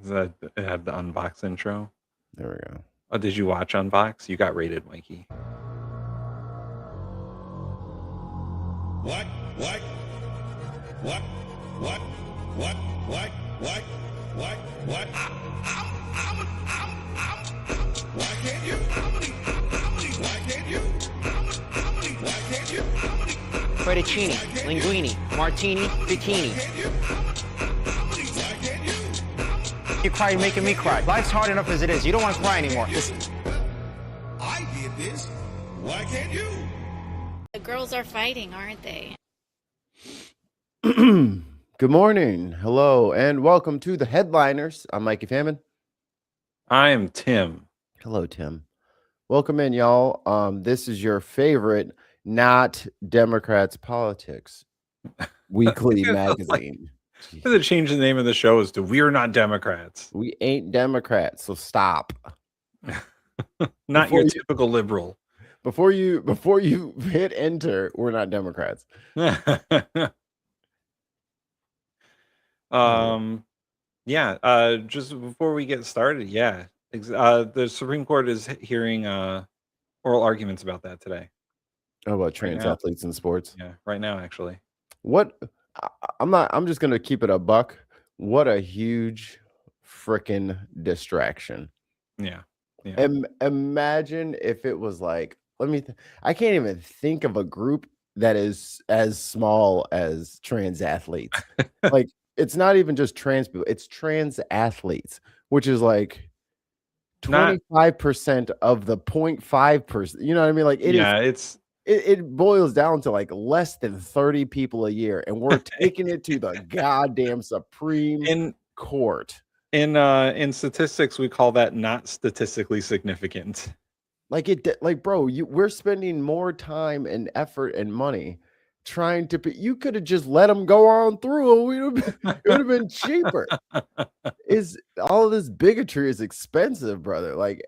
That it had the Unbox intro. There we go. Oh, did you watch Unbox? You got rated, Mikey. What? What? What? What? What? What? What? What? What? Why can't you? Why can't you? Why can't you? Fettuccine, linguine, martini, bikini. Why can't you? You cry, you're making me cry. Life's hard enough as it is. You don't want to cry anymore. I did this. Why can't you? The girls are fighting, aren't they? Good morning, hello, and welcome to the Headliners. I'm Mikey Famine. I am Tim. Hello, Tim. Welcome in, y'all. This is your favorite not Democrats politics weekly magazine. I'm going to change the name of the show is to We're Not Democrats. We ain't Democrats, so stop. Not your typical liberal. Before you hit enter, we're not Democrats. Just before we get started, the Supreme Court is hearing oral arguments about that today. Oh, about trans athletes in sports? Yeah, right now, actually. I'm just gonna keep it a buck. What a huge freaking distraction. Yeah. Imagine if it was like, I can't even think of a group that is as small as trans athletes. Like, it's not even just trans people, it's trans athletes, which is like 25% of the 0.5%. You know what I mean? Like, it boils down to like less than 30 people a year, and we're taking it to the goddamn Supreme Court. In statistics, we call that not statistically significant. We're spending more time and effort and money trying to. You could have just let them go on through. It would have been cheaper. All of this bigotry is expensive, brother. Like,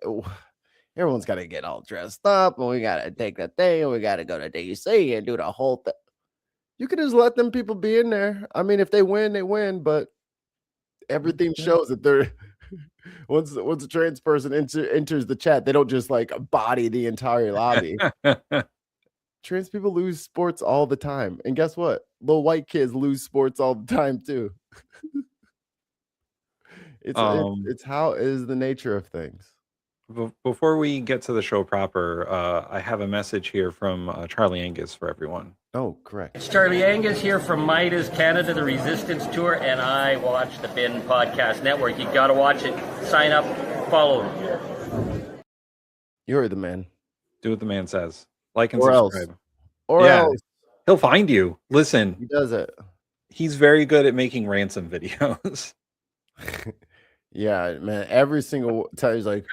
everyone's got to get all dressed up, and we got to take that thing, and we got to go to DC and do the whole thing. You could just let them people be in there. I mean, if they win, they win, but everything shows that they're once a trans person enters the chat, they don't just like body the entire lobby. Trans people lose sports all the time, and guess what? Little white kids lose sports all the time too. It's how is the nature of things. Before we get to the show proper, I have a message here from Charlie Angus for everyone. Oh, correct. It's Charlie Angus here from Midas Canada, the Resistance Tour, and I watch the TheBinPodcast Network. You got to watch it. Sign up, follow him. You heard the man. Do what the man says. Like and or subscribe. Else. Or else. He'll find you. Listen. He does it. He's very good at making ransom videos. Yeah, man. Every single time he's like,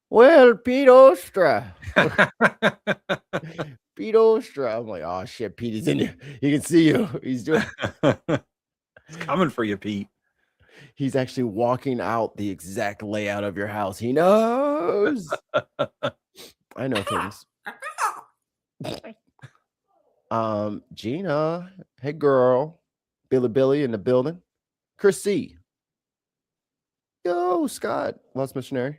well, Pete Ostra. Pete Ostra. I'm like, oh shit, Pete is in here. He can see you. He's doing It's coming for you, Pete. He's actually walking out the exact layout of your house. He knows. I know things. Gina. Hey girl. Billy in the building. Chris C. Yo, Scott. Lost Missionary.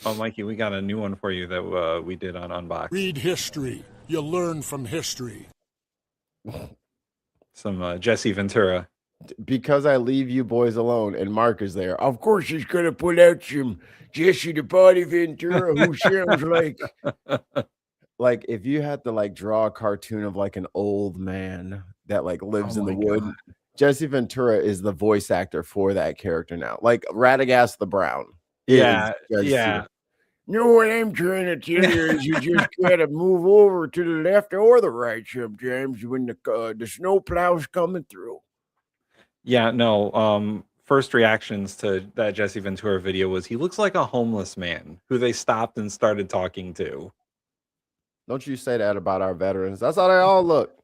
Oh, Mikey, we got a new one for you that we did on Unbox. Read history. You learn from history. Some Jesse Ventura. Because I leave you boys alone and Mark is there. Of course he's going to put out some Jesse the Body Ventura who sounds like if you had to like draw a cartoon of like an old man that like lives in the wood. God. Jesse Ventura is the voice actor for that character now. Like Radagast the Brown. Yeah. No, what I'm trying to tell you is you just gotta move over to the left or the right sometimes when the snow plow's coming through. Yeah, no. First reactions to that Jesse Ventura video was he looks like a homeless man who they stopped and started talking to. Don't you say that about our veterans. That's how they all look.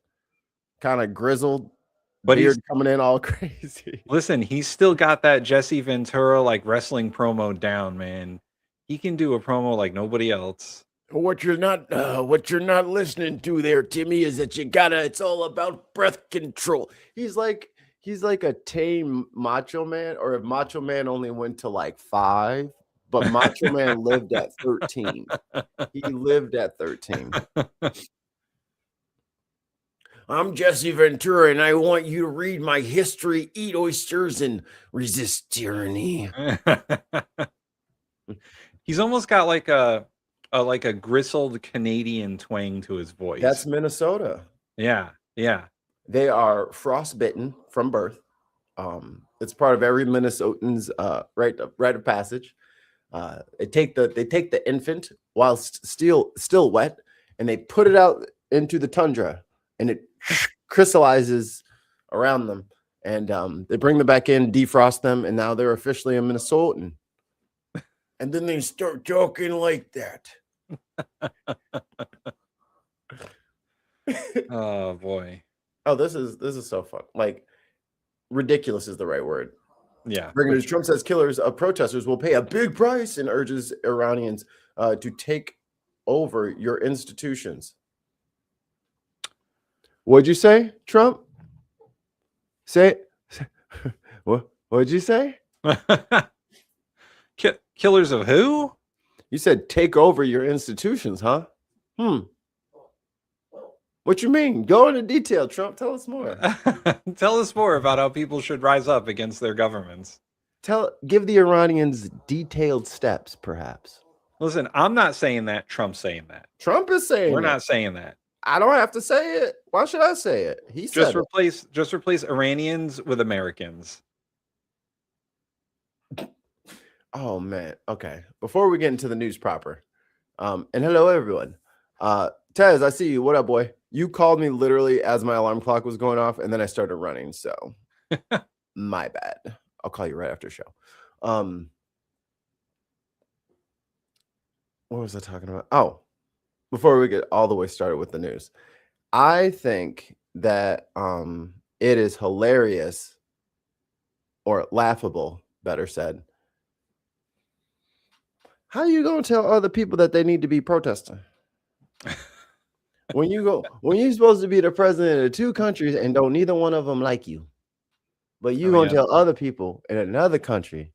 Kind of grizzled. But beard coming in all crazy. Listen, he's still got that Jesse Ventura like wrestling promo down, man. He can do a promo like nobody else. What you're not listening to there, Timmy, is that it's all about breath control. He's like he's like a tame Macho Man, or if Macho Man only went to like 5, but Macho Man lived at 13. He lived at 13. I'm Jesse Ventura, and I want you to read my history, eat oysters, and resist tyranny. He's almost got like a gristled Canadian twang to his voice. That's Minnesota. Yeah. They are frostbitten from birth. It's part of every Minnesotan's rite of passage. They take the infant while still wet, and they put it out into the tundra, and it crystallizes around them, and they bring them back in, defrost them, and now they're officially a Minnesotan. And then they start talking like that. Oh boy. Oh, this is so fun. Like, ridiculous is the right word. Yeah. Trump says killers of protesters will pay a big price and urges Iranians to take over your institutions. What'd you say, Trump? What'd you say? Killers of who? You said take over your institutions, huh? What you mean? Go into detail, Trump. Tell us more. Tell us more about how people should rise up against their governments. Give the Iranians detailed steps, perhaps. Listen, I'm not saying that. Trump's saying that. Trump is saying We're it. not saying that. I don't have to say it. Why should I say it? He said just replace Iranians with Americans. Oh man. Okay. Before we get into the news proper, and hello everyone. Tez, I see you. What up, boy? You called me literally as my alarm clock was going off, and then I started running. So my bad. I'll call you right after the show. What was I talking about? Oh, before we get all the way started with the news, I think that it is hilarious, or laughable, better said. How are you gonna tell other people that they need to be protesting? when you're supposed to be the president of 2 countries and don't neither one of them like you, but you're gonna tell other people in another country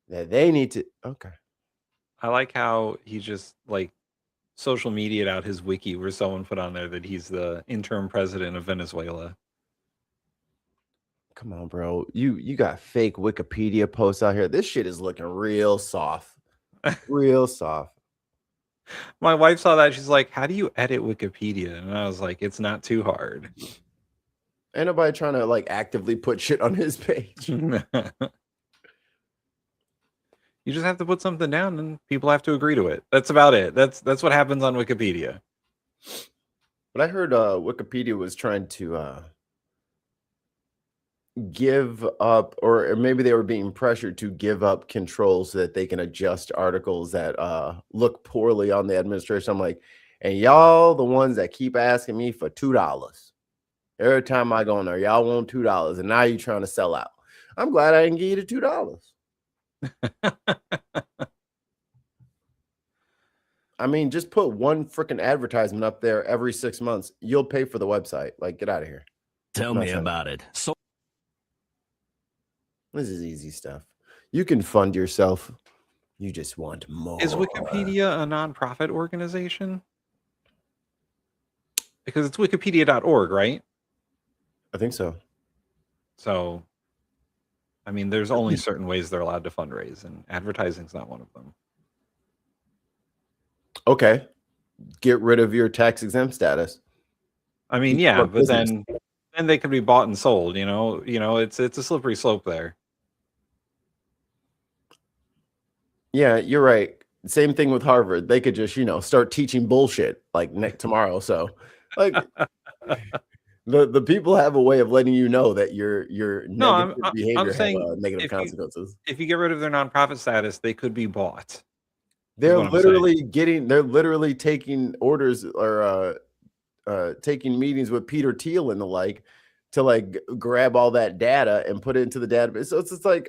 that they need to. Okay. I like how he just like social media'd out his wiki where someone put on there that he's the interim president of Venezuela. Come on, bro. You got fake Wikipedia posts out here. This shit is looking real soft. Real soft. My wife saw that. She's like, how do you edit Wikipedia? And I was like, it's not too hard. Ain't nobody trying to like actively put shit on his page. You just have to put something down and people have to agree to it. That's about it. That's what happens on Wikipedia. But I heard Wikipedia was trying to give up, or maybe they were being pressured to give up control so that they can adjust articles that look poorly on the administration. I'm like, and y'all the ones that keep asking me for $2 every time I go in there. Y'all want $2, and now you're trying to sell out. I'm glad I didn't give you the $2. I mean, just put one freaking advertisement up there every 6 months. You'll pay for the website. Like, get out of here. Tell me about it. So this is easy stuff. You can fund yourself. You just want more. Is Wikipedia a nonprofit organization? Because it's wikipedia.org, right? I think so. So, I mean, there's only certain ways they're allowed to fundraise, and advertising's not one of them. Okay. Get rid of your tax exempt status. I mean, yeah, but then they can be bought and sold, you know, it's a slippery slope there. Yeah, you're right. Same thing with Harvard. They could just, start teaching bullshit like tomorrow. So, like, the people have a way of letting you know that your negative behavior has negative consequences. If you get rid of their nonprofit status, they could be bought. They're literally taking orders or taking meetings with Peter Thiel and the like to like grab all that data and put it into the database. So it's like,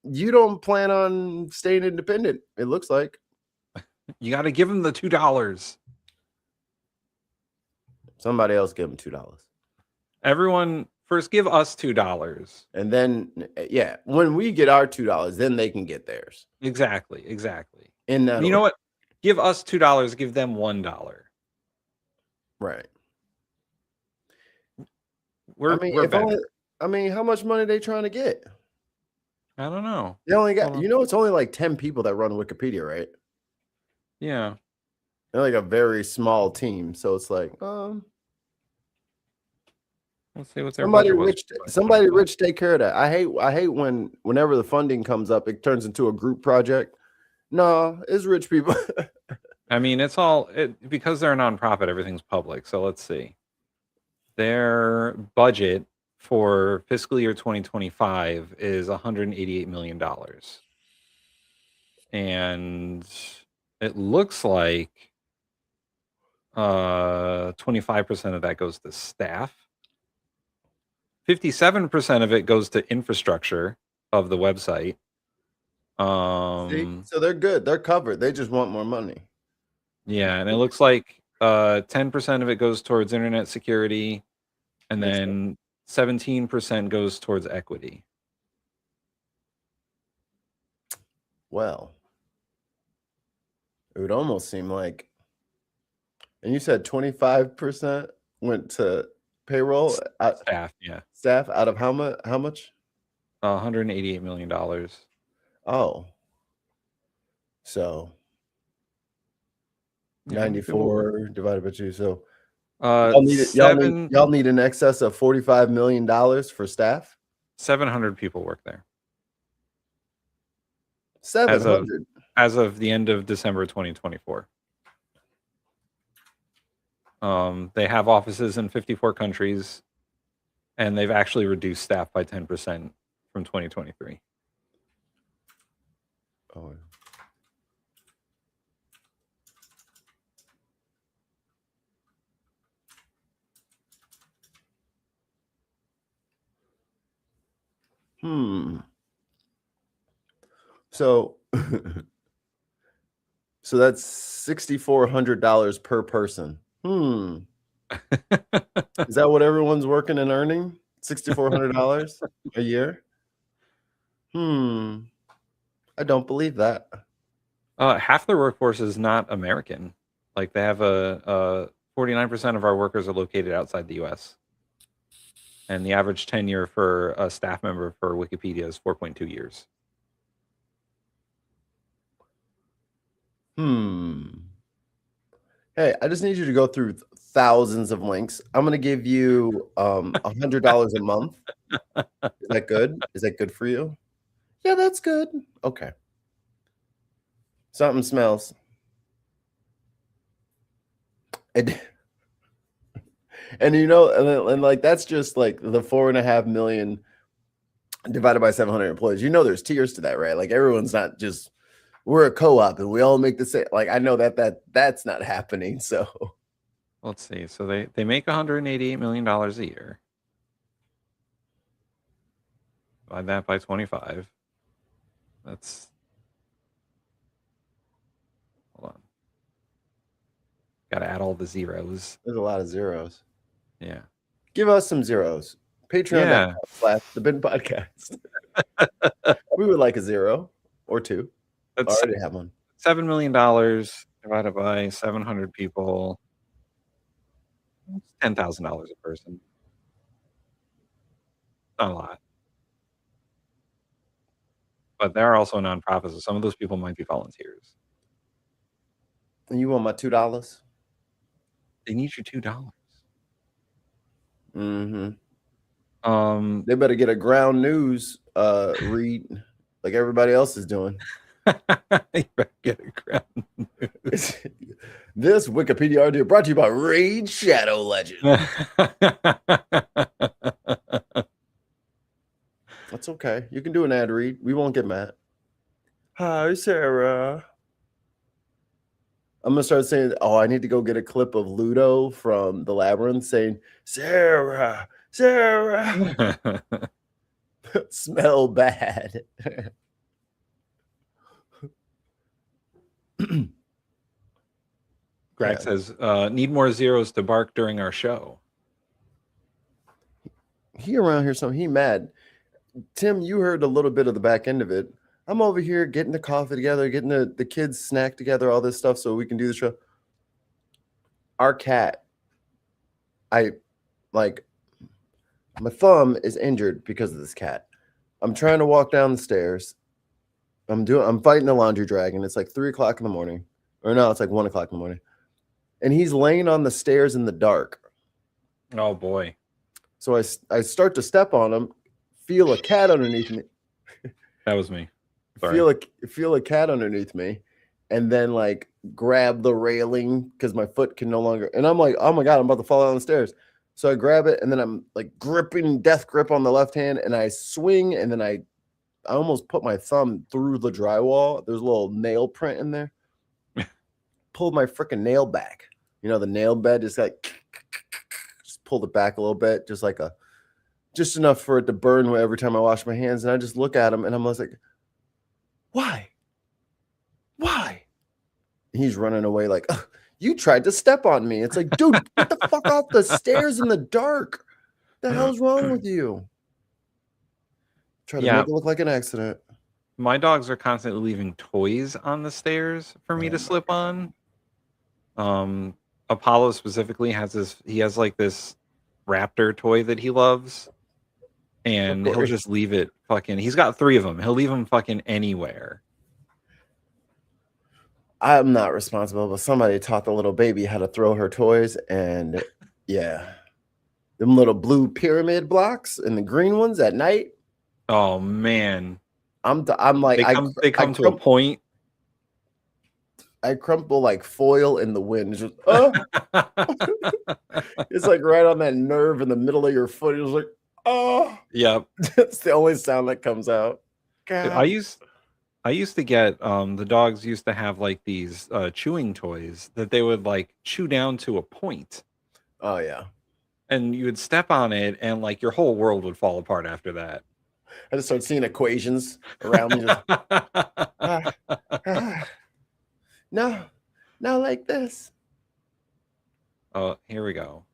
you don't plan on staying independent, it looks like. You got to give them the $2. Somebody else give them $2. Everyone First, give us $2. And then, yeah, when we get our $2, then they can get theirs. Exactly. In that You know order. what? Give us $2. Give them $1. Right. We're better. How much money are they trying to get? I don't know. They only got, Hold on. it's only like 10 people that run Wikipedia, right? Yeah. They're like a very small team. So it's like, Let's see what their budget was. somebody rich take care of that. I hate whenever the funding comes up, it turns into a group project. No, it's rich people. I mean, it's all because they're a nonprofit, everything's public. So let's see. Their budget for fiscal year 2025 is $188 million. And it looks like 25% of that goes to staff. 57% of it goes to infrastructure of the website. See? So they're good. They're covered. They just want more money. Yeah, and it looks like 10% of it goes towards internet security, and then 17% goes towards equity. Well, it would almost seem like, and you said 25% went to payroll Staff, yeah. Staff out of how much? $188 million. Oh, so Yeah, 94 divided by 2. So y'all y'all need in excess of $45 million for staff. 700 people work there 700 as of the end of December 2024. They have offices in 54 countries, and they've actually reduced staff by 10% from 2023. Oh. So so that's $6,400 per person. Is that what everyone's working and earning? $6,400 a year? I don't believe that. Half their workforce is not American. Like they have 49% of our workers are located outside the U.S. And the average tenure for a staff member for Wikipedia is 4.2 years. Hey, I just need you to go through thousands of links. I'm going to give you $100 a month. Is that good? Is that good for you? Yeah, that's good. Okay. Something smells. And and like that's just like the 4.5 million divided by 700 employees. There's tiers to that, right? Like everyone's not just we're a co-op and we all make the same. Like I know that's not happening. So let's see. So they make $188 million a year. Divide that by 25. That's hold on. Got to add all the zeros. There's a lot of zeros. Yeah. Give us some zeros. Patreon.com/ TheBinPodcast. We would like a 0 or 2. That's I already have one. $7 million divided by 700 people. $10,000 a person. Not a lot. But they're also nonprofits, so some of those people might be volunteers. And you want my $2? They need your $2. They better get a ground news read like everybody else is doing. You better get a ground news. This Wikipedia article brought to you by Raid Shadow Legend. That's okay. You can do an ad read. We won't get mad. Hi, Sarah. I'm gonna start saying, "Oh, I need to go get a clip of Ludo from the Labyrinth saying, Sarah, smell bad." Greg says, "Need more zeros to bark during our show." he around here, so he mad. Tim, you heard a little bit of the back end of it. I'm over here getting the coffee together, getting the kids snack together, all this stuff so we can do the show. Our cat, my thumb is injured because of this cat. I'm trying to walk down the stairs. I'm fighting the laundry dragon. It's like 3 o'clock in the morning. Or no, it's like 1 o'clock in the morning. And he's laying on the stairs in the dark. Oh boy. So I start to step on him, feel a cat underneath me. That was me. Sorry. Feel a cat underneath me, and then like grab the railing because my foot can no longer. And I'm like, oh my God, I'm about to fall down the stairs. So I grab it, and then I'm like gripping death grip on the left hand, and I swing, and then I almost put my thumb through the drywall. There's a little nail print in there. Pulled my freaking nail back. You know, the nail bed is like just pulled it back a little bit, just enough for it to burn every time I wash my hands. And I just look at him, and I'm just like, why? And he's running away like, "Ugh, you tried to step on me." It's like, dude, get the fuck off the stairs in the dark. What the hell's wrong with you? Try to make it look like an accident. My dogs are constantly leaving toys on the stairs for me to slip on. Apollo specifically has like this raptor toy that he loves, and he'll just leave it fucking. He's got 3 of them. He'll leave them fucking anywhere. I'm not responsible, but somebody taught the little baby how to throw her toys, and yeah, them little blue pyramid blocks and the green ones at night. Oh man, I'm like, they come to a point. I crumple like foil in the wind. It's just, it's like right on that nerve in the middle of your foot. It's like, oh, yep. That's the only sound that comes out. God. I used to get the dogs used to have like these chewing toys that they would like chew down to a point. Oh yeah. And you would step on it, and like your whole world would fall apart after that. I just start seeing equations around me. Just, no, not like this. Oh, here we go.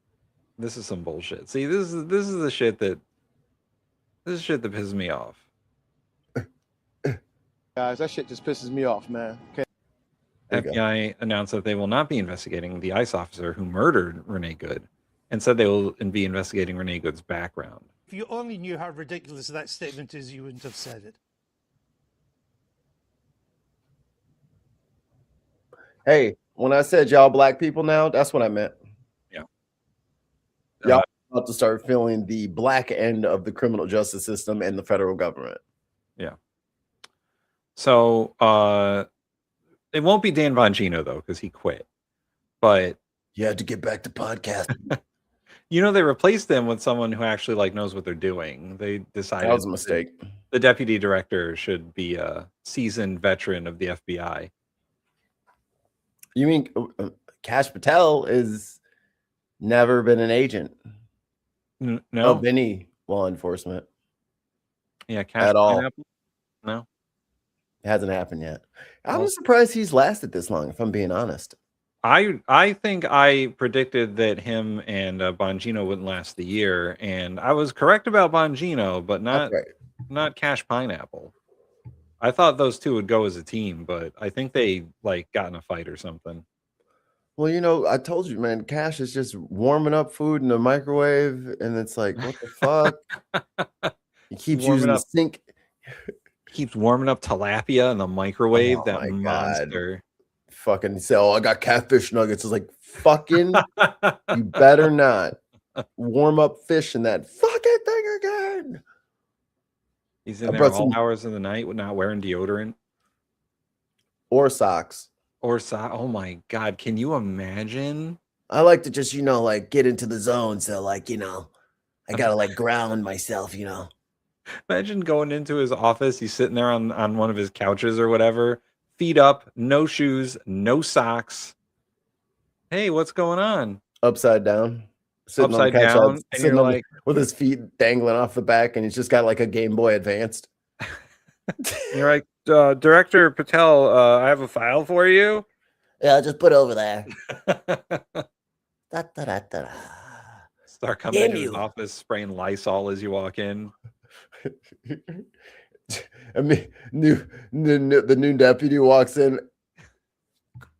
This is some bullshit. See, this is the shit that pisses me off. Guys, that shit just pisses me off, man. Okay. FBI announced that they will not be investigating the ICE officer who murdered Renee Good, and said they will be investigating Renee Good's background. If you only knew how ridiculous that statement is, you wouldn't have said it. Hey, when I said y'all black people now, that's what I meant. Yeah. Y'all about to start feeling the black end of the criminal justice system and the federal government. Yeah. So it won't be Dan Bongino though, because he quit. But you had to get back to podcasting. You know, they replaced them with someone who actually like knows what they're doing. They decided that was a mistake. The deputy director should be a seasoned veteran of the FBI. You mean Kash Patel has never been an agent No, of any law enforcement? Yeah, Kash at all. Pineapple? No, it hasn't happened yet. I'm surprised he's lasted this long, if I'm being honest. I think I predicted that him and Bongino wouldn't last the year, and I was correct about Bongino, but not Kash Pineapple. I thought those two would go as a team, but I think they like got in a fight or something. Well, you know, I told you, man, Kash is just warming up food in the microwave, and it's like, what the fuck? He keeps using the sink. Keeps warming up tilapia in the microwave. Oh, that monster. God. Fucking say, oh, I got catfish nuggets. It's like, fucking, you better not warm up fish in that fucking thing again. He's in there all hours of the night not wearing deodorant. Or socks. Oh my God. Can you imagine? I like to just, you know, like get into the zone. So like, you know, I got to like ground myself, you know. Imagine going into his office. He's sitting there on one of his couches or whatever. Feet up, no shoes, no socks. Hey, what's going on? Upside down. Sitting upside down, and you're like with his feet dangling off the back, and he's just got like a Game Boy Advanced. You're like, Director Patel, I have a file for you. Yeah, just put over there. Start coming into his office, spraying Lysol as you walk in. I mean, the new deputy walks in,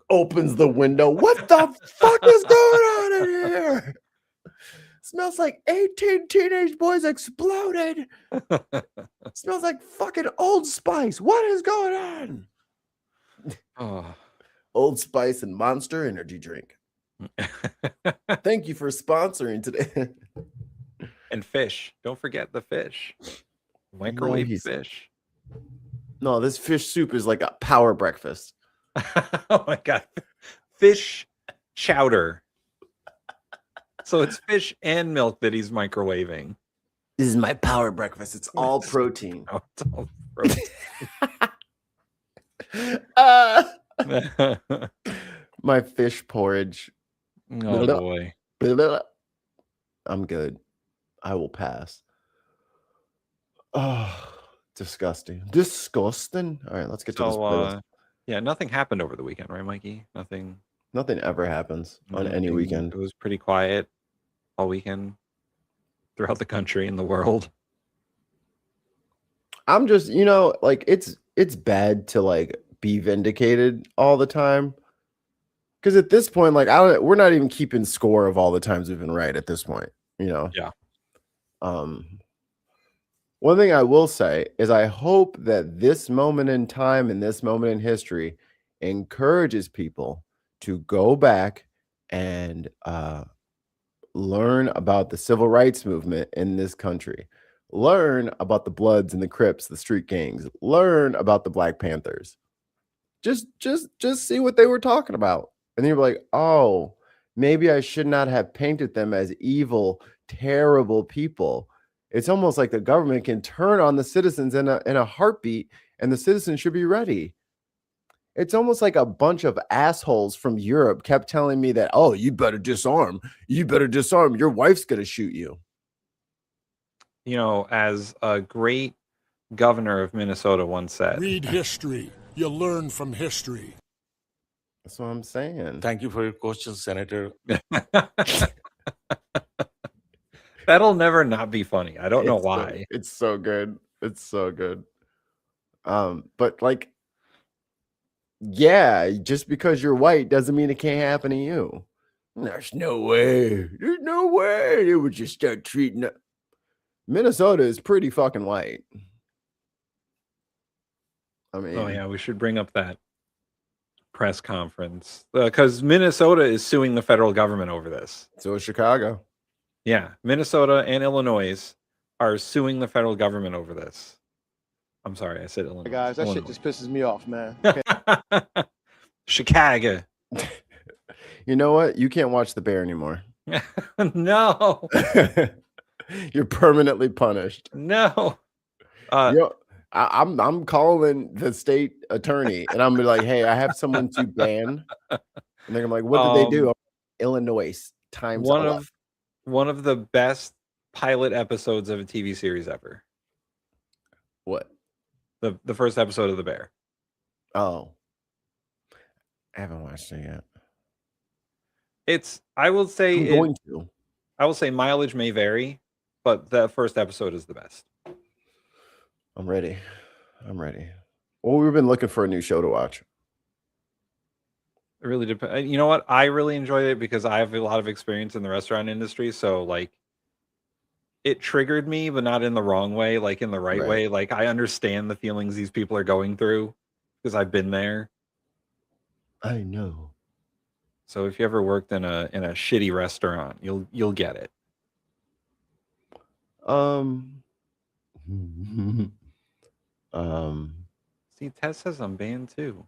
opens the window. What the fuck is going on in here? Smells like 18 teenage boys exploded. Smells like fucking Old Spice. What is going on? Oh. Old Spice and Monster Energy drink. Thank you for sponsoring today. And fish. Don't forget the fish. Microwave fish. No, this fish soup is like a power breakfast. Oh my God. Fish chowder. So it's fish and milk that he's microwaving. This is my power breakfast. It's all protein. Oh, it's all protein. My fish porridge. Oh boy. I'm good. I will pass. Oh, disgusting. Disgusting. All right, let's get to this. Yeah, nothing happened over the weekend, right, Mikey? Nothing ever happens on any weekend. It was pretty quiet all weekend throughout the country and the world. I'm just, like it's bad to like be vindicated all the time. Because at this point, like we're not even keeping score of all the times we've been right at this point, Yeah. One thing I will say is I hope that this moment in time and this moment in history encourages people to go back and learn about the civil rights movement in this country. Learn about the Bloods and the Crips, the street gangs. Learn about the Black Panthers. Just see what they were talking about. And then you're like, oh, maybe I should not have painted them as evil, terrible people. It's almost like the government can turn on the citizens in a heartbeat, and the citizens should be ready. It's almost like a bunch of assholes from Europe kept telling me that, oh, you better disarm. You better disarm. Your wife's going to shoot you. As a great governor of Minnesota once said, Read history. You learn from history. That's what I'm saying. Thank you for your question, Senator. That'll never not be funny. I don't know why. It's so good. It's so good. But like, yeah, just because you're white doesn't mean it can't happen to you. There's no way. There's no way they would just start treating it. Minnesota is pretty fucking white. I mean, oh yeah, we should bring up that press conference because Minnesota is suing the federal government over this. So is Chicago. Yeah, Minnesota and Illinois are suing the federal government over this. I'm sorry, I said Illinois. Hey guys, that shit just pisses me off, man. Chicago. You know what? You can't watch The Bear anymore. No. You're permanently punished. No. I'm calling the state attorney and I'm like, hey, I have someone to ban. And they're like, what did they do? Illinois times one of the best pilot episodes of a TV series ever. What? The first episode of The Bear. Oh. I haven't watched it yet. I will say I'm going to. I will say mileage may vary, but the first episode is the best. I'm ready. Well, we've been looking for a new show to watch. It really depends. You know what? I really enjoyed it because I have a lot of experience in the restaurant industry. So like it triggered me, but not in the wrong way, like in the right way. Like I understand the feelings these people are going through because I've been there. I know. So if you ever worked in a shitty restaurant, you'll get it. See, Tess says I'm banned too.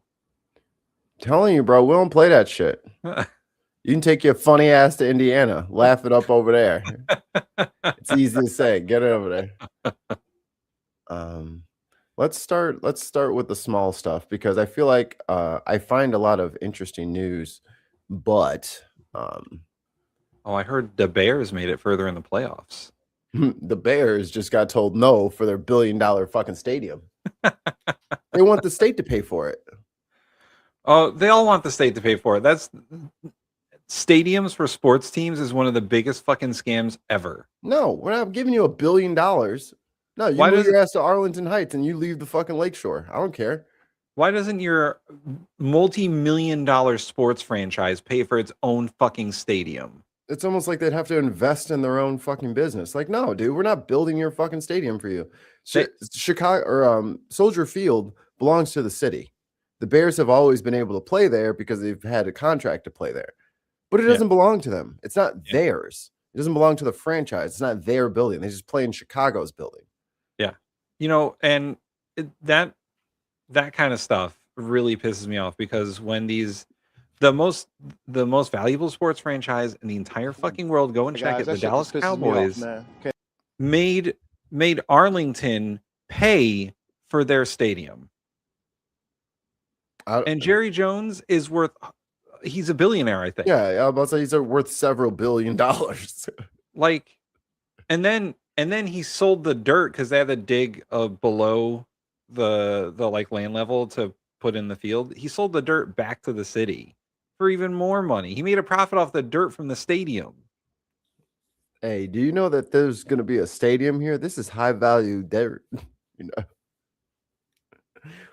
Telling you, bro, we don't play that shit. You can take your funny ass to Indiana, laugh it up over there. It's easy to say. Get it over there. Let's start with the small stuff because I feel like I find a lot of interesting news, but I heard the Bears made it further in the playoffs. The Bears just got told no for their $1 billion fucking stadium. They want the state to pay for it. Oh, they all want the state to pay for it. stadiums for sports teams is one of the biggest fucking scams ever. No, we're not giving you $1 billion. No, you Why move does your ass to Arlington Heights and you leave the fucking lakeshore. I don't care. Why doesn't your multi-million-dollar sports franchise pay for its own fucking stadium? It's almost like they'd have to invest in their own fucking business. Like, no, dude, we're not building your fucking stadium for you. Chicago or Soldier Field belongs to the city. The Bears have always been able to play there because they've had a contract to play there. But it doesn't belong to them. It's not theirs. It doesn't belong to the franchise. It's not their building. They just play in Chicago's building. Yeah. And that kind of stuff really pisses me off because when the most valuable sports franchise in the entire fucking world, go and check it, the Dallas Cowboys made Arlington pay for their stadium. And Jerry Jones is worth, he's a billionaire, I think. Yeah, I was about to say he's worth several $1 billion. Like, and then he sold the dirt because they had to dig below the like land level to put in the field. He sold the dirt back to the city for even more money. He made a profit off the dirt from the stadium. Hey, do you know that there's going to be a stadium here? This is high value dirt. You know,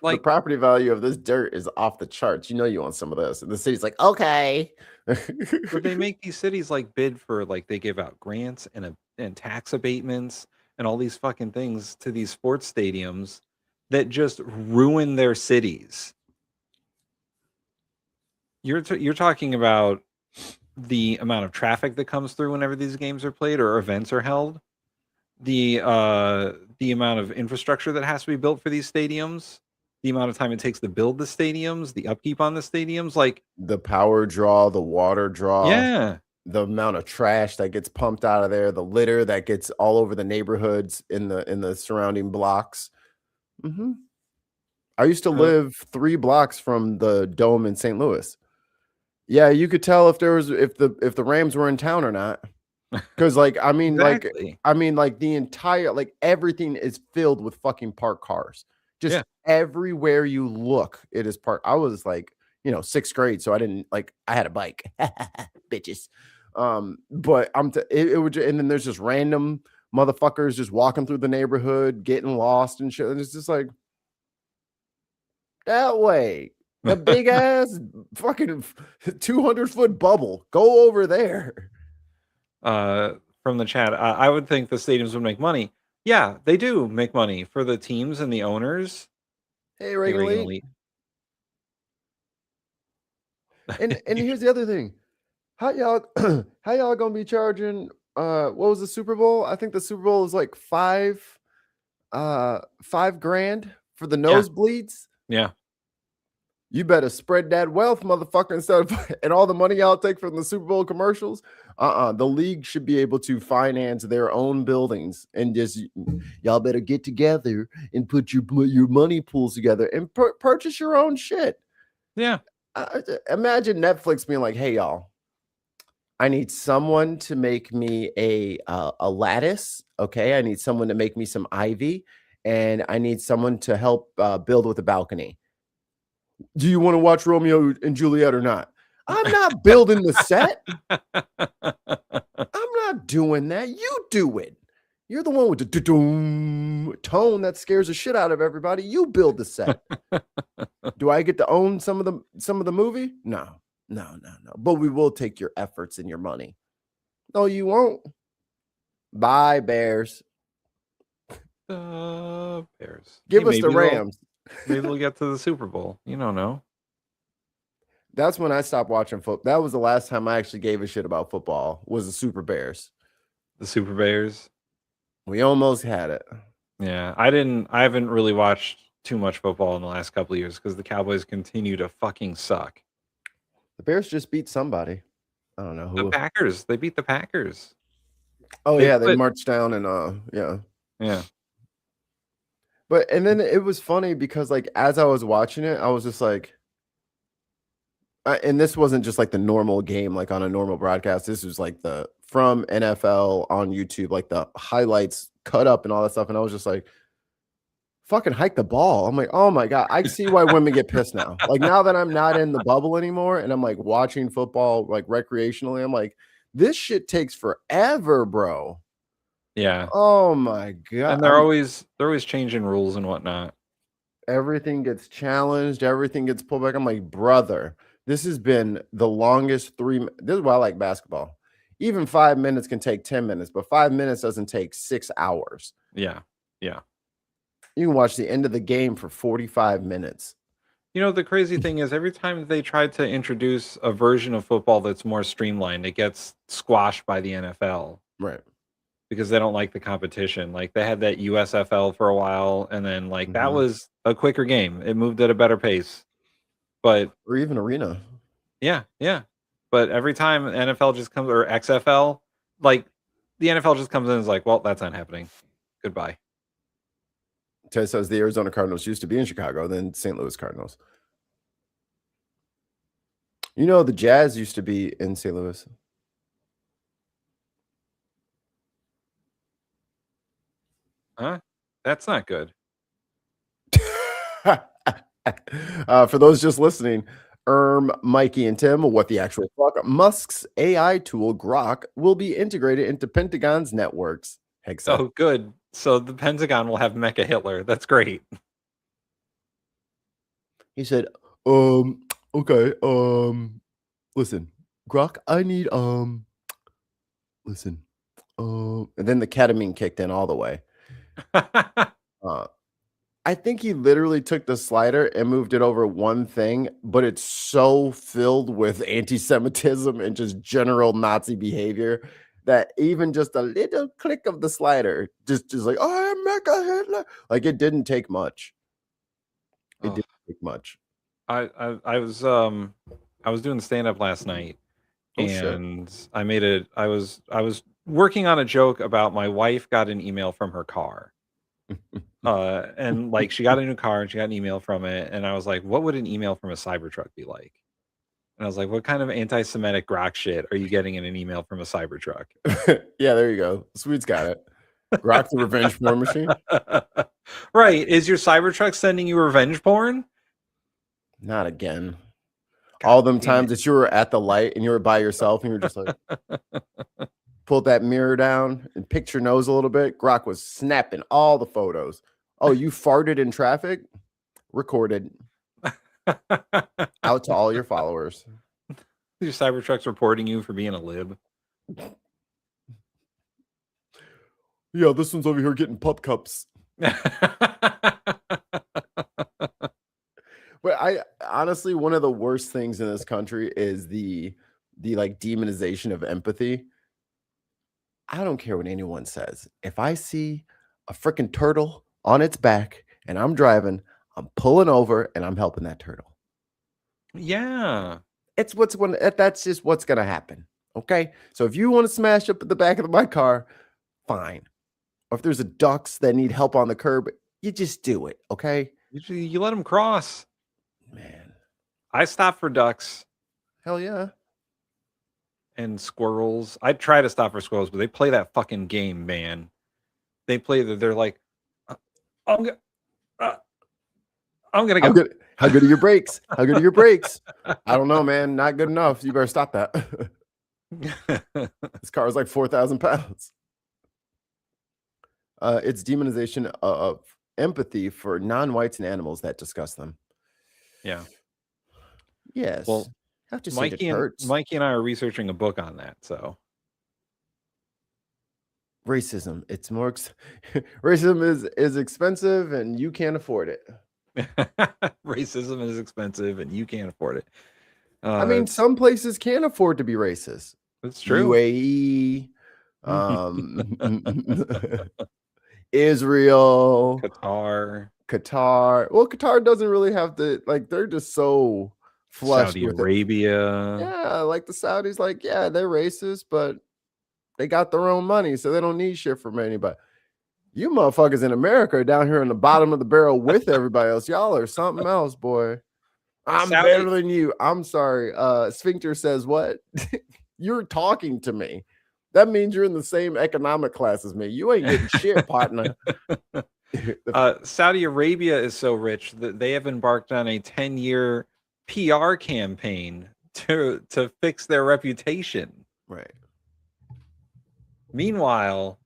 like the property value of this dirt is off the charts. You know, you want some of this, and the city's like, okay. But they make these cities like bid for, like, they give out grants and tax abatements and all these fucking things to these sports stadiums that just ruin their cities. You're talking about the amount of traffic that comes through whenever these games are played or events are held, the amount of infrastructure that has to be built for these stadiums, the amount of time it takes to build the stadiums, the upkeep on the stadiums, like the power draw, the water draw, the amount of trash that gets pumped out of there, the litter that gets all over the neighborhoods in the surrounding blocks. Mm-hmm. I used to live 3 blocks from the Dome in St. Louis. Yeah, you could tell if the Rams were in town or not. Because like the entire, like, everything is filled with fucking parked cars. Just everywhere you look, it is parked. I was like, 6th grade, so I had a bike, bitches. But it would, and then there's just random motherfuckers just walking through the neighborhood, getting lost and shit. And it's just like, that way, the big ass fucking 200-foot bubble. Go over there. From the chat, I would think the stadiums would make money. Yeah, they do make money for the teams and the owners. Hey, regulate. And here's the other thing. How y'all gonna be charging? What was the Super Bowl? I think the Super Bowl is like $5,000 for the nosebleeds. Yeah. You better spread that wealth, motherfucker, instead of and all the money y'all take from the Super Bowl commercials. The league should be able to finance their own buildings, and just y'all better get together and put your money pools together and purchase your own shit. Yeah. Imagine Netflix being like, "Hey, y'all, I need someone to make me a lattice. Okay, I need someone to make me some ivy, and I need someone to help build with a balcony. Do you want to watch Romeo and Juliet or not? I'm not building the set. I'm not doing that. You do it. You're the one with the tone that scares the shit out of everybody. You build the set. Do I get to own some of the movie? No. But we will take your efforts and your money. No, you won't. Bye, Bears. Bears. Give us the Rams. Maybe we'll get to the Super Bowl. You don't know. That's when I stopped watching football. That was the last time I actually gave a shit about football, was the Super Bears. The Super Bears. We almost had it. Yeah, I haven't really watched too much football in the last couple of years because the Cowboys continue to fucking suck. The Bears just beat somebody. I don't know who. The Packers. They beat the Packers. Oh, they marched down and Yeah. But and then it was funny because, like, as I was watching it, I was just like, and this wasn't just like the normal game, like on a normal broadcast. This was like from NFL on YouTube, like the highlights cut up and all that stuff. And I was just like, fucking hike the ball. I'm like, oh my God. I see why women get pissed now. Like now that I'm not in the bubble anymore and I'm like watching football like recreationally, I'm like, this shit takes forever, bro. Yeah. Oh my God. And they're always changing rules and whatnot. Everything gets challenged, everything gets pulled back. I'm like, brother, this has been the longest this is why I like basketball. Even 5 minutes can take 10 minutes, but 5 minutes doesn't take 6 hours. Yeah. Yeah. You can watch the end of the game for 45 minutes. You know, the crazy thing is every time they try to introduce a version of football that's more streamlined, it gets squashed by the NFL. Right. Because they don't like the competition. Like they had that USFL for a while, and then like that was a quicker game. It moved at a better pace. But or even arena. Yeah, yeah. But every time NFL just comes or XFL, like the NFL just comes in and is like, well, that's not happening. Goodbye. Ted says the Arizona Cardinals used to be in Chicago, then St. Louis Cardinals. You know, the Jazz used to be in St. Louis. Huh? That's not good. For those just listening, Mikey, and Tim, what the actual fuck? Musk's AI tool, Grok, will be integrated into Pentagon's networks. Oh, good. So the Pentagon will have Mecha Hitler. That's great. He said, okay, listen, Grok, I need, listen, and then the ketamine kicked in all the way. I think he literally took the slider and moved it over one thing, but it's so filled with anti-Semitism and just general Nazi behavior that even just a little click of the slider just like, oh, I'm Mecha Hitler. Like it didn't take much. It didn't take much. I was doing stand-up last night, and I was working on a joke about my wife got an email from her car. And like she got a new car and she got an email from it, and I was like, what would an email from a Cybertruck be like? And I was like, what kind of anti-Semitic Grok shit are you getting in an email from a Cybertruck? Yeah, there you go. Sweet's got it. Grok the revenge porn machine. Right. Is your Cybertruck sending you revenge porn? Not again. All them times that you were at the light and you were by yourself and you were just like pulled that mirror down and picked your nose a little bit. Grok was snapping all the photos. Oh, you farted in traffic? Recorded. Out to all your followers. Your Cybertruck's reporting you for being a lib. Yeah, this one's over here getting pup cups. But I honestly, one of the worst things in this country is the like demonization of empathy. I don't care what anyone says. If I see a freaking turtle on its back and I'm driving, I'm pulling over and I'm helping that turtle. Yeah. That's just what's going to happen. Okay. So if you want to smash up at the back of my car, fine. Or if there's a ducks that need help on the curb, you just do it. Okay. You let them cross. Man. I stop for ducks. Hell yeah. And squirrels. I try to stop for squirrels, but they play that fucking game, man. They play that. They're like, I'm gonna go. How good are your brakes? How good are your brakes? I don't know, man. Not good enough. You better stop that. This car is like 4,000 pounds. It's demonization of empathy for non-whites and animals that disgust them. Yeah. Yes. Well, have to Mikey and I are researching a book on that. So racism. It's more racism is expensive and you can't afford it. Racism is expensive and you can't afford it. I mean, some places can afford to be racist. That's true. UAE, Israel, Qatar. Well, Qatar doesn't really have the they're just so flush Saudi with Arabia. Yeah, like the Saudis, like, yeah, they're racist, but they got their own money, so they don't need shit from anybody. You motherfuckers in America are down here in the bottom of the barrel with everybody else. Y'all are something else, boy. I'm better than you. I'm sorry. Sphincter says what? You're talking to me. That means you're in the same economic class as me. You ain't getting shit, partner. Saudi Arabia is so rich that they have embarked on a 10-year PR campaign to fix their reputation. Right. Meanwhile,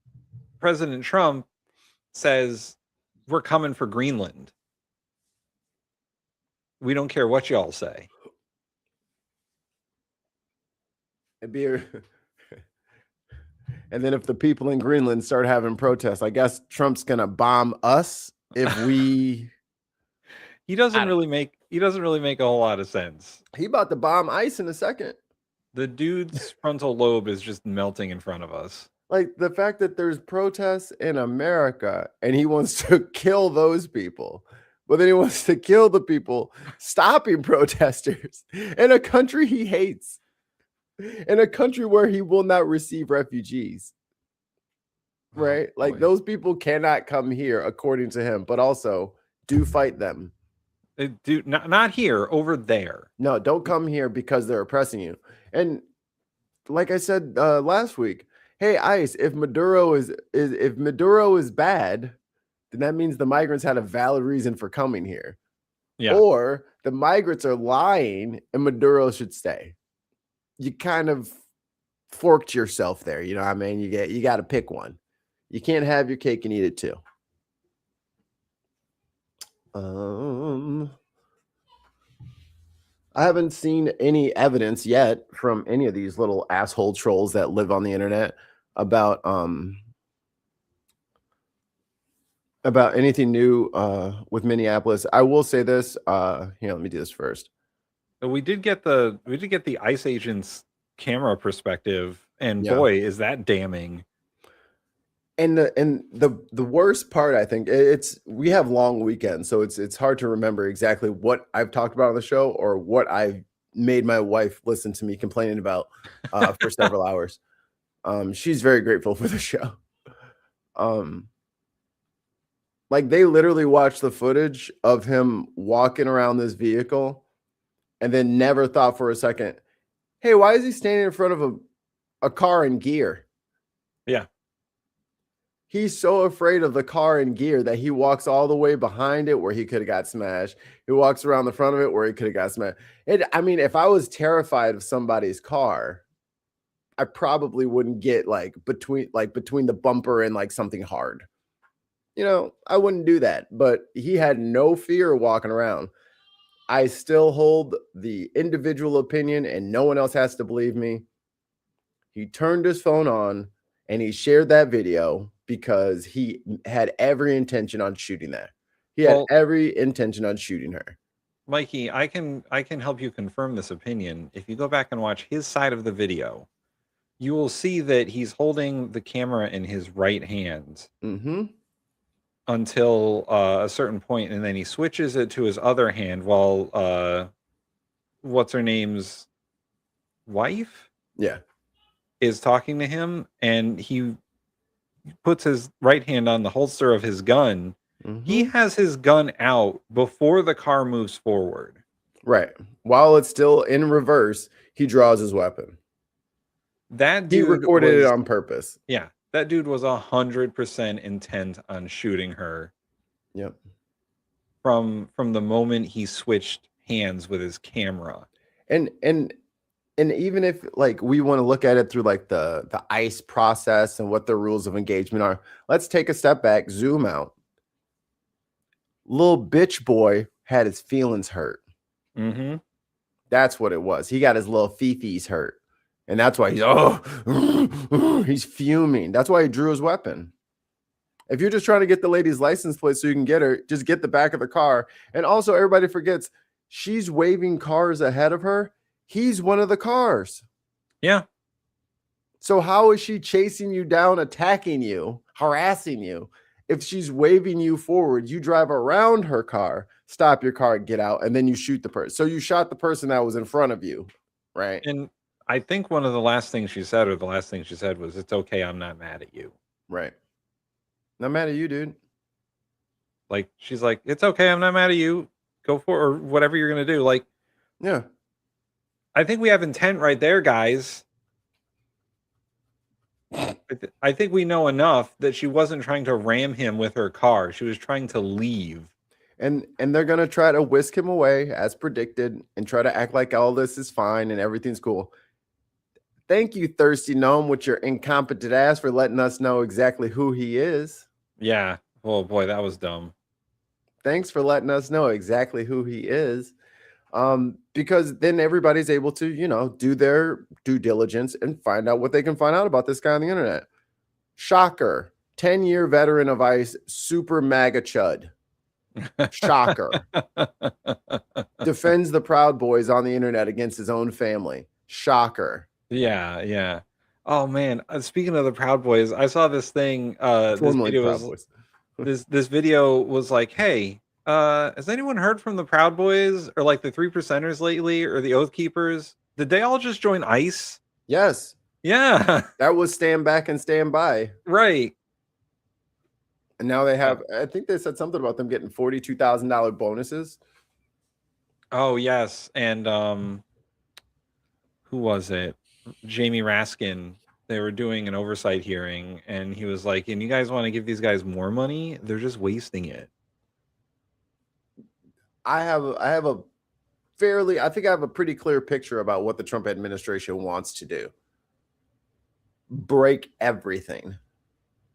President Trump says we're coming for Greenland. We don't care what y'all say. It'd be and then if the people in Greenland start having protests, I guess Trump's gonna bomb us if we. He doesn't really make a whole lot of sense. He about to bomb ICE in a second. The dude's frontal lobe is just melting in front of us. Like the fact that there's protests in America and he wants to kill those people, but then he wants to kill the people stopping protesters in a country he hates, in a country where he will not receive refugees. Right? Like those people cannot come here according to him, but also do fight them. Not here, over there. No, don't come here because they're oppressing you. And like I said last week, hey ICE, if Maduro is bad, then that means the migrants had a valid reason for coming here. Yeah. Or the migrants are lying and Maduro should stay. You kind of forked yourself there, you know what I mean? You got to pick one. You can't have your cake and eat it too. I haven't seen any evidence yet from any of these little asshole trolls that live on the internet about anything new with Minneapolis. I will say this. Here, let me do this first. We did get the ICE agent's camera perspective, and boy, is that damning. And the worst part, I think, we have long weekends, so it's hard to remember exactly what I've talked about on the show or what I've made my wife listen to me complaining about for several hours. She's very grateful for the show. Like they literally watched the footage of him walking around this vehicle and then never thought for a second, hey, why is he standing in front of a car in gear? Yeah. He's so afraid of the car in gear that he walks all the way behind it where he could have got smashed. He walks around the front of it where he could have got smashed. I mean, if I was terrified of somebody's car, I probably wouldn't get between the bumper and like something hard. You know, I wouldn't do that. But he had no fear of walking around. I still hold the individual opinion, and no one else has to believe me. He turned his phone on and he shared that video because he had every intention on shooting that. He had every intention on shooting her. Mikey, I can help you confirm this opinion. If you go back and watch his side of the video, you will see that he's holding the camera in his right hand until a certain point, and then he switches it to his other hand while what's her name's wife is talking to him, and he puts his right hand on the holster of his gun. He has his gun out before the car moves forward. Right. While it's still in reverse, he draws his weapon. That dude he recorded it on purpose. Yeah. That dude was 100% intent on shooting her. Yep. From the moment he switched hands with his camera. And even if like we want to look at it through like the ICE process and what the rules of engagement are, let's take a step back, zoom out. Little bitch boy had his feelings hurt. That's what it was. He got his little fifis hurt. And that's why he's fuming. That's why he drew his weapon. If you're just trying to get the lady's license plate so you can get her, just get the back of the car. And also everybody forgets she's waving cars ahead of her. He's one of the cars. Yeah. So how is she chasing you down, attacking you, harassing you? If she's waving you forward, you drive around her car, stop your car, get out, and then you shoot the person. So you shot the person that was in front of you, right? And I think one of the last things she said, or the last thing she said was, "It's okay, I'm not mad at you." Right. Not mad at you, dude. Like, she's like, "It's okay, I'm not mad at you. Go for or whatever you're going to do." Like, yeah. I think we have intent right there, guys. I think we know enough that she wasn't trying to ram him with her car. She was trying to leave. And they're gonna try to whisk him away as predicted and try to act like all this is fine and everything's cool. Thank you, Thirsty Gnome, with your incompetent ass for letting us know exactly who he is. Yeah. Oh boy, that was dumb. Thanks for letting us know exactly who he is. Because then everybody's able to, do their due diligence and find out what they can find out about this guy on the internet. Shocker. 10-year veteran of ICE, super MAGA chud. Shocker. Defends the Proud Boys on the internet against his own family. Shocker. Yeah. Oh man, speaking of the Proud Boys, I saw this thing. This video was like, hey, has anyone heard from the Proud Boys or like the 3%ers lately or the Oath Keepers? Did they all just join ICE? Yes. Yeah. That was Stand Back and Stand By. Right. And now they have, I think they said something about them getting $42,000 bonuses. Oh, yes. And who was it? Jamie Raskin. They were doing an oversight hearing, and he was like, and you guys want to give these guys more money? They're just wasting it. I think I have a pretty clear picture about what the Trump administration wants to do. Break everything.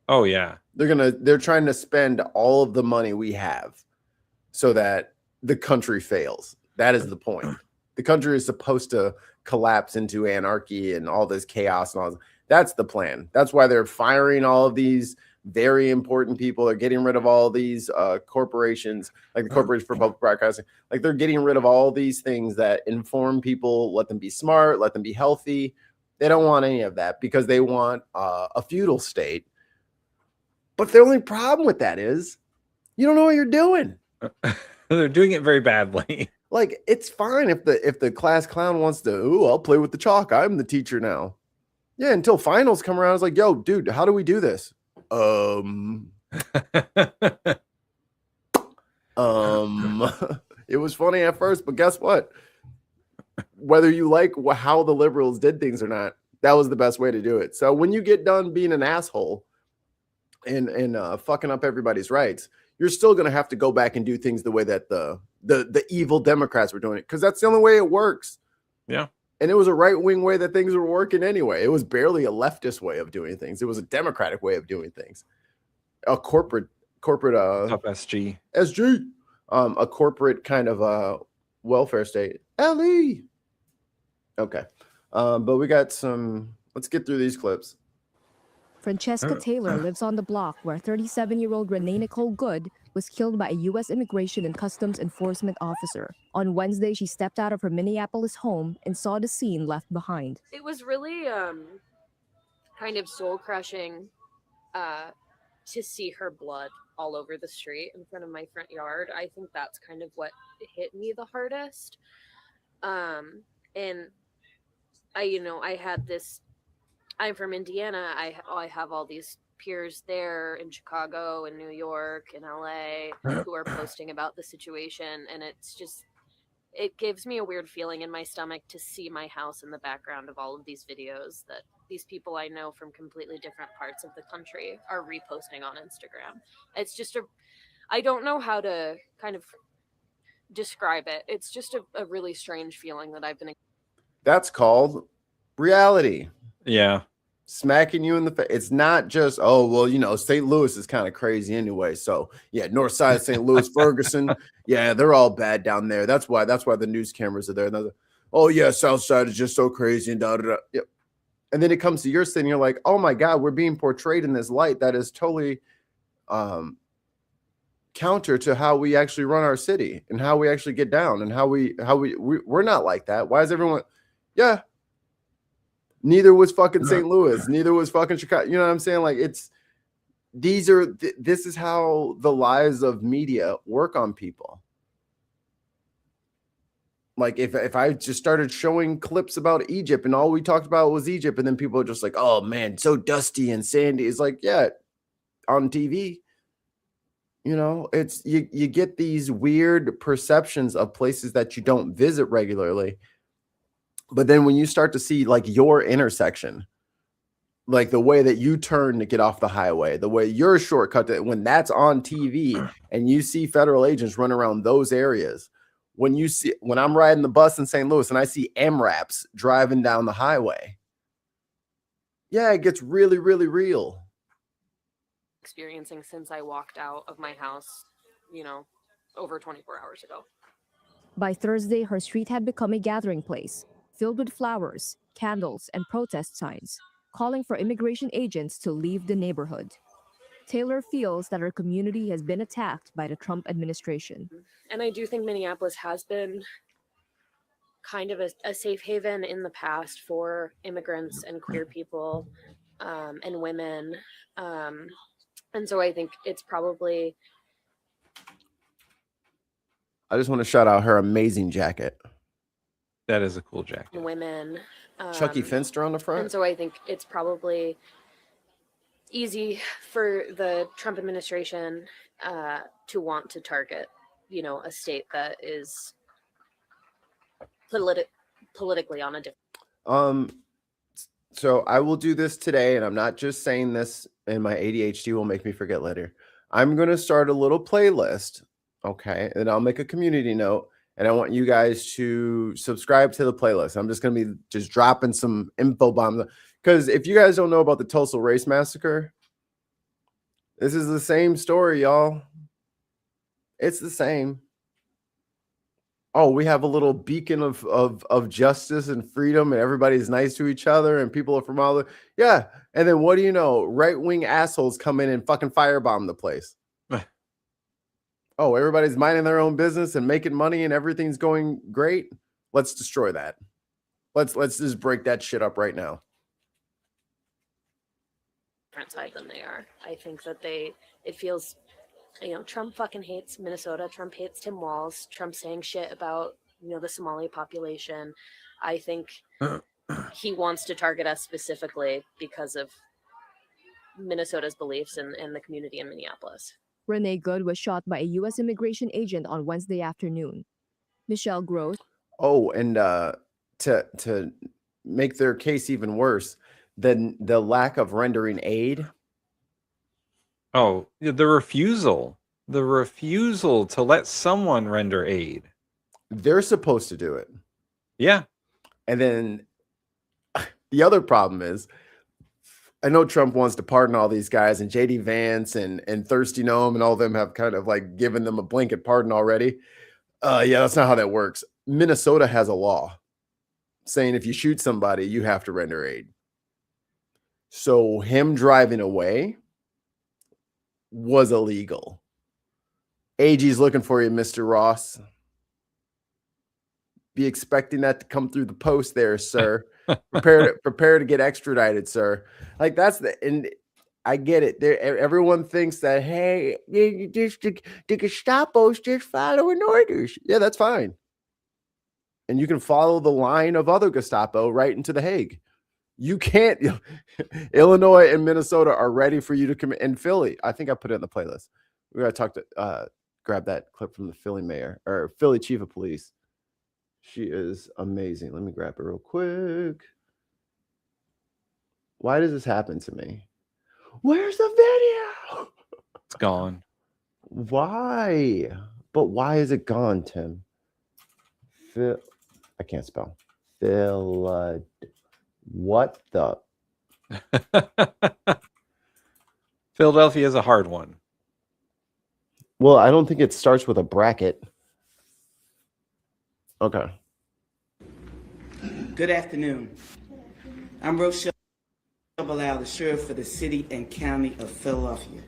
Oh yeah. They're trying to spend all of the money we have so that the country fails. That is the point. The country is supposed to collapse into anarchy and all this chaos and all this. That's the plan. That's why they're firing all of these very important people. They're getting rid of all these corporations, like the Corporation for Public Broadcasting. Like they're getting rid of all these things that inform people, let them be smart, let them be healthy. They don't want any of that because they want a feudal state. But the only problem with that is you don't know what you're doing. They're doing it very badly. Like it's fine if the class clown wants to, I'll play with the chalk. I'm the teacher now. Yeah, until finals come around, it's like, yo, dude, how do we do this? It was funny at first, but guess what? Whether you like how the liberals did things or not, that was the best way to do it. So when you get done being an asshole and fucking up everybody's rights, you're still going to have to go back and do things the way that the evil Democrats were doing it, because that's the only way it works. Yeah. And it was a right-wing way that things were working anyway. It was barely a leftist way of doing things. It was a democratic way of doing things. A corporate Up SG. A corporate kind of welfare state. LE. Okay. But we got let's get through these clips. Francesca Taylor lives on the block where 37-year-old Renee Nicole Good was killed by a U.S. Immigration and Customs Enforcement officer. On Wednesday, she stepped out of her Minneapolis home and saw the scene left behind. It was really kind of soul-crushing to see her blood all over the street in front of my front yard. I think that's kind of what hit me the hardest. And I had this. I'm from Indiana. I have all these peers there in Chicago and New York and LA who are posting about the situation, and it gives me a weird feeling in my stomach to see my house in the background of all of these videos that these people I know from completely different parts of the country are reposting on Instagram. It's just I don't know how to kind of describe it. It's just a really strange feeling that I've been. That's called reality. Yeah. Smacking you in the face. It's not just, St. Louis is kind of crazy anyway. So yeah, north side of St. Louis, Ferguson. Yeah, they're all bad down there. That's why the news cameras are there. Oh yeah, south side is just so crazy and da da da. Yep. And then it comes to your city, and you're like, oh my God, we're being portrayed in this light that is totally counter to how we actually run our city and how we actually get down and how we're not like that. Why is everyone? Yeah. Neither was fucking St. Louis. Neither was fucking Chicago. You know what I'm saying? Like this is how the lies of media work on people. Like if I just started showing clips about Egypt and all we talked about was Egypt, and then people are just like, oh man, so dusty and sandy. It's like, yeah, on TV. It's you get these weird perceptions of places that you don't visit regularly. But then when you start to see like your intersection like the way that you turn to get off the highway, the way your shortcut, when that's on TV and you see federal agents run around those areas, when I'm riding the bus in St. Louis and I see MRAPs driving down the highway, yeah, it gets really, really real. Experiencing since I walked out of my house, over 24 hours ago. By Thursday, her street had become a gathering place, filled with flowers, candles, and protest signs, calling for immigration agents to leave the neighborhood. Taylor feels that her community has been attacked by the Trump administration. And I do think Minneapolis has been kind of a safe haven in the past for immigrants and queer people and women. And so I think it's probably... I just want to shout out her amazing jacket. That is a cool jacket. Women. Chucky Finster on the front. And so I think it's probably easy for the Trump administration to want to target, a state that is politically on a different. So I will do this today, and I'm not just saying this, and my ADHD will make me forget later. I'm going to start a little playlist, okay? And I'll make a community note, and I want you guys to subscribe to the playlist. I'm just going to be just dropping some info bombs, because if you guys don't know about the Tulsa Race Massacre, this is the same story, y'all. It's the same. Oh, we have a little beacon of justice and freedom, and everybody's nice to each other, and people are from all the, yeah. And then what do you know? Right-wing assholes come in and fucking firebomb the place. Oh, everybody's minding their own business and making money and everything's going great. Let's destroy that. Let's just break that shit up right now. Different side than they are. I think that it feels, Trump fucking hates Minnesota. Trump hates Tim Walz. Trump saying shit about, the Somali population. I think he wants to target us specifically because of Minnesota's beliefs and the community in Minneapolis. Renee Good was shot by a U.S. immigration agent on Wednesday afternoon. Michelle Gross. Oh, and to make their case even worse, then the lack of rendering aid. Oh, the refusal to let someone render aid. They're supposed to do it. Yeah. And then the other problem is, I know Trump wants to pardon all these guys, and JD Vance and Thirsty Gnome and all of them have kind of like given them a blanket pardon already. Yeah, that's not how that works. Minnesota has a law saying if you shoot somebody, you have to render aid. So him driving away was illegal. AG's looking for you, Mr. Ross. Be expecting that to come through the post there, sir. Prepare to get extradited, sir. Like and I get it. Everyone thinks that, hey, the Gestapo's just following orders. Yeah, that's fine. And you can follow the line of other Gestapo right into The Hague. You can't. Illinois and Minnesota are ready for you to come in. Philly, I think I put it in the playlist. We gotta talk to grab that clip from the Philly mayor or Philly chief of police. She is amazing. Let me grab it real quick. Why does this happen to me? Where's the video? It's gone. Why? But why is it gone, Tim? I can't spell. What the? Philadelphia is a hard one. Well, I don't think it starts with a bracket. Okay. Good afternoon. I'm Rochelle Bilal, the sheriff for the city and county of Philadelphia.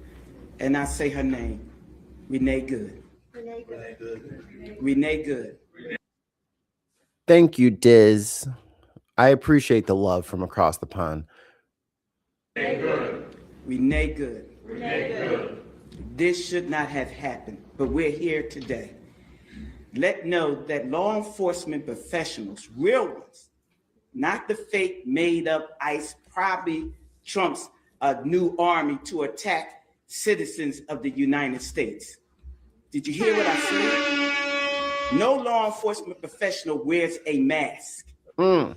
And I say her name, Renee Good. Renee Good. Renee Good. Thank you, Diz. I appreciate the love from across the pond. Renee Good. Renee Good. Renee Good. This should not have happened, but we're here today. Let know that law enforcement professionals, real ones, not the fake made up ICE, probably Trump's new army to attack citizens of the United States. Did you hear what I said? No law enforcement professional wears a mask. None.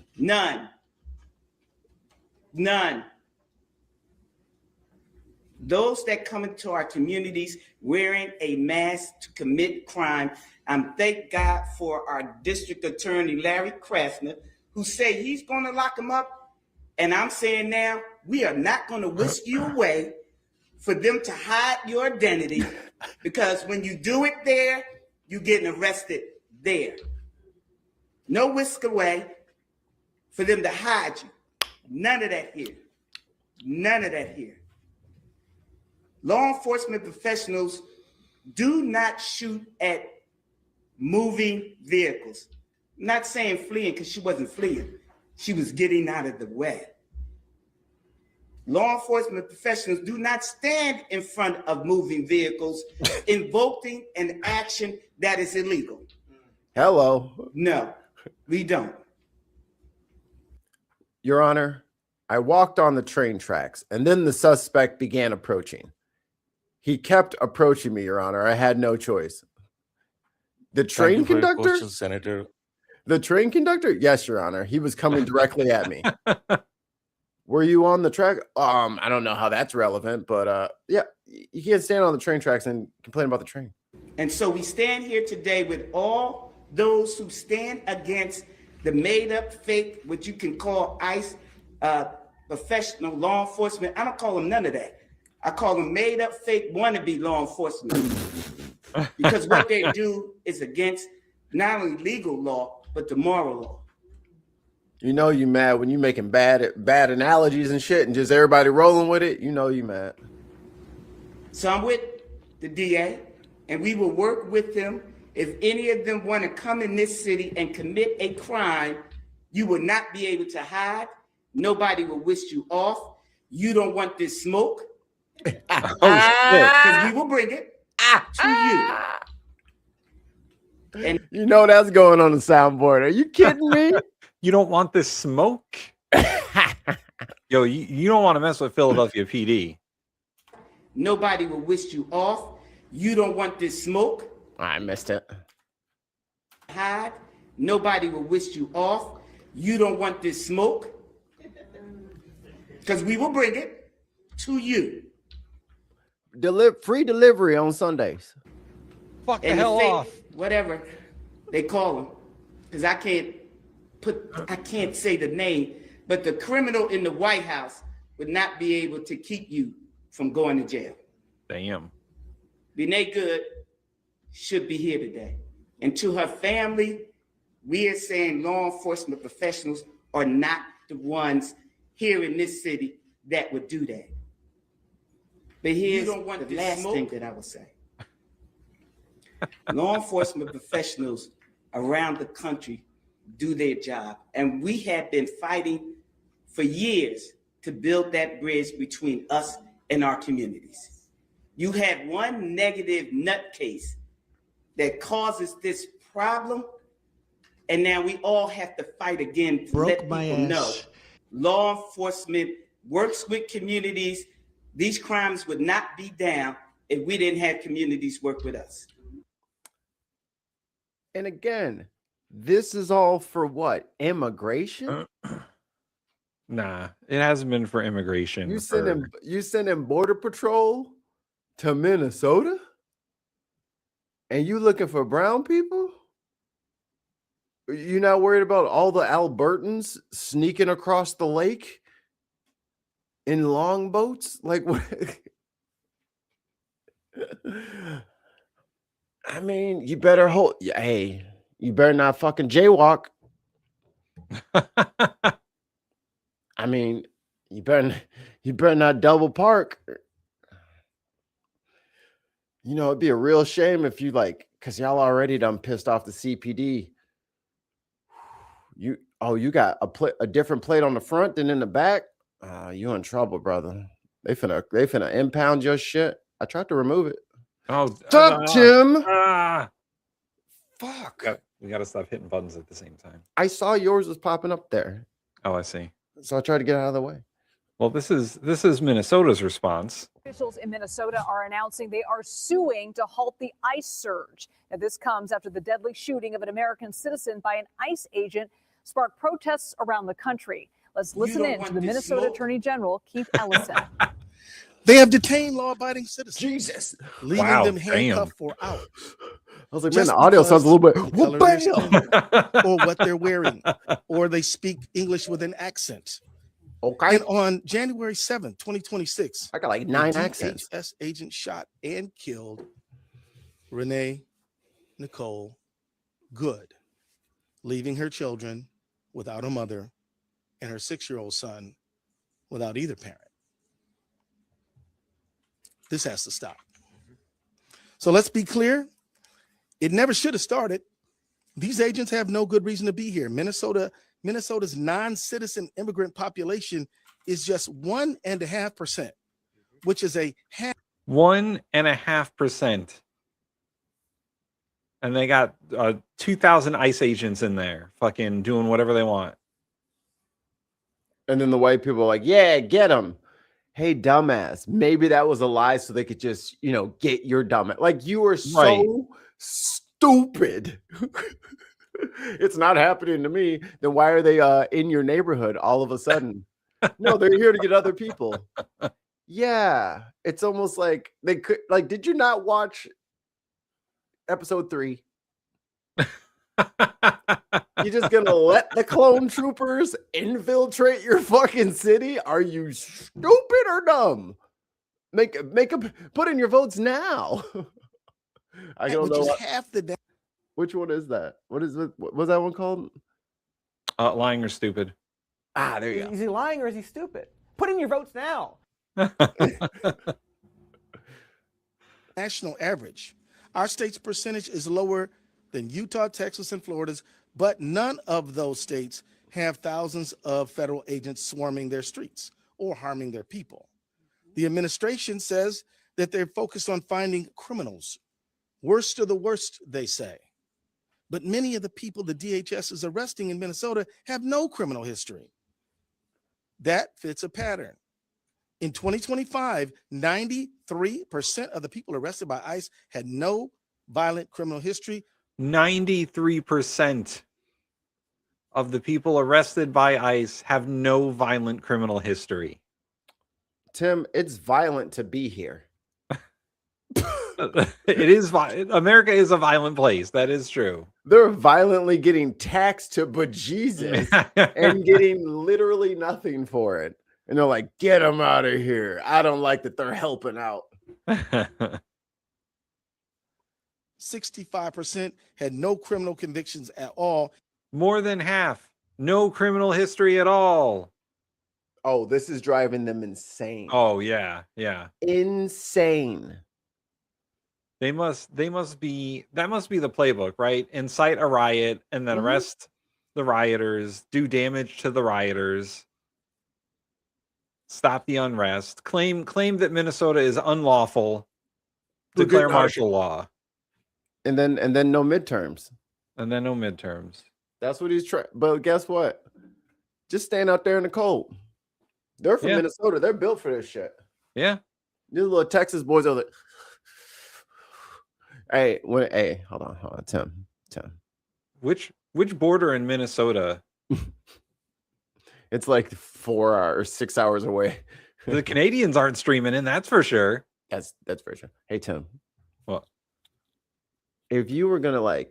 those that come into our communities wearing a mask to commit crime. Thank God for our district attorney, Larry Krasner, who said he's going to lock them up. And I'm saying now, we are not going to whisk you away for them to hide your identity, because when you do it there, you're getting arrested there. No whisk away for them to hide you. None of that here. None of that here. Law enforcement professionals do not shoot at moving vehicles. I'm not saying fleeing, because she wasn't fleeing. She was getting out of the way. Law enforcement professionals do not stand in front of moving vehicles invoking an action that is illegal. Hello. No, we don't. Your Honor, I walked on the train tracks, and then the suspect began approaching. He kept approaching me, Your Honor. I had no choice. The train Thank you for your conductor? question, Senator. The train conductor? Yes, Your Honor. He was coming directly at me. Were you on the track? I don't know how that's relevant, but yeah, you can't stand on the train tracks and complain about the train. And so we stand here today with all those who stand against the made-up, fake, what you can call ICE, professional law enforcement. I don't call them none of that. I call them made-up, fake, wannabe law enforcement. Because what they do is against not only legal law, but the moral law. You know you mad when you making bad analogies and shit and just everybody rolling with it. You know you mad. So I'm with the DA, and we will work with them. If any of them want to come in this city and commit a crime, you will not be able to hide. Nobody will whisk you off. You don't want this smoke. Because we will bring it to you. And you know that's going on the soundboard. Are you kidding me? You don't want this smoke? Yo, you don't want to mess with Philadelphia PD. Nobody will whisk you off. You don't want this smoke. I missed it. Hide. Nobody will whisk you off. You don't want this smoke. Because we will bring it to you. Free delivery on Sundays. Fuck the And hell fake, off. Whatever they call them. Because I can't say the name, but the criminal in the White House would not be able to keep you from going to jail. Damn. Renee Good should be here today. And to her family, we are saying law enforcement professionals are not the ones here in this city that would do that. But here's the last thing that I would say. Law enforcement professionals around the country do their job. And we have been fighting for years to build that bridge between us and our communities. You have one negative nutcase that causes this problem, and now we all have to fight again to let people know. Law enforcement works with communities. These crimes would not be down if we didn't have communities work with us. And again, this is all for what? Immigration? Nah, it hasn't been for immigration. You sending Border Patrol to Minnesota? And you looking for brown people? You not worried about all the Albertans sneaking across the lake in longboats? Like what? I mean, you better hold. Hey, you better not fucking jaywalk. I mean, you better not double park. You know, it'd be a real shame if you because y'all already done pissed off the CPD. You got a different plate on the front than in the back. You in trouble, brother. They finna impound your shit. I tried to remove it. Oh, stop, Tim. Fuck. We gotta stop hitting buttons at the same time. I saw yours was popping up there. Oh, I see. So I tried to get out of the way. Well, this is Minnesota's response. Officials in Minnesota are announcing they are suing to halt the ICE surge. Now, this comes after the deadly shooting of an American citizen by an ICE agent sparked protests around the country. Let's listen in to the Minnesota Attorney General, Keith Ellison. They have detained law-abiding citizens. Jesus. Leaving Wow, them damn. handcuffed for hours. I was like, man, Just the audio sounds a little bit. the color of their Bam! skin, or what they're wearing, or they speak English with an accent. Okay. And on January 7th, 2026, I got like a 9 accents. DHS agent shot and killed Renee Nicole Good, leaving her children without a mother and her 6-year-old son without either parent. This has to stop. So let's be clear. It never should have started. These agents have no good reason to be here. Minnesota's non-citizen immigrant population is just 1.5%, which is a half. 1.5%. And they got 2,000 ICE agents in there, fucking doing whatever they want. And then the white people are like, yeah, get them. Hey, dumbass. Maybe that was a lie so they could just, get your dumbass. Like, you are so stupid. It's not happening to me. Then why are they in your neighborhood all of a sudden? No, they're here to get other people. Yeah. It's almost like they could, like, did you not watch episode 3? You're just gonna let the clone troopers infiltrate your fucking city? Are you stupid or dumb? Put in your votes now. I don't know. Half the Which one is that? What is it? What was that one called? Lying or stupid. Ah, there you go. Is he lying or is he stupid? Put in your votes now. National average. Our state's percentage is lower than Utah, Texas, and Florida's, but none of those states have thousands of federal agents swarming their streets or harming their people. The administration says that they're focused on finding criminals. Worst of the worst, they say. But many of the people the DHS is arresting in Minnesota have no criminal history. That fits a pattern. In 2025, 93% of the people arrested by ICE had no violent criminal history. 93% of the people arrested by ICE have no violent criminal history. Tim, it's violent to be here. It is. America is a violent place. That is true. They're violently getting taxed to bejesus and getting literally nothing for it. And they're like, get them out of here. I don't like that they're helping out. 65% had no criminal convictions at all. More than half. No criminal history at all. Oh, this is driving them insane. Oh, yeah. Yeah. Insane. That must be the playbook, right? Incite a riot and then arrest the rioters, do damage to the rioters, stop the unrest, claim that Minnesota is unlawful, declare martial law. And then no midterms. And then no midterms. That's what he's trying. But guess what? Just stand out there in the cold. They're from Minnesota. They're built for this shit. Yeah. These little Texas boys are like, hey, hold on, Tim. Which border in Minnesota? It's like 4 hours, 6 hours away. The Canadians aren't streaming in, that's for sure. That's for sure. Hey, Tim. What? If you were gonna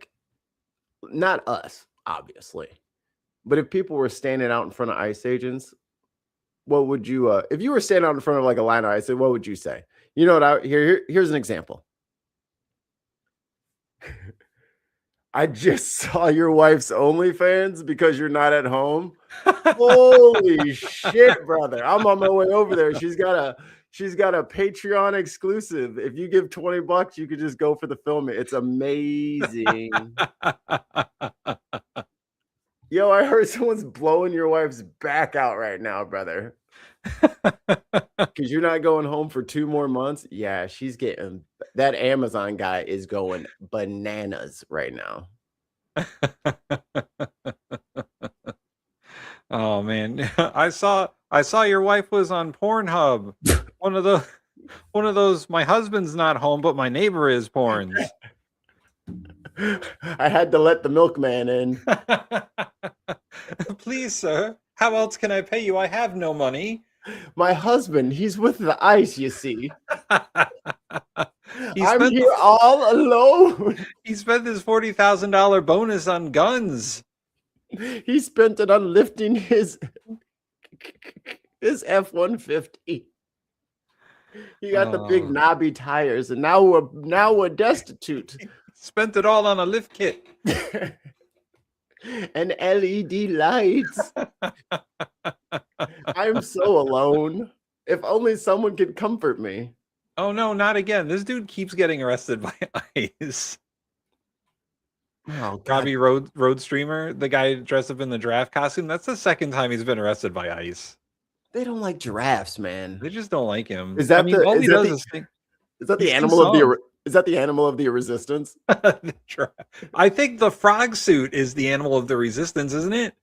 not us, obviously, but if people were standing out in front of ICE agents, what would you? If you were standing out in front of a line of ICE, what would you say? You know what? Here's an example. I just saw your wife's OnlyFans because you're not at home. Holy shit, brother. I'm on my way over there. She's got a Patreon exclusive. If you give $20, you could just go for the film. It's amazing. Yo, I heard someone's blowing your wife's back out right now, brother. Because you're not going home for 2 more months. Yeah, she's getting that Amazon guy is going bananas right now. Oh man, I saw your wife was on Pornhub. One of those my husband's not home, but my neighbor is porns. I had to let the milkman in. Please, sir, how else can I pay you? I have no money. My husband, he's with the ICE, you see. He I'm spent here all alone. He spent his $40,000 bonus on guns. He spent it on lifting his F-150. He got the big knobby tires, and now we're destitute. Spent it all on a lift kit. And LED lights. I'm so alone. If only someone could comfort me. Oh no, not again. This dude keeps getting arrested by ICE. Oh, God. Robbie Road Streamer, the guy dressed up in the giraffe costume, that's the second time he's been arrested by ICE. They don't like giraffes, man. They just don't like him. Is that the animal of the is that the animal of the resistance? I think the frog suit is the animal of the resistance, isn't it?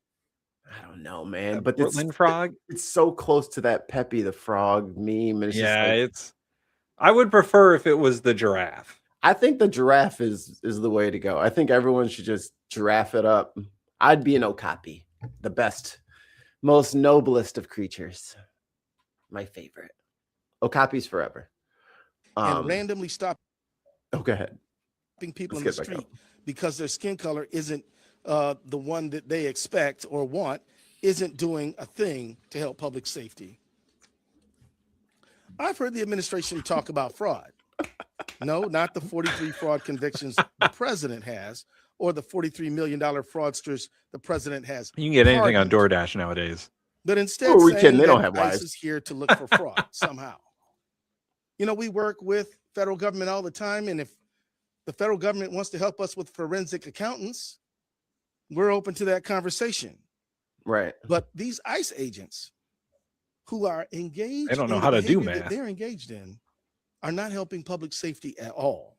I don't know, man. But Portland frog. It's so close to that Pepe the Frog meme. And it's I would prefer if it was the giraffe. I think the giraffe is the way to go. I think everyone should just giraffe it up. I'd be an okapi, the best, most noblest of creatures. My favorite. Okapis forever. And randomly stop. Oh, go ahead. People in the street because their skin color isn't the one that they expect or want, isn't doing a thing to help public safety. I've heard the administration talk about fraud. No, not the 43 fraud convictions the president has, or the $43 million fraudsters the president has. You can get anything on DoorDash nowadays. But instead, saying they don't have ICE lives. is here to look for fraud somehow. You know, we work with federal government all the time, and if the federal government wants to help us with forensic accountants, we're open to that conversation. Right. But these ICE agents who are engaged, They don't know in how the to do behavior that math. they're engaged in, are not helping public safety at all.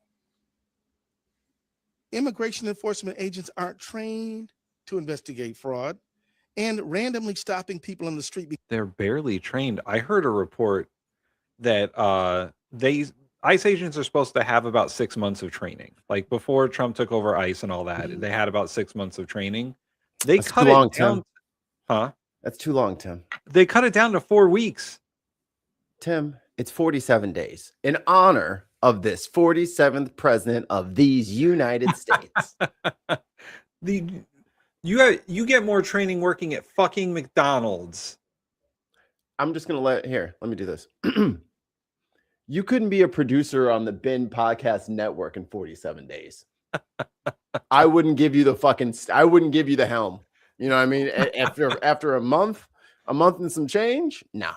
Immigration enforcement agents aren't trained to investigate fraud, and randomly stopping people in the street. They're barely trained. I heard a report that ICE agents are supposed to have about 6 months of training. Like before Trump took over ICE and all that, they had about 6 months of training. They That's cut too long, it down. Tim. Huh? That's too long, Tim. They cut it down to 4 weeks. Tim, it's 47 days in honor of this 47th president of these United States. You get more training working at fucking McDonald's. I'm just gonna let me do this. You couldn't be a producer on the Bin Podcast Network in 47 days. I wouldn't give you I wouldn't give you the helm. You know what I mean? After a month and some change, no,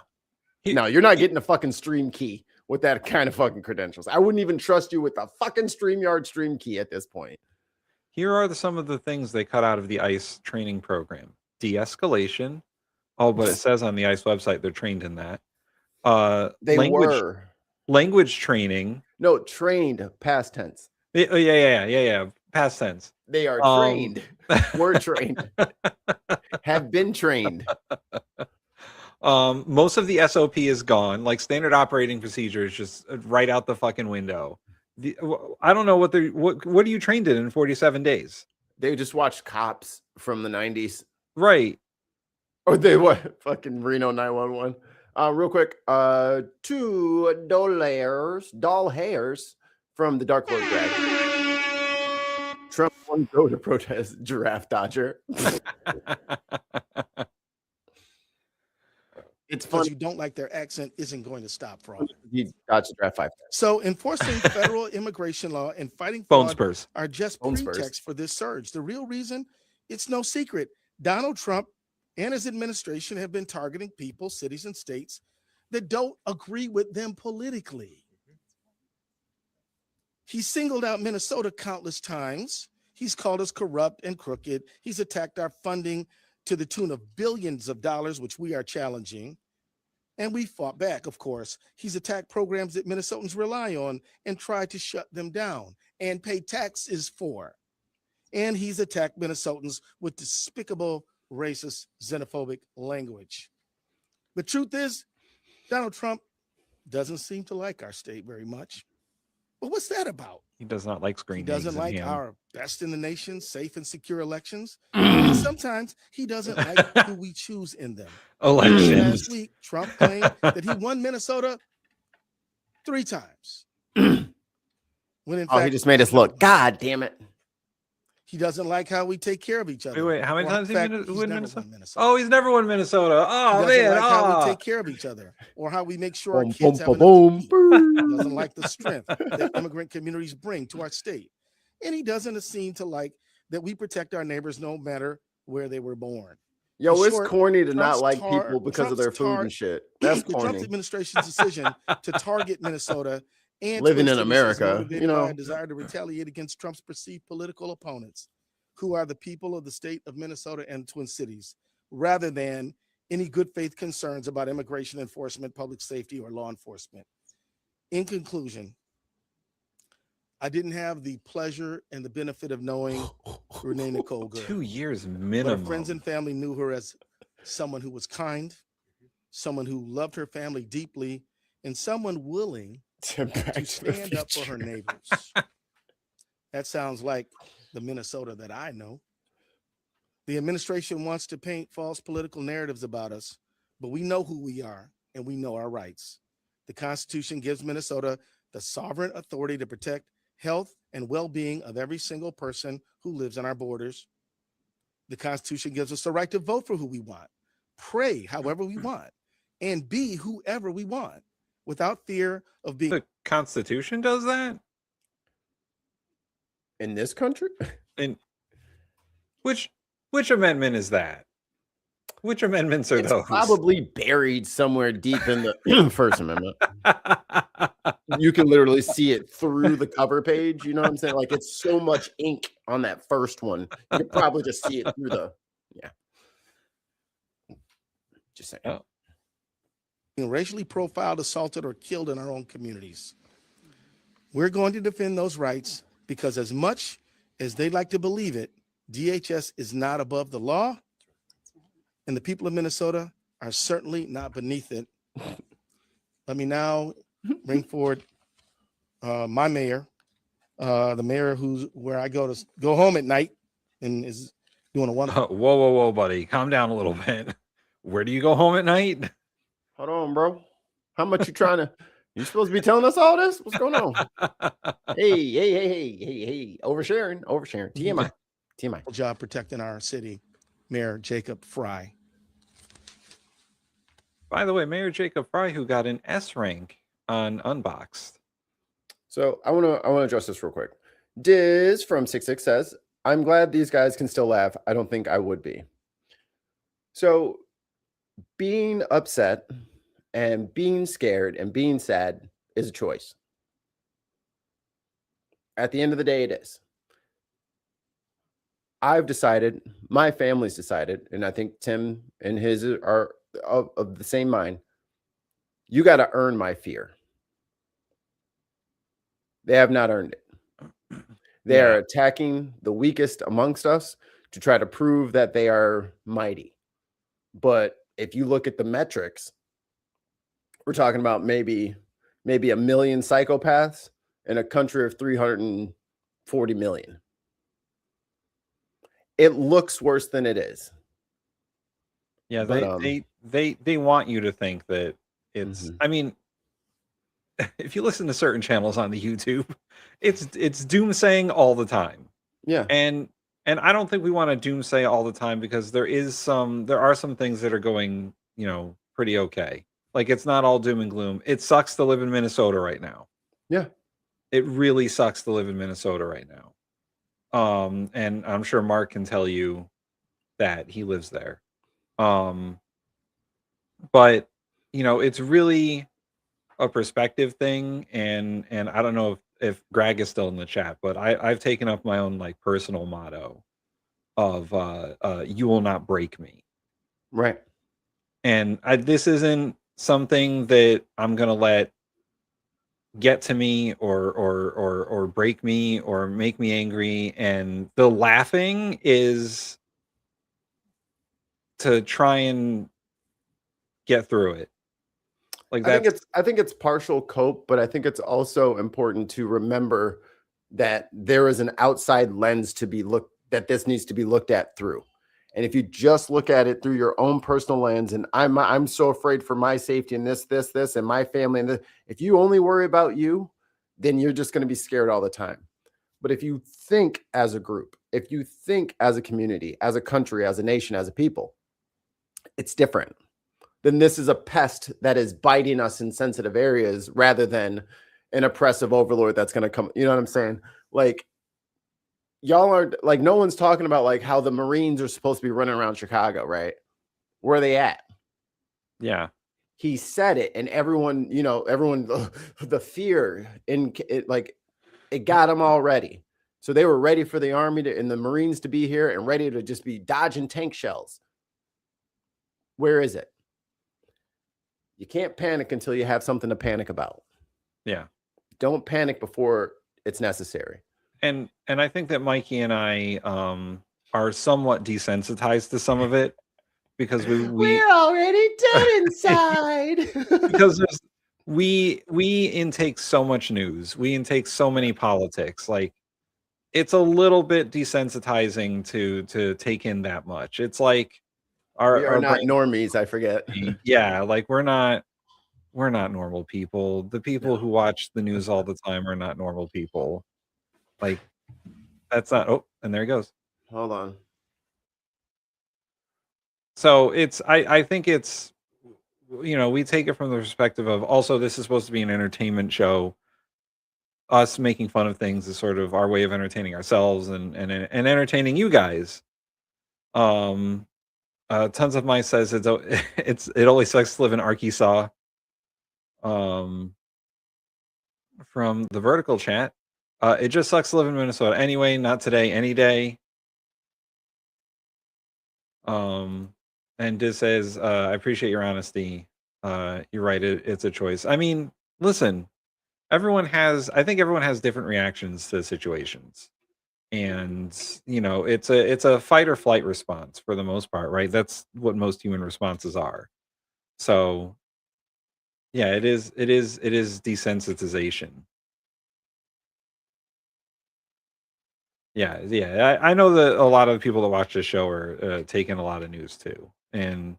you're not getting a fucking stream key with that kind of fucking credentials. I wouldn't even trust you with the fucking StreamYard stream key at this point. Here are some of the things they cut out of the ICE training program. De-escalation. Oh, but it says on the ICE website they're trained in that. Language training. No, trained, past tense. Yeah. Past tense. They are trained. Were trained. Have been trained. Most of the SOP is gone. Like standard operating procedures, just right out the fucking window. I don't know what are you trained in 47 days? They just watched Cops from the 90s. Right. Or they what? Fucking Reno 911. Real quick, $2 doll hairs from the Dark Lord Greg. Trump won't go to protest giraffe dodger. It's funny. You don't like their accent isn't going to stop fraud. He dodged the draft 5 times. So enforcing federal immigration law and fighting Bone fraud spurs are just pretext for this surge. The real reason, it's no secret. Donald Trump and his administration have been targeting people, cities, and states that don't agree with them politically. He singled out Minnesota countless times. He's called us corrupt and crooked. He's attacked our funding to the tune of billions of dollars, which we are challenging. And we fought back, of course. He's attacked programs that Minnesotans rely on and tried to shut them down and pay taxes for. And he's attacked Minnesotans with despicable, racist, xenophobic language. The truth is, Donald Trump doesn't seem to like our state very much. Well, what's that about? He does not like He screen eggs doesn't and like ham. our best in the nation, safe and secure elections. And sometimes he doesn't like who we choose in them. Elections. Last week, Trump claimed that he won Minnesota 3 times. When in Oh, he fact, just made us look. God damn it. he doesn't like how we take care of each other. Wait, how many or times in he fact, won he's never Minnesota? won Minnesota. Oh, he's never won Minnesota. He Oh doesn't man, like how we take care of each other or how we make sure our Boom, kids boom, have boom, enough to boom. eat. He doesn't like the strength that immigrant communities bring to our state. And he doesn't seem to like that we protect our neighbors no matter where they were born. Yo, In it's short, corny to Trump's not like tar- people because of Trump's their food tar- and shit. That's the Trump corny. administration's decision to target Minnesota and Living Twin in Cities is America, motivated you by know. a desire to retaliate against Trump's perceived political opponents, who are the people of the state of Minnesota and Twin Cities, rather than any good faith concerns about immigration enforcement, public safety, or law enforcement. In conclusion, I didn't have the pleasure and the benefit of knowing Renee Nicole Good. 2 years But minimum. her friends and family knew her as someone who was kind, someone who loved her family deeply, and someone willing to stand up for her neighbors. That sounds like the Minnesota that I know. The administration wants to paint false political narratives about us, but we know who we are and we know our rights. The Constitution gives Minnesota the sovereign authority to protect health and well-being of every single person who lives on our borders. The Constitution gives us the right to vote for who we want, pray however we want, and be whoever we want without fear of being. The Constitution does that? In this country? In which amendment is that? Which amendments are It's those? probably buried somewhere deep in the First Amendment. You can literally see it through the cover page. You know what I'm saying? Like, it's so much ink on that first one. You can probably just see it through the, yeah. Just saying. Oh. Being racially profiled, assaulted, or killed in our own communities. We're going to defend those rights because, as much as they like to believe it, DHS is not above the law, and the people of Minnesota are certainly not beneath it. Let me now bring forward my mayor, the mayor where I go home at night and is doing a wonderful. Whoa, buddy. Calm down a little bit. Where do you go home at night? Hold on, bro. How much you trying to? You supposed to be telling us all this? What's going on? Hey. Oversharing. TMI. Job protecting our city, Mayor Jacob Fry. By the way, Mayor Jacob Fry, who got an S rank on Unboxed. So I want to address this real quick. Diz from 66 says, "I'm glad these guys can still laugh. I don't think I would be." So being upset and being scared and being sad is a choice. At the end of the day, it is. I've decided, my family's decided, and I think Tim and his are of the same mind. You got to earn my fear. They have not earned it. They are attacking the weakest amongst us to try to prove that they are mighty. But if you look at the metrics, we're talking about maybe 1 million psychopaths in a country of 340 million. It looks worse than it is. Yeah, But, they want you to think that it's. I mean, if you listen to certain channels on the YouTube, it's doomsaying all the time. Yeah, and I don't think we want to doomsay all the time because there are some things that are going, pretty okay. Like, it's not all doom and gloom. It sucks to live in Minnesota right now. Yeah, it really sucks to live in Minnesota right now. And I'm sure Mark can tell you that he lives there. But it's really a perspective thing, and I don't know if Greg is still in the chat, but I've taken up my own personal motto of you will not break me. Right. And this isn't something that I'm gonna let get to me or break me or make me angry. And the laughing is to try and get through it. Like I think it's partial cope, but I think it's also important to remember that there is an outside lens that this needs to be looked at through. And if you just look at it through your own personal lens, and I'm so afraid for my safety and this, and my family, and this, if you only worry about you, then you're just going to be scared all the time. But if you think as a group, if you think as a community, as a country, as a nation, as a people, it's different. Then this is a pest that is biting us in sensitive areas rather than an oppressive overlord that's going to come. You know what I'm saying? Like, y'all are like, no one's talking about like how the Marines are supposed to be running around Chicago, right? Where are they at? Yeah. He said it, and everyone, the fear in it, like, it got them all ready. So they were ready for the Army and the Marines to be here and ready to just be dodging tank shells. Where is it? You can't panic until you have something to panic about. Yeah. Don't panic before it's necessary. And I think that Mikey and I are somewhat desensitized to some of it because we're already dead inside. Because we intake so much news. We intake so many politics. Like, it's a little bit desensitizing to take in that much. It's like we are not normies, I forget. Yeah, like we're not normal people. The people who watch the news all the time are not normal people. Like, that's not. Oh, and there he goes. Hold on. So I think it's, we take it from the perspective of, also, this is supposed to be an entertainment show. Us making fun of things is sort of our way of entertaining ourselves and entertaining you guys. Tons of Mice says it always sucks to live in Arkansas. From the vertical chat, it just sucks to live in Minnesota anyway. Not today, any day. And Diz says, I appreciate your honesty. You're right. It's a choice. I mean, listen, I think everyone has different reactions to situations. And, it's a fight or flight response for the most part, right? That's what most human responses are. So yeah, it is desensitization. Yeah. I know that a lot of people that watch this show are taking a lot of news too. And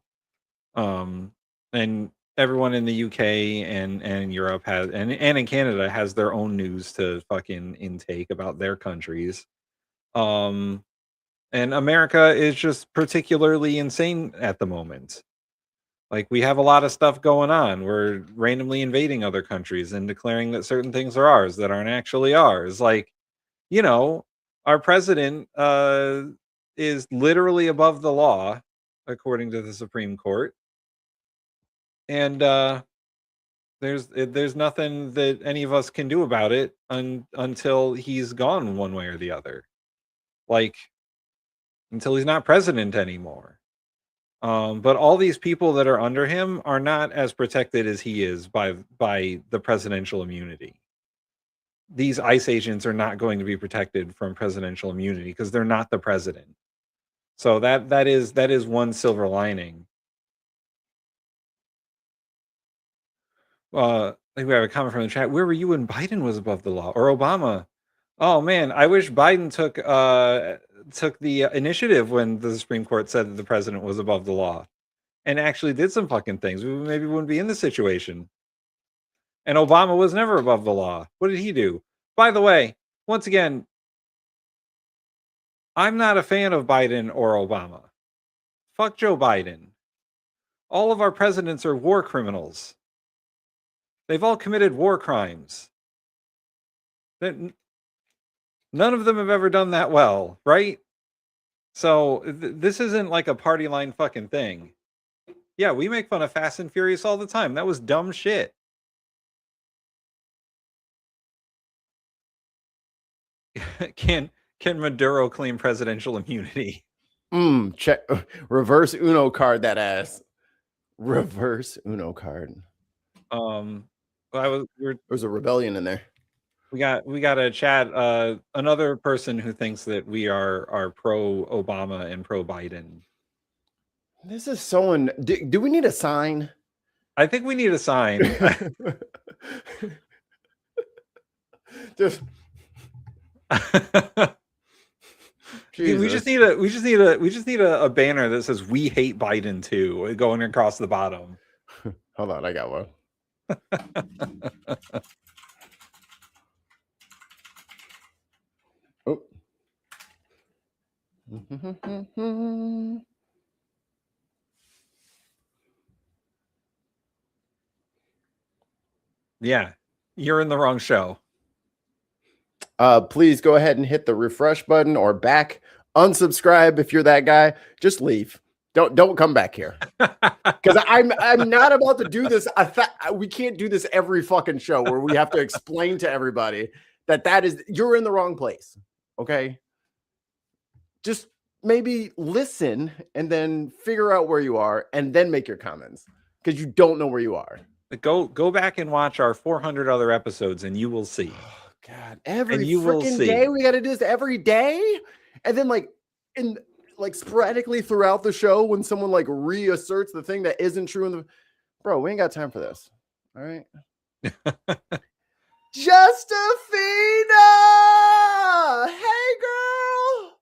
everyone in the UK and Europe has and in Canada has their own news to fucking intake about their countries. And America is just particularly insane at the moment. Like, we have a lot of stuff going on. We're randomly invading other countries and declaring that certain things are ours that aren't actually ours. Like, our president is literally above the law, according to the Supreme Court. And there's nothing that any of us can do about it until he's gone one way or the other. Like, until he's not president anymore. But all these people that are under him are not as protected as he is by the presidential immunity. These ICE agents are not going to be protected from presidential immunity because they're not the president. So that is one silver lining. I think we have a comment from the chat. Where were you when Biden was above the law, or Obama? Oh man, I wish Biden took the initiative when the Supreme Court said that the president was above the law, and actually did some fucking things. We maybe wouldn't be in this situation. And Obama was never above the law. What did he do? By the way, once again, I'm not a fan of Biden or Obama. Fuck Joe Biden. All of our presidents are war criminals. They've all committed war crimes. None of them have ever done that well, right? So this isn't like a party line fucking thing. Yeah, we make fun of Fast and Furious all the time. That was dumb shit. Can Maduro claim presidential immunity? Check reverse Uno card that ass. Reverse Uno card. There's a rebellion in there. We got a chat. Another person who thinks that we are pro Obama and pro Biden. This is so. Do we need a sign? I think we need a sign. Just we just need a banner that says "We hate Biden too" going across the bottom. Hold on, I got one. Oh. Yeah, you're in the wrong show. Please go ahead and hit the refresh button or back unsubscribe if you're that guy. Just leave. Don't come back here. Because I'm not about to do this. We can't do this every fucking show where we have to explain to everybody that is you're in the wrong place. Okay. Just maybe listen and then figure out where you are and then make your comments because you don't know where you are. Go back and watch our 400 other episodes and you will see. Oh, God, every freaking day we got to do this every day, and then like sporadically throughout the show when someone like reasserts the thing that isn't true in the bro, we ain't got time for this. All right. Justifina, hey girl.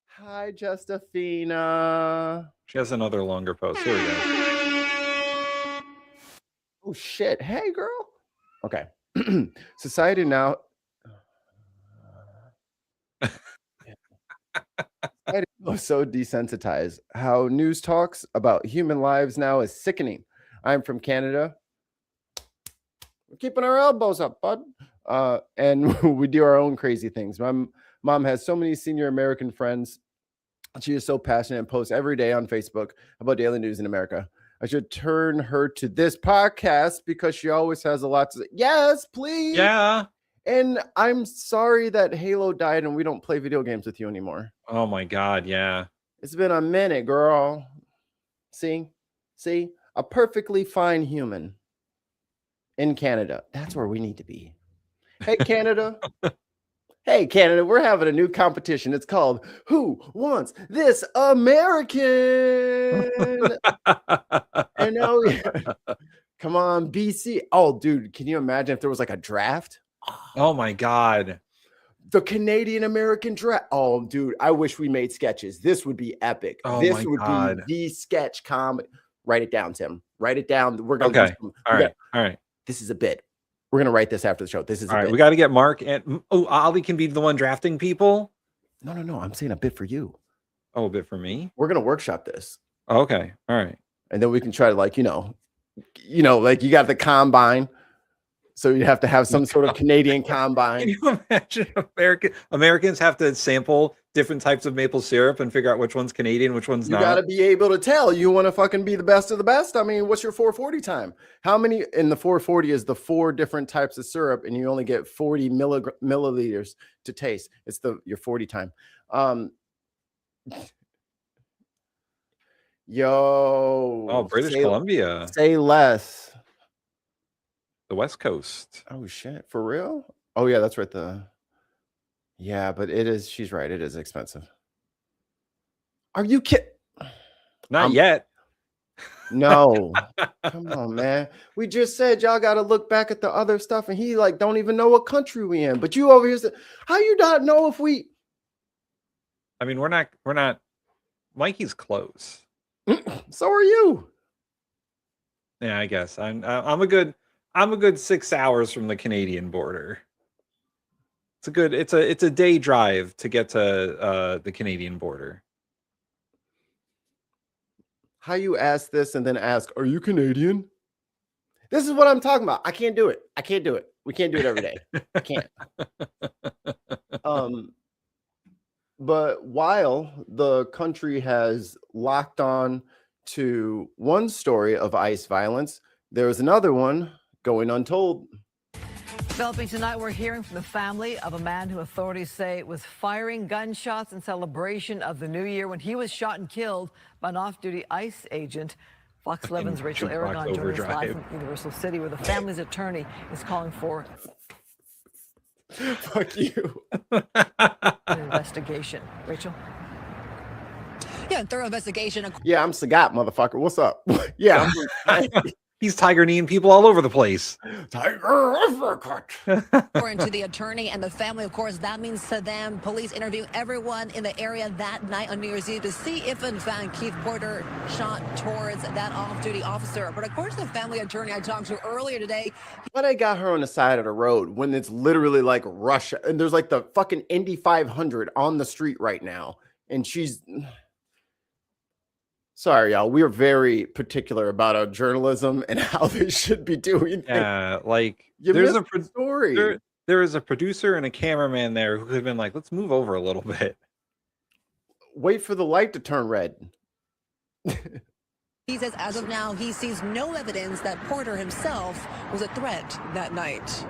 Hi, Justifina. She has another longer post. Here we go. Oh shit! Hey, girl. Okay. Society now. Society is so desensitized. How news talks about human lives now is sickening. I'm from Canada. We're keeping our elbows up, bud. And we do our own crazy things. My mom has so many senior American friends. She is so passionate and posts every day on Facebook about daily news in America. I should turn her to this podcast because she always has a lot to say. Yes, please. Yeah. And I'm sorry that Halo died and we don't play video games with you anymore. Oh my God. Yeah. It's been a minute, girl. See, a perfectly fine human in Canada. That's where we need to be. Hey, Canada. Hey, Canada, we're having a new competition. It's called Who Wants This American? And now come on, BC. Oh, dude, can you imagine if there was like a draft? Oh my God. The Canadian American draft. Oh, dude, I wish we made sketches. This would be epic. Oh this my would God. be the sketch comedy. Write it down, Tim. Write it down. We're gonna okay. All right. This is a bit. We're gonna write this after the show. This is all right. We got to get Mark and Ollie can be the one drafting people. No. I'm saying a bit for you. Oh, a bit for me. We're gonna workshop this. Okay. All right. And then we can try to like like you got the combine, so you have to have some sort of Canadian combine. Can you imagine Americans have to sample different types of maple syrup and figure out which one's Canadian, which one's not? You got to be able to tell. You want to fucking be the best of the best. I mean, what's your 440 time? How many in the 440 is the 4 different types of syrup, and you only get 40 milliliters to taste. It's your 40 time. Yo. Oh, British Columbia. Say less. The West Coast. Oh shit, for real? Oh yeah, that's right. Yeah, but it is. She's right. It is expensive. Are you kidding? Not yet. No. Come on, man. We just said y'all got to look back at the other stuff, and he like don't even know what country we in. But you over here said, how you not know if we? I mean, we're not. Mikey's close. So are you. Yeah, I guess I'm a good 6 hours from the Canadian border. It's a day drive to get to the Canadian border. How you ask this and then ask, are you Canadian? This is what I'm talking about. I can't do it. We can't do it every day. I can't. But while the country has locked on to one story of ICE violence, there's another one going untold. Developing tonight, we're hearing from the family of a man who authorities say was firing gunshots in celebration of the new year when he was shot and killed by an off-duty ICE agent. Fox 11's Rachel Aragon joined us live from Universal City, where the family's attorney is calling for fuck you an investigation. Rachel? Yeah, thorough investigation. Yeah, I'm Sagat, motherfucker. What's up? Yeah, He's tiger kneeing people all over the place. Tiger uppercut. According to the attorney and the family, of course, that means to them, police interviewing everyone in the area that night on New Year's Eve to see if, in fact, Keith Porter shot towards that off-duty officer. But according to the family attorney I talked to earlier today, Why they got her on the side of the road when it's literally like Russia and there's like the fucking Indy 500 on the street right now, and she's. Sorry, y'all. We are very particular about our journalism and how they should be doing things. Yeah, like You there's missed a the story. there is a producer and a cameraman there who could have been like, let's move over a little bit. Wait for the light to turn red. he says as of now, he sees no evidence that Porter himself was a threat that night.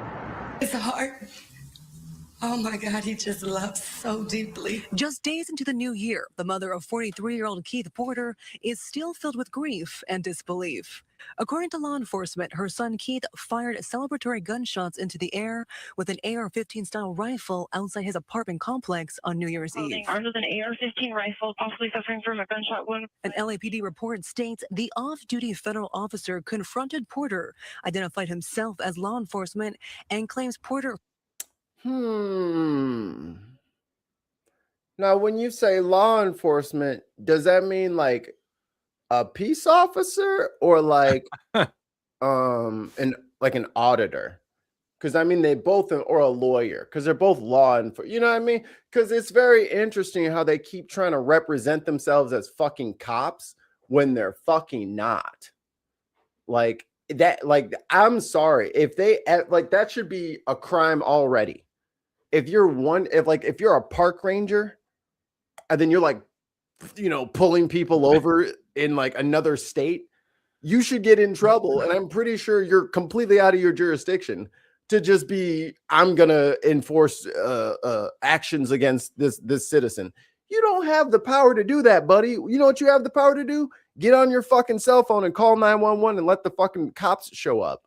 It's hard. Oh my God, he just loves so deeply. Just days into the new year, the mother of 43-year-old Keith Porter is still filled with grief and disbelief. According to law enforcement, her son Keith fired celebratory gunshots into the air with an AR-15 style rifle outside his apartment complex on New Year's Eve. Armed with an AR-15 rifle, possibly suffering from a gunshot wound. An LAPD report states the off-duty federal officer confronted Porter, identified himself as law enforcement, and claims Porter. Now, when you say law enforcement, does that mean like a peace officer or like an auditor? Because I mean, they both or a lawyer, because they're both law enforcement. You know what I mean? Because it's very interesting how they keep trying to represent themselves as fucking cops when they're fucking not. Like that. Like, I'm sorry if they like that should be a crime already. If you're a park ranger and then you're like, pulling people over in like another state, you should get in trouble. And I'm pretty sure you're completely out of your jurisdiction to just be, I'm going to enforce actions against this citizen. You don't have the power to do that, buddy. You know what you have the power to do? Get on your fucking cell phone and call 911 and let the fucking cops show up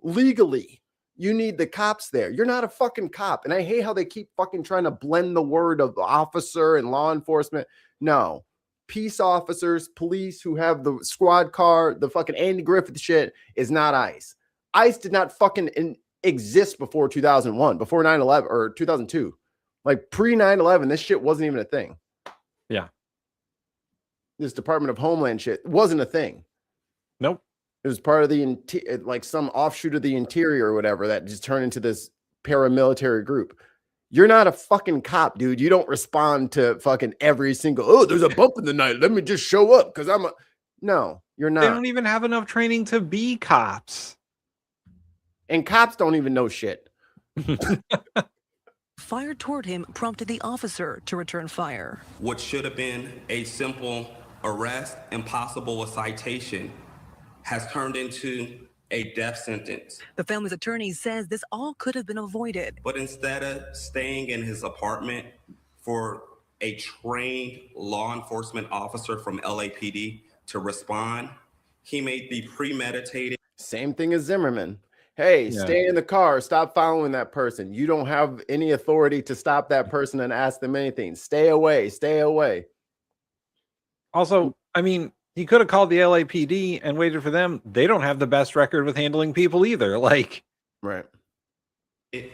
legally. You need the cops there. You're not a fucking cop. And I hate how they keep fucking trying to blend the word of officer and law enforcement. No. Peace officers, police who have the squad car, the fucking Andy Griffith shit is not ICE. ICE did not fucking exist before 2001, before 9/11 or 2002. Like pre 9/11, this shit wasn't even a thing. Yeah. This Department of Homeland shit wasn't a thing. Nope. It was part of the like some offshoot of the interior or whatever that just turned into this paramilitary group. You're not a fucking cop, dude. You don't respond to fucking every single, oh, there's a bump in the night. Let me just show up because no, you're not. They don't even have enough training to be cops. And cops don't even know shit. Fired toward him prompted the officer to return fire. What should have been a simple arrest and possible a citation has turned into a death sentence. The family's attorney says this all could have been avoided. But instead of staying in his apartment for a trained law enforcement officer from LAPD to respond, he made the premeditated. Same thing as Zimmerman. Hey, stay in the car. Stop following that person. You don't have any authority to stop that person and ask them anything. Stay away. Stay away. Also, I mean, he could have called the LAPD and waited for them. They don't have the best record with handling people either. Like, right.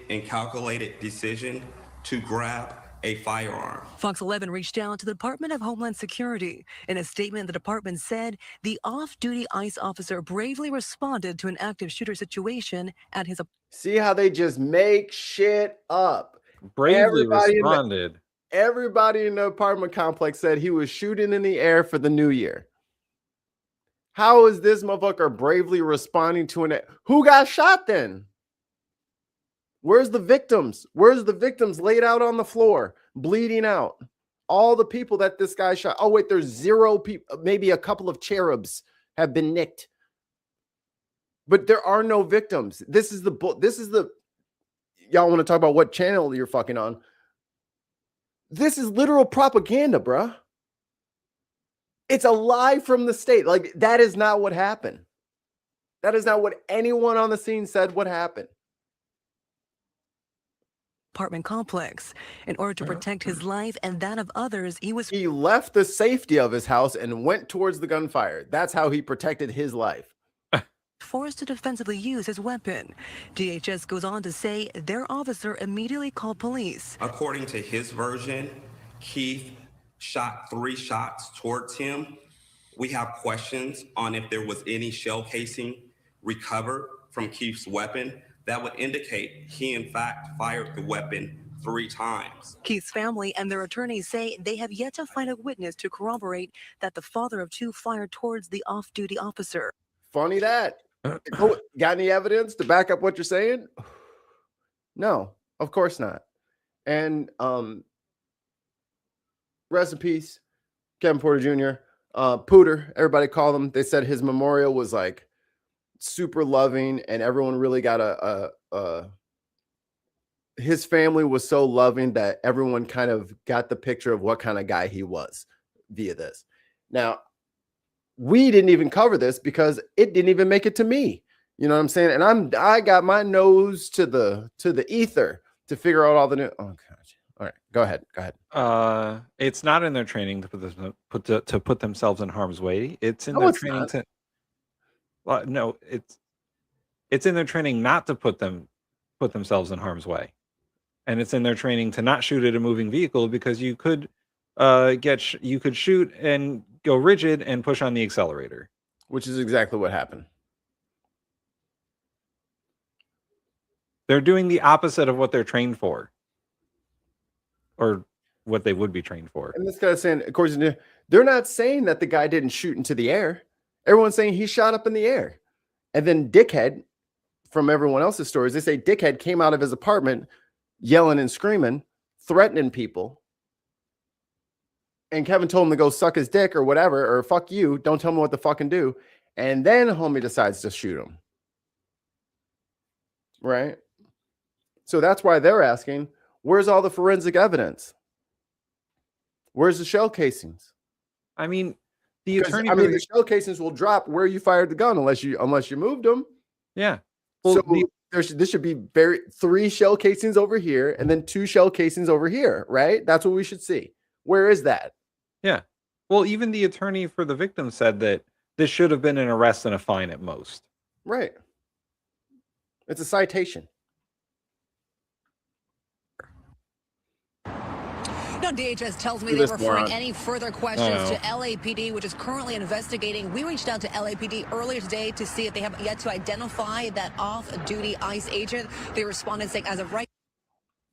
And calculated decision to grab a firearm. Fox 11 reached out to the Department of Homeland Security. In a statement, the department said the off-duty ICE officer bravely responded to an active shooter situation at his. See how they just make shit up. Bravely responded. Everybody in the apartment complex said he was shooting in the air for the new year. How is this motherfucker bravely responding to an... Who got shot then? Where's the victims? Where's the victims laid out on the floor, bleeding out? All the people that this guy shot. Oh, wait, there's 0 people. Maybe a couple of cherubs have been nicked. But there are no victims. This is the... Y'all want to talk about what channel you're fucking on? This is literal propaganda, bruh. It's a lie from the state. Like, that is not what happened. That is not what anyone on the scene said would happen. Apartment complex. In order to protect his life and that of others, he left the safety of his house and went towards the gunfire. That's how he protected his life. forced to defensively use his weapon. DHS goes on to say their officer immediately called police. According to his version, Keith shot 3 shots towards him. We have questions on if there was any shell casing recovered from Keith's weapon that would indicate he in fact fired the weapon 3 times. Keith's family and their attorneys say they have yet to find a witness to corroborate that the father of 2 fired towards the off-duty officer. Funny that. Got any evidence to back up what you're saying? No, of course not. And rest in peace, Kevin Porter Jr. Pooter, everybody called him. They said his memorial was like super loving, and everyone really got his family was so loving that everyone kind of got the picture of what kind of guy he was via this. Now, we didn't even cover this because it didn't even make it to me. You know what I'm saying? And I got my nose to the ether to figure out all the new. Oh gosh. All right, go ahead. It's not in their training to put themselves in harm's way. It's in their training to. Well, no, it's in their training not to put themselves in harm's way, and it's in their training to not shoot at a moving vehicle because you could you could shoot and go rigid and push on the accelerator, which is exactly what happened. They're doing the opposite of what they're trained for, or what they would be trained for. And this guy's saying, of course, they're not saying that the guy didn't shoot into the air. Everyone's saying he shot up in the air. And then Dickhead, from everyone else's stories, they say Dickhead came out of his apartment yelling and screaming, threatening people. And Kevin told him to go suck his dick or whatever, or fuck you. Don't tell me what to fucking do. And then homie decides to shoot him. Right? So that's why they're asking, where's all the forensic evidence? Where's the shell casings? I mean, the shell casings will drop where you fired the gun unless you moved them. Yeah. Well, so this should be 3 shell casings over here and then 2 shell casings over here, right? That's what we should see. Where is that? Yeah. Well, even the attorney for the victim said that this should have been an arrest and a fine at most. Right. It's a citation. Now, DHS tells me they're referring any further questions to LAPD, which is currently investigating. We reached out to LAPD earlier today to see if they have yet to identify that off-duty ICE agent. They responded saying, as of right.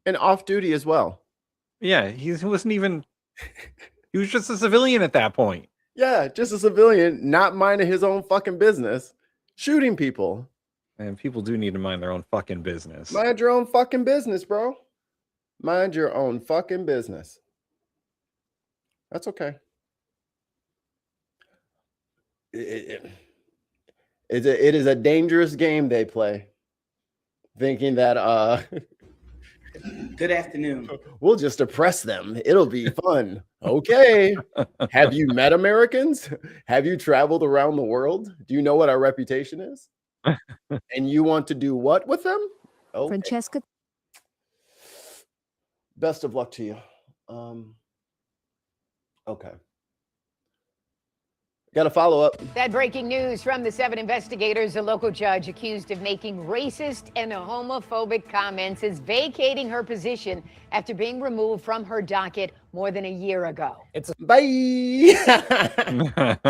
And off-duty as well. Yeah, he wasn't even. He was just a civilian at that point. Yeah, just a civilian, not minding his own fucking business, shooting people. And people do need to mind their own fucking business. Mind your own fucking business, bro. Mind your own fucking business. That's okay. It is a dangerous game they play. Thinking that Good afternoon. We'll just oppress them. It'll be fun. Okay. Have you met Americans? Have you traveled around the world? Do you know what our reputation is? And you want to do what with them? Okay. Francesca. Best of luck to you. Okay. Got a follow-up. That breaking news from the 7 investigators. A local judge accused of making racist and homophobic comments is vacating her position after being removed from her docket more than a year ago. It's bye.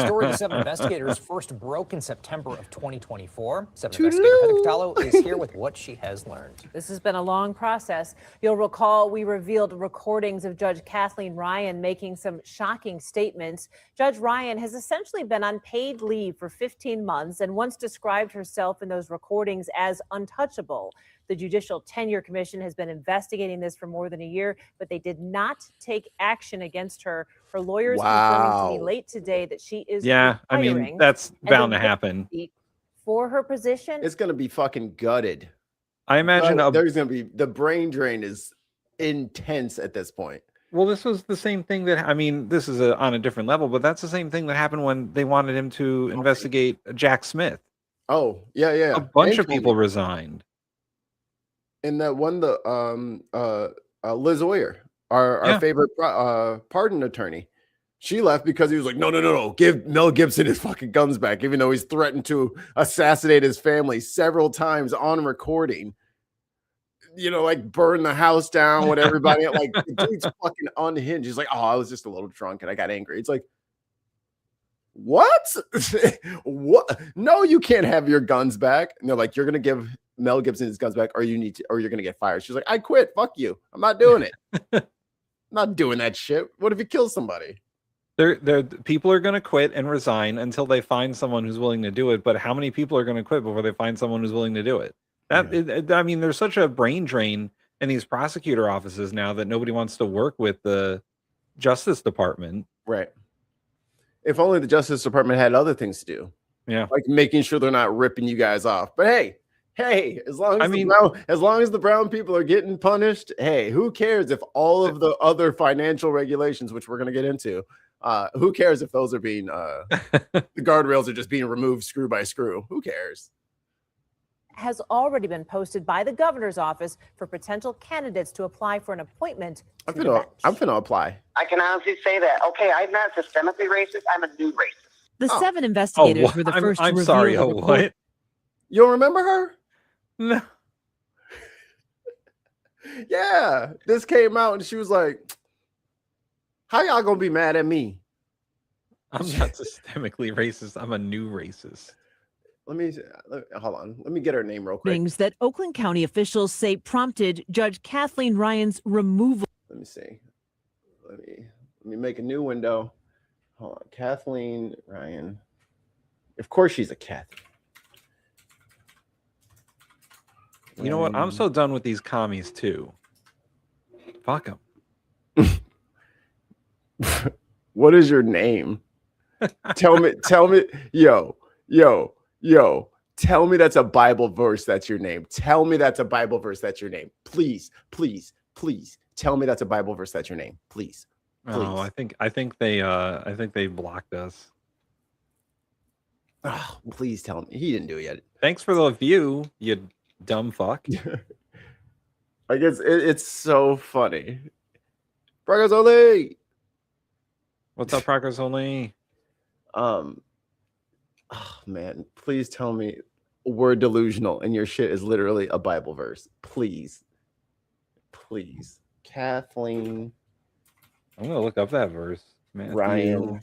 Story the 7 investigators first broke in September of 2024. 7 investigator Heather Cataldo is here with what she has learned. This has been a long process. You'll recall we revealed recordings of Judge Kathleen Ryan making some shocking statements. Judge Ryan has essentially been on paid leave for 15 months and once described herself in those recordings as untouchable. The Judicial Tenure Commission has been investigating this for more than a year, but they did not take action against her. Her lawyers confirming to me late today that she is I mean, that's bound to happen. For her position. It's going to be fucking gutted. I imagine there's going to be the brain drain is intense at this point. Well, this was the same thing that, I mean, this is on a different level, but that's the same thing that happened when they wanted him to investigate Jack Smith. Oh, yeah. A bunch of people resigned. And that one, Liz Oyer, our favorite pardon attorney, She left because he was like, no, give Mel Gibson his fucking guns back, even though he's threatened to assassinate his family several times on recording. You know, like burn the house down with everybody. Like, the dude's fucking unhinged. He's like, oh, I was just a little drunk and I got angry. It's like, what? What? No, you can't have your guns back. And they're like, you're gonna give Mel Gibson his guns back, or you need to, or you're gonna get fired. She's like, I quit. Fuck you. I'm not doing it. I'm not doing that shit. What if you kill somebody? People are going to quit and resign until they find someone who's willing to do it. But how many people are going to quit before they find someone who's willing to do it? I mean, there's such a brain drain in these prosecutor offices now that nobody wants to work with the Justice Department. Right. If only the Justice Department had other things to do. Yeah. Like making sure they're not ripping you guys off. But hey, as long as the brown people are getting punished, hey, who cares if all of the other financial regulations, which we're going to get into, who cares if those are being the guardrails are just being removed screw by screw? Who cares? Has already been posted by the governor's office for potential candidates to apply for an appointment. I'm finna apply. I can honestly say that. Okay, I'm not systemically racist. I'm a new racist. The 7 investigators were the first to reveal sorry, the report. what? You don't remember her? No. Yeah, this came out and she was like, how y'all gonna be mad at me? I'm not systemically racist. I'm a new racist. Hold on. Let me get her name real quick. Things that Oakland County officials say prompted Judge Kathleen Ryan's removal. Let me see. Let me make a new window. Hold on. Kathleen Ryan. Of course she's a Catholic. You know what? I'm so done with these commies too. Fuck them. What is your name? Tell me, yo, tell me that's a Bible verse that's your name. Tell me that's a Bible verse that's your name. Please, please, please. Tell me that's a Bible verse that's your name. Please. Oh, I think they blocked us. Oh, please tell me. He didn't do it yet. Thanks for the view, you dumb fuck. I guess it's so funny. Progress only. What's up, progress only? Oh man, please tell me we're delusional and your shit is literally a Bible verse. Please. Please. Kathleen. I'm gonna look up that verse. Matthew. Ryan.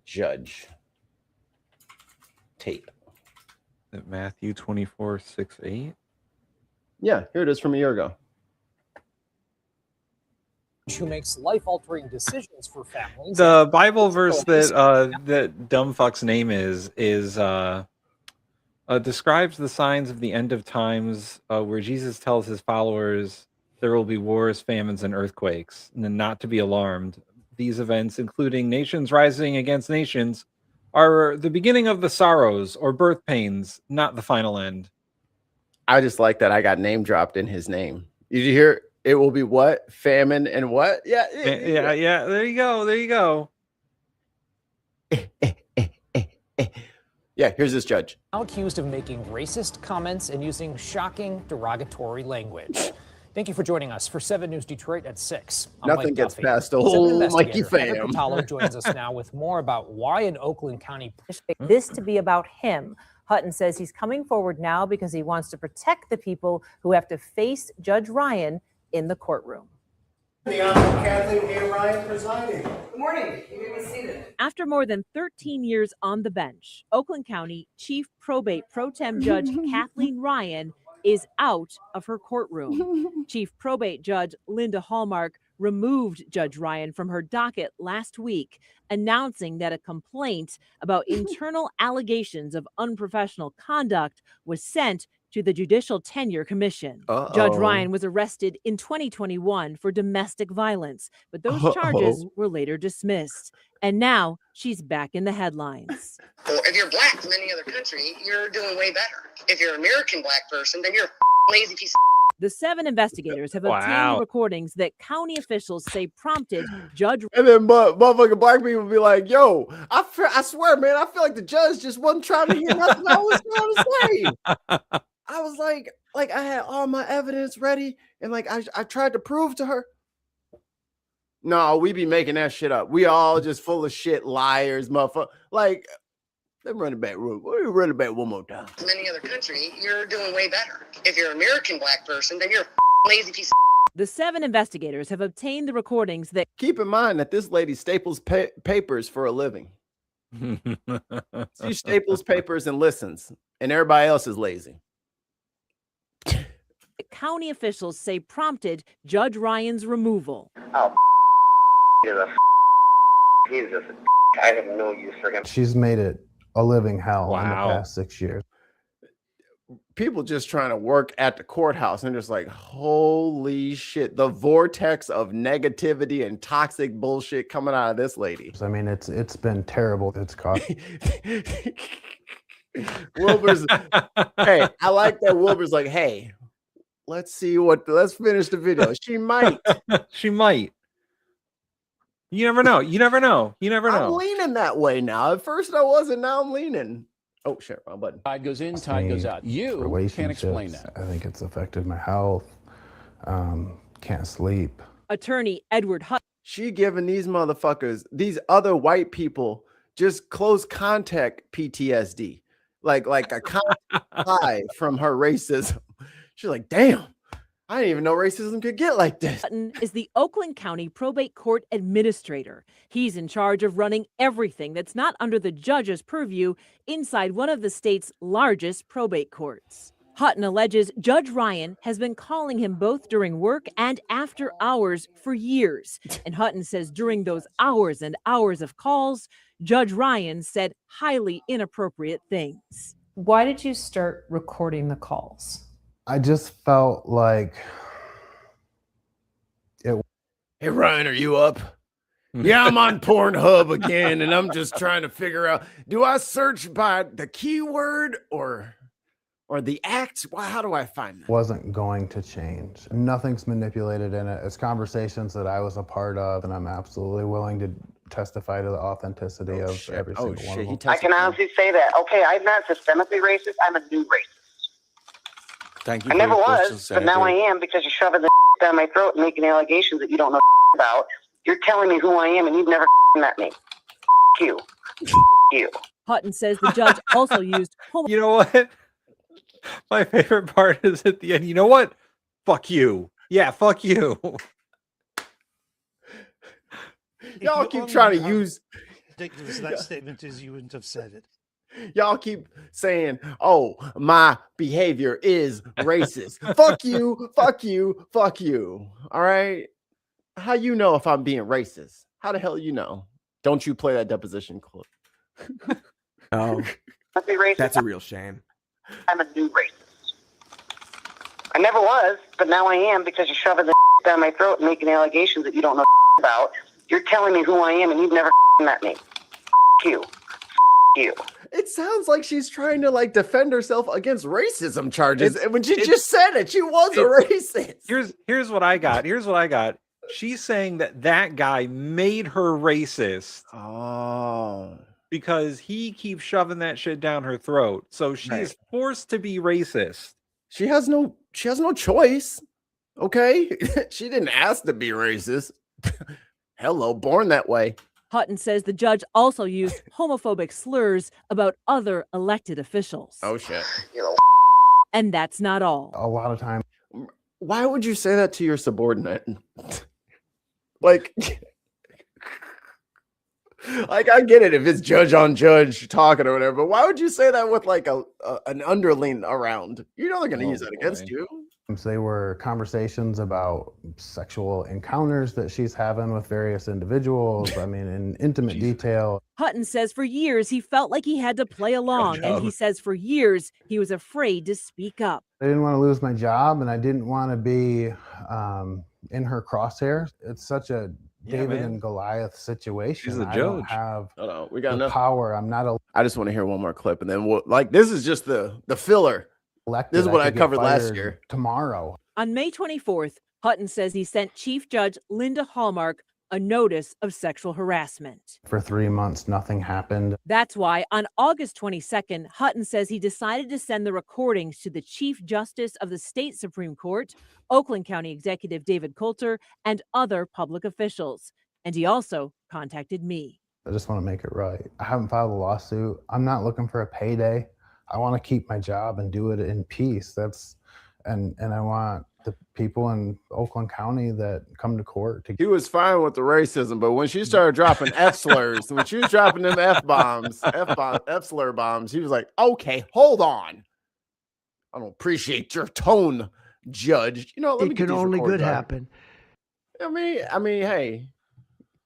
Judge. Tape. Matthew 24:6-8. Yeah, here it is from a year ago. Who makes life-altering decisions for families. The Bible verse that dumb fuck's name is describes the signs of the end of times, where Jesus tells his followers there will be wars, famines, and earthquakes, and then not to be alarmed. These events, including nations rising against nations, are the beginning of the sorrows or birth pains, not the final end. I just like that I got name dropped in his name. Did you hear? It will be what? Famine and what? Yeah. There you go. Yeah, here's this judge. Now accused of making racist comments and using shocking, derogatory language. Thank you for joining us for 7 News Detroit at 6. I'm Nothing Mike gets Duffy. past old Mikey Heather fam. Catalo joins us now with more about why an Oakland County. This to be about him. Hutton says he's coming forward now because he wants to protect the people who have to face Judge Ryan in the courtroom. The Honorable Kathleen A. Ryan presiding. Good morning. You may be seated. After more than 13 years on the bench, Oakland County Chief Probate Pro Tem Judge Kathleen Ryan is out of her courtroom. Chief Probate Judge Linda Hallmark removed Judge Ryan from her docket last week, announcing that a complaint about internal allegations of unprofessional conduct was sent to the Judicial Tenure Commission. Judge Ryan was arrested in 2021 for domestic violence, but those charges were later dismissed. And now she's back in the headlines. Well, if you're black from any other country, you're doing way better. If you're an American black person, then you're a lazy piece of. The 7 investigators have obtained recordings that county officials say prompted Judge. And then motherfucking black people be like, yo, I swear, man, I feel like the judge just wasn't trying to hear nothing I was trying to say. I was like I had all my evidence ready, and like I tried to prove to her. No, we be making that shit up. We all just full of shit, liars, motherfucker. Like, let me run it back. Run it back one more time. In any other country, you're doing way better. If you're an American black person, then you're a lazy piece of. The 7 investigators have obtained the recordings that Keep in mind that this lady staples papers for a living. She staples papers and listens, and everybody else is lazy. county officials say prompted Judge Ryan's removal. Oh, he's just I have no use for him. She's made it a living hell in the Wow. past 6 years. People just trying to work at the courthouse and just like, holy shit, the vortex of negativity and toxic bullshit coming out of this lady. I mean, it's been terrible. It's cost. Wilbur's, hey, I like that Wilbur's like, hey, let's finish the video. She might. She might. You never know. You never know. You never know. I'm leaning that way now. At first I wasn't, now I'm leaning. Oh shit, wrong button. Tide goes in, tide goes out. You can't explain that. I think it's affected my health. Can't sleep. Attorney Edward Hutt. She giving these motherfuckers, these other white people, just close contact PTSD. Like a high from her racism. She's like, damn, I didn't even know racism could get like this. Hutton is the Oakland County Probate Court Administrator. He's in charge of running everything that's not under the judge's purview inside one of the state's largest probate courts. Hutton alleges Judge Ryan has been calling him both during work and after hours for years. And Hutton says during those hours and hours of calls, Judge Ryan said highly inappropriate things. Why did you start recording the calls? I just felt like it. Hey Ryan, are you up? Yeah, I'm on Pornhub again, and I'm just trying to figure out, do I search by the keyword or the act? How do I find that? Wasn't going to change. Nothing's manipulated in it. It's conversations that I was a part of, and I'm absolutely willing to testify to the authenticity of every single one of them. I can honestly say that. Okay, I'm not systemically racist. I'm a new racist. Thank you. I for never your question, was, but now Senator. I am because you're shoving the down my throat and making allegations that you don't know about. You're telling me who I am, and you've never met me. You. You. Hutton says the judge also used You know what? My favorite part is at the end. You know what? Fuck you. Yeah, fuck you. Y'all keep trying to use ridiculous that statement is, you wouldn't have said it. Y'all keep saying, oh, my behavior is racist. Fuck you, fuck you, fuck you. All right. How you know if I'm being racist? How the hell you know? Don't you play that deposition clip? Oh, that's a real shame. I'm a new racist. I never was, but now I am because you're shoving the down my throat and making allegations that you don't know about. You're telling me who I am, and you've never met me. You. You. It sounds like she's trying to like defend herself against racism charges. And when she just said it, she was a racist. Here's what I got. Here's what I got. She's saying that guy made her racist. Oh. Because he keeps shoving that shit down her throat. So she is forced to be racist. She has no choice. Okay? She didn't ask to be racist. Hello, born that way. Hutton says the judge also used homophobic slurs about other elected officials. Oh shit. And that's not all. A lot of time. Why would you say that to your subordinate? Like I get it if it's judge on judge talking or whatever, but why would you say that with like an underling around? You know they're going to use that against you. They were conversations about sexual encounters that she's having with various individuals. I mean, in intimate detail. Hutton says for years he felt like he had to play along, and he says for years he was afraid to speak up. I didn't want to lose my job, and I didn't want to be in her crosshairs. It's such a David and Goliath situation. She's a I judge. don't have we got the enough power. I'm not a. I just want to hear one more clip, and then we'll this is just the filler. Elected. This is what I could get covered last fired year. Tomorrow. On May 24th, Hutton says he sent Chief Judge Linda Hallmark a notice of sexual harassment. For 3 months, nothing happened. That's why on August 22nd, Hutton says he decided to send the recordings to the Chief Justice of the state Supreme Court, Oakland County Executive David Coulter, and other public officials. And he also contacted me. I just want to make it right. I haven't filed a lawsuit. I'm not looking for a payday. I want to keep my job and do it in peace. And I want the people in Oakland County that come to court to. He was fine with the racism, but when she started dropping F slurs, when she was dropping them F slur bombs, he was like, "Okay, hold on. I don't appreciate your tone, Judge. You know, let me get these recorded, happen." I mean, hey,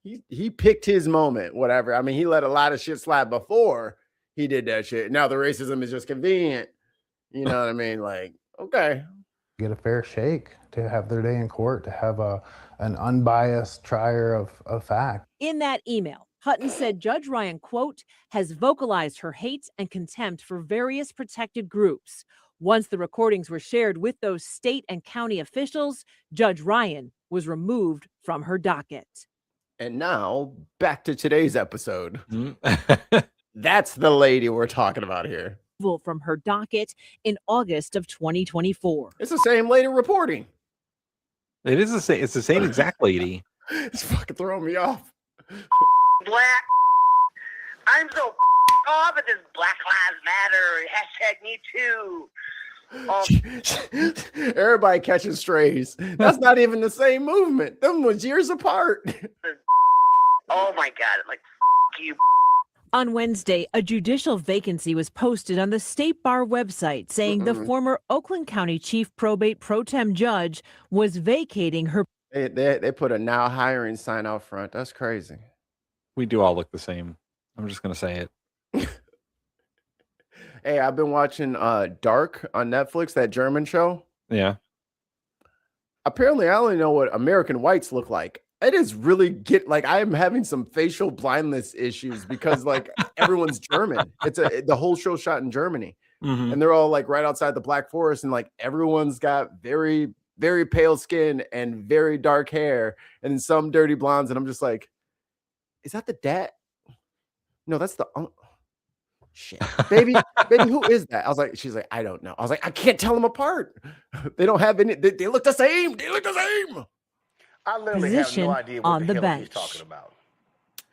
he picked his moment, whatever. I mean, he let a lot of shit slide before he did that shit. Now the racism is just convenient. You know what I mean? Like, okay. Get a fair shake, to have their day in court, to have an unbiased trier of fact. In that email, Hutton said Judge Ryan, quote, has vocalized her hate and contempt for various protected groups. Once the recordings were shared with those state and county officials, Judge Ryan was removed from her docket. And now back to today's episode. That's the lady we're talking about here. From her docket in August of 2024. It's the same lady reporting. It is the same. It's the same exact lady. It's fucking throwing me off. Black. I'm so off at this Black Lives Matter. #Me too. Everybody catching strays. That's not even the same movement. Them was years apart. Oh my God. I'm like, you. On Wednesday, a judicial vacancy was posted on the State Bar website saying the former Oakland County Chief Probate Pro Tem Judge was vacating her. They put a now hiring sign out front. That's crazy. We do all look the same. I'm just going to say it. Hey, I've been watching Dark on Netflix, that German show. Yeah. Apparently, I only know what American whites look like. It is really I am having some facial blindness issues because like everyone's German. It's the whole show shot in Germany, and they're all like right outside the Black Forest, and like everyone's got very, very pale skin and very dark hair, and some dirty blondes. And I'm just like, is that the dad? No, that's the shit, baby. Who is that? I was like, she's like, I don't know. I was like, I can't tell them apart. They don't have any. They look the same. They look the same. I literally have no idea what the hell he's talking about.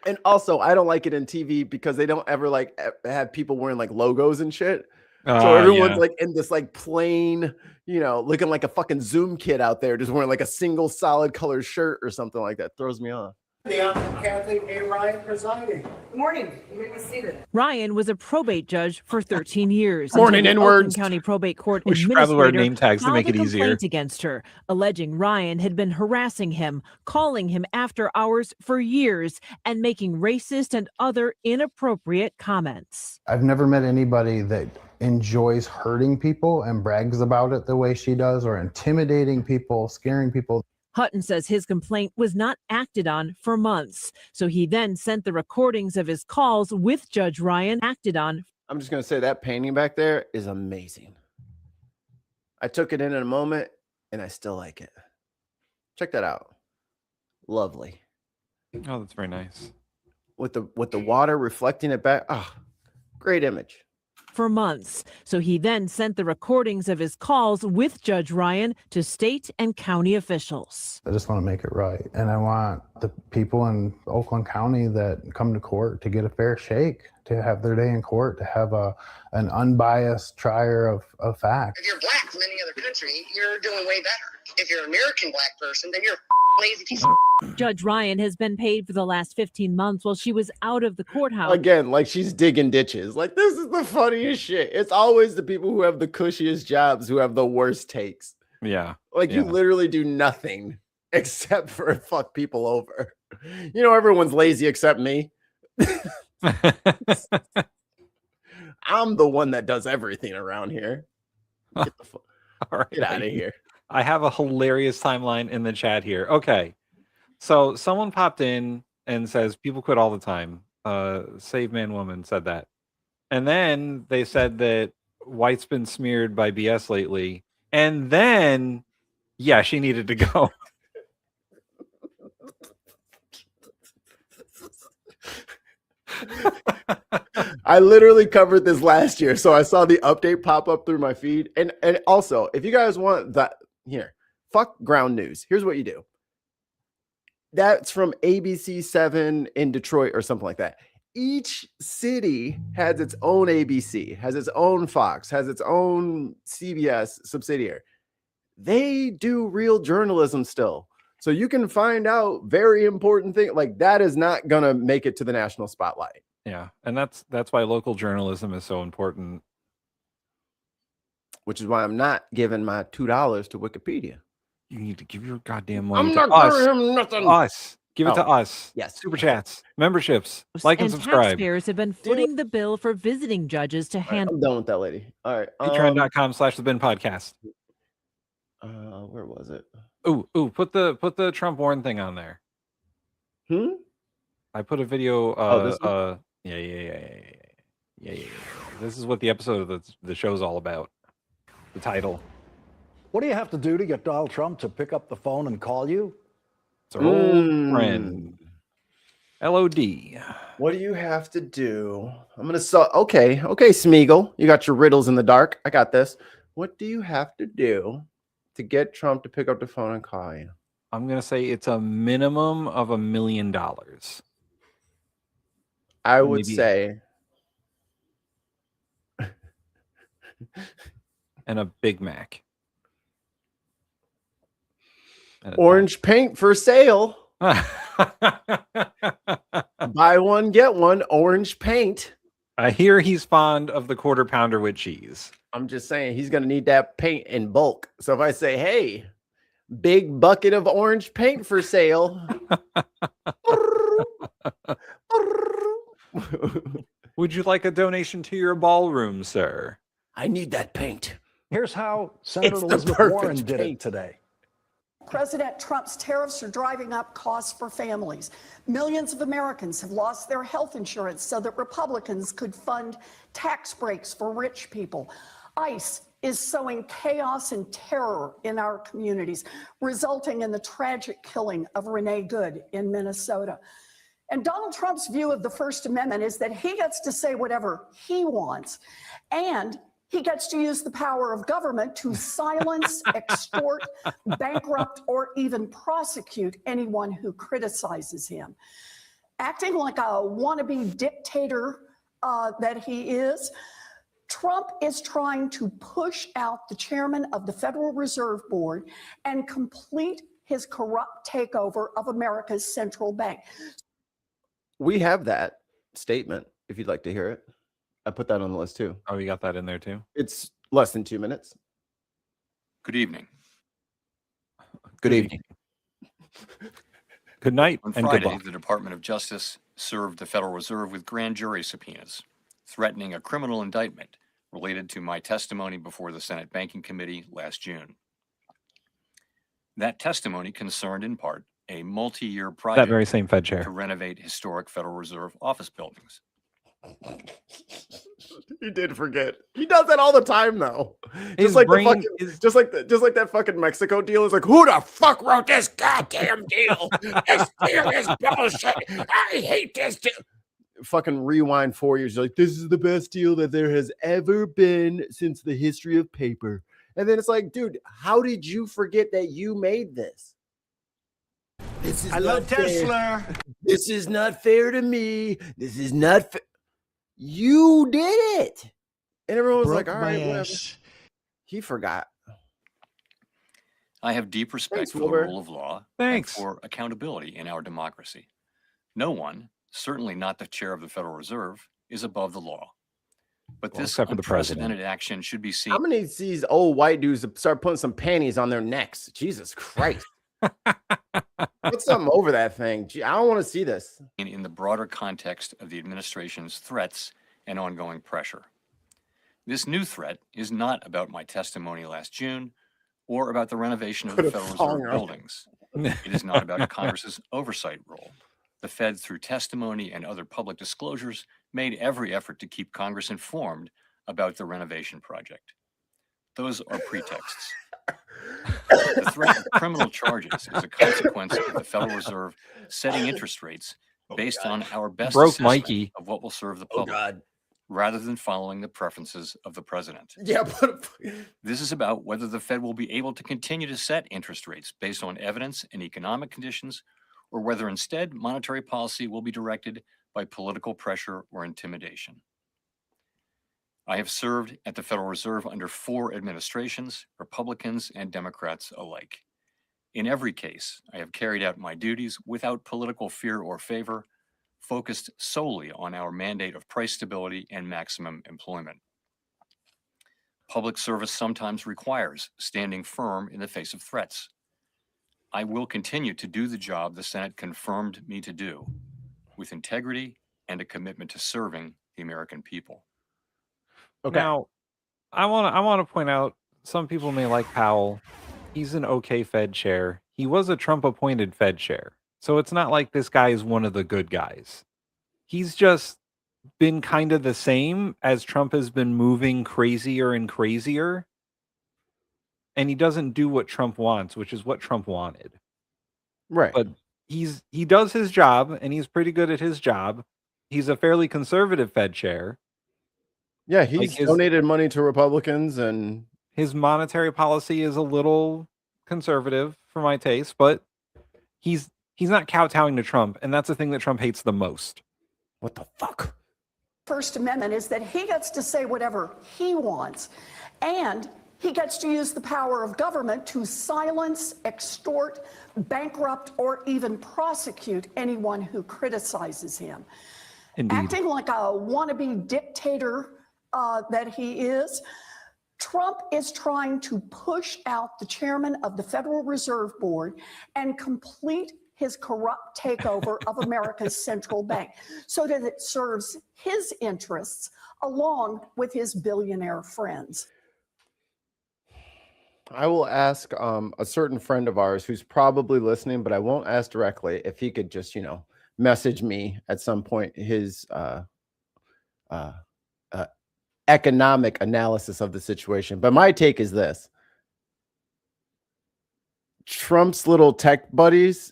And also, I don't like it in TV because they don't ever like have people wearing like logos and shit. So everyone's like in this like plain, you know, looking like a fucking Zoom kid out there, just wearing like a single solid color shirt or something like that. Throws me off. The Honorable Kathleen A. Ryan presiding. Good morning. You may be seated. Ryan was a probate judge for 13 years. Morning, until the N-words. Oakland County Probate Court We should probably wear name tags to filed make a it easier. complaint against her, alleging Ryan had been harassing him, calling him after hours for years, and making racist and other inappropriate comments. I've never met anybody that enjoys hurting people and brags about it the way she does, or intimidating people, scaring people. Hutton says his complaint was not acted on for months, so he then sent the recordings of his calls with Judge Ryan acted on. I'm just going to say that painting back there is amazing. I took it in a moment and I still like it. Check that out. Lovely. Oh, that's very nice. With the water reflecting it back. Oh, great image. For months. So he then sent the recordings of his calls with Judge Ryan to state and county officials. I just want to make it right. And I want the people in Oakland County that come to court to get a fair shake, to have their day in court, to have an unbiased trier of fact. If you're black from any other country, you're doing way better. If you're an American black person, then you're lazy piece of Judge Ryan has been paid for the last 15 months while she was out of the courthouse. Again, like she's digging ditches. Like, this is the funniest shit. It's always the people who have the cushiest jobs who have the worst takes. Yeah. Like, you literally do nothing except for fuck people over. You know, everyone's lazy except me. I'm the one that does everything around here. Get the fuck get out of here. I have a hilarious timeline in the chat here. Okay. So someone popped in and says people quit all the time. Save Man Woman said that. And then they said that White's been smeared by BS lately. And then, yeah, she needed to go. I literally covered this last year, so I saw the update pop up through my feed. And also, if you guys want that, here, fuck ground news. Here's what you do. That's from ABC7 in Detroit or something like that. Each city has its own ABC, has its own Fox, has its own CBS subsidiary. They do real journalism still. So you can find out very important things. Like, that is not going to make it to the national spotlight. Yeah, and that's why local journalism is so important. Which is why I'm not giving my $2 to Wikipedia. You need to give your goddamn money I'm to not us. giving him nothing. Us. Give it to us. Yes. Super chats, memberships, like and subscribe. Taxpayers have been footing the bill for visiting judges to handle. I'm done with that lady. All right. Patreon.com/TheBinPodcast. Where was it? Ooh, put the Trump Warren thing on there. I put a video. Yeah. This is what the episode of the show's all about. The title. What do you have to do to get Donald Trump to pick up the phone and call you? It's our old friend. LOD. What do you have to do? I'm gonna okay, Smeagol. You got your riddles in the dark. I got this. What do you have to do to get Trump to pick up the phone and call you? I'm gonna say it's a minimum of $1 million. I would say. And a Big Mac. Orange paint for sale. Buy one, get one. Orange paint. I hear he's fond of the quarter pounder with cheese. I'm just saying he's going to need that paint in bulk. So if I say, hey, big bucket of orange paint for sale. Would you like a donation to your ballroom, sir? I need that paint. Here's how Senator Elizabeth Warren did it today. President Trump's tariffs are driving up costs for families. Millions of Americans have lost their health insurance so that Republicans could fund tax breaks for rich people. ICE is sowing chaos and terror in our communities, resulting in the tragic killing of Renee Good in Minnesota. And Donald Trump's view of the First Amendment is that he gets to say whatever he wants, and he gets to use the power of government to silence, extort, bankrupt, or even prosecute anyone who criticizes him. Acting like a wannabe dictator that he is, Trump is trying to push out the chairman of the Federal Reserve Board and complete his corrupt takeover of America's central bank. We have that statement, if you'd like to hear it. I put that on the list too. Oh, you got that in there too? It's less than 2 minutes. Good evening. Good evening. Good night. On and Friday, good luck. the Department of Justice served the Federal Reserve with grand jury subpoenas, threatening a criminal indictment related to my testimony before the Senate Banking Committee last June. That testimony concerned in part a multi-year project That very same Fed chair. to renovate historic Federal Reserve office buildings. He did forget. He does that all the time, though. His Just like brain the fucking, just like that fucking Mexico deal is like, who the fuck wrote this goddamn deal? This deal is bullshit. I hate this deal. Fucking rewind 4 years. You're like, this is the best deal that there has ever been since the history of paper. And then it's like, dude, how did you forget that you made this? This is I love Tesla. This is not fair to me. This is not fair. You did it. And everyone was like, all right, whatever. He forgot. I have deep respect Thanks, for the Wilbur. rule of law Thanks. and for accountability in our democracy. No one, certainly not the chair of the Federal Reserve, is above the law. But Well, this except for the president. unprecedented action should be seen How many of these old white dudes start putting some panties on their necks? Jesus Christ. Put something over that thing. Gee, I don't want to see this. in the broader context of the administration's threats and ongoing pressure. This new threat is not about my testimony last June or about the renovation of the Federal Reserve buildings. It is not about Congress's oversight role. The Fed, through testimony and other public disclosures, made every effort to keep Congress informed about the renovation project. Those are pretexts. The threat of criminal charges is a consequence of the Federal Reserve setting interest rates based on our best Broke assessment Mikey. of what will serve the public, rather than following the preferences of the president. Yeah, but This is about whether the Fed will be able to continue to set interest rates based on evidence and economic conditions, or whether instead monetary policy will be directed by political pressure or intimidation. I have served at the Federal Reserve under 4 administrations, Republicans and Democrats alike. In every case, I have carried out my duties without political fear or favor, focused solely on our mandate of price stability and maximum employment. Public service sometimes requires standing firm in the face of threats. I will continue to do the job the Senate confirmed me to do, with integrity and a commitment to serving the American people. Okay. Now, I want to point out, some people may like Powell. He's an okay Fed chair. He was a Trump-appointed Fed chair. So it's not like this guy is one of the good guys. He's just been kind of the same as Trump has been moving crazier and crazier. And he doesn't do what Trump wants, which is what Trump wanted. Right. But he does his job, and he's pretty good at his job. He's a fairly conservative Fed chair. Yeah, he's donated money to Republicans, and his monetary policy is a little conservative for my taste, but he's not kowtowing to Trump, and that's the thing that Trump hates the most. What the fuck? First Amendment is that he gets to say whatever he wants, and he gets to use the power of government to silence, extort, bankrupt, or even prosecute anyone who criticizes him. Indeed. Acting like a wannabe dictator that he is, Trump is trying to push out the chairman of the Federal Reserve Board and complete his corrupt takeover of America's central bank so that it serves his interests along with his billionaire friends. I will ask a certain friend of ours who's probably listening, but I won't ask directly, if he could just, message me at some point his economic analysis of the situation. But my take is this: Trump's little tech buddies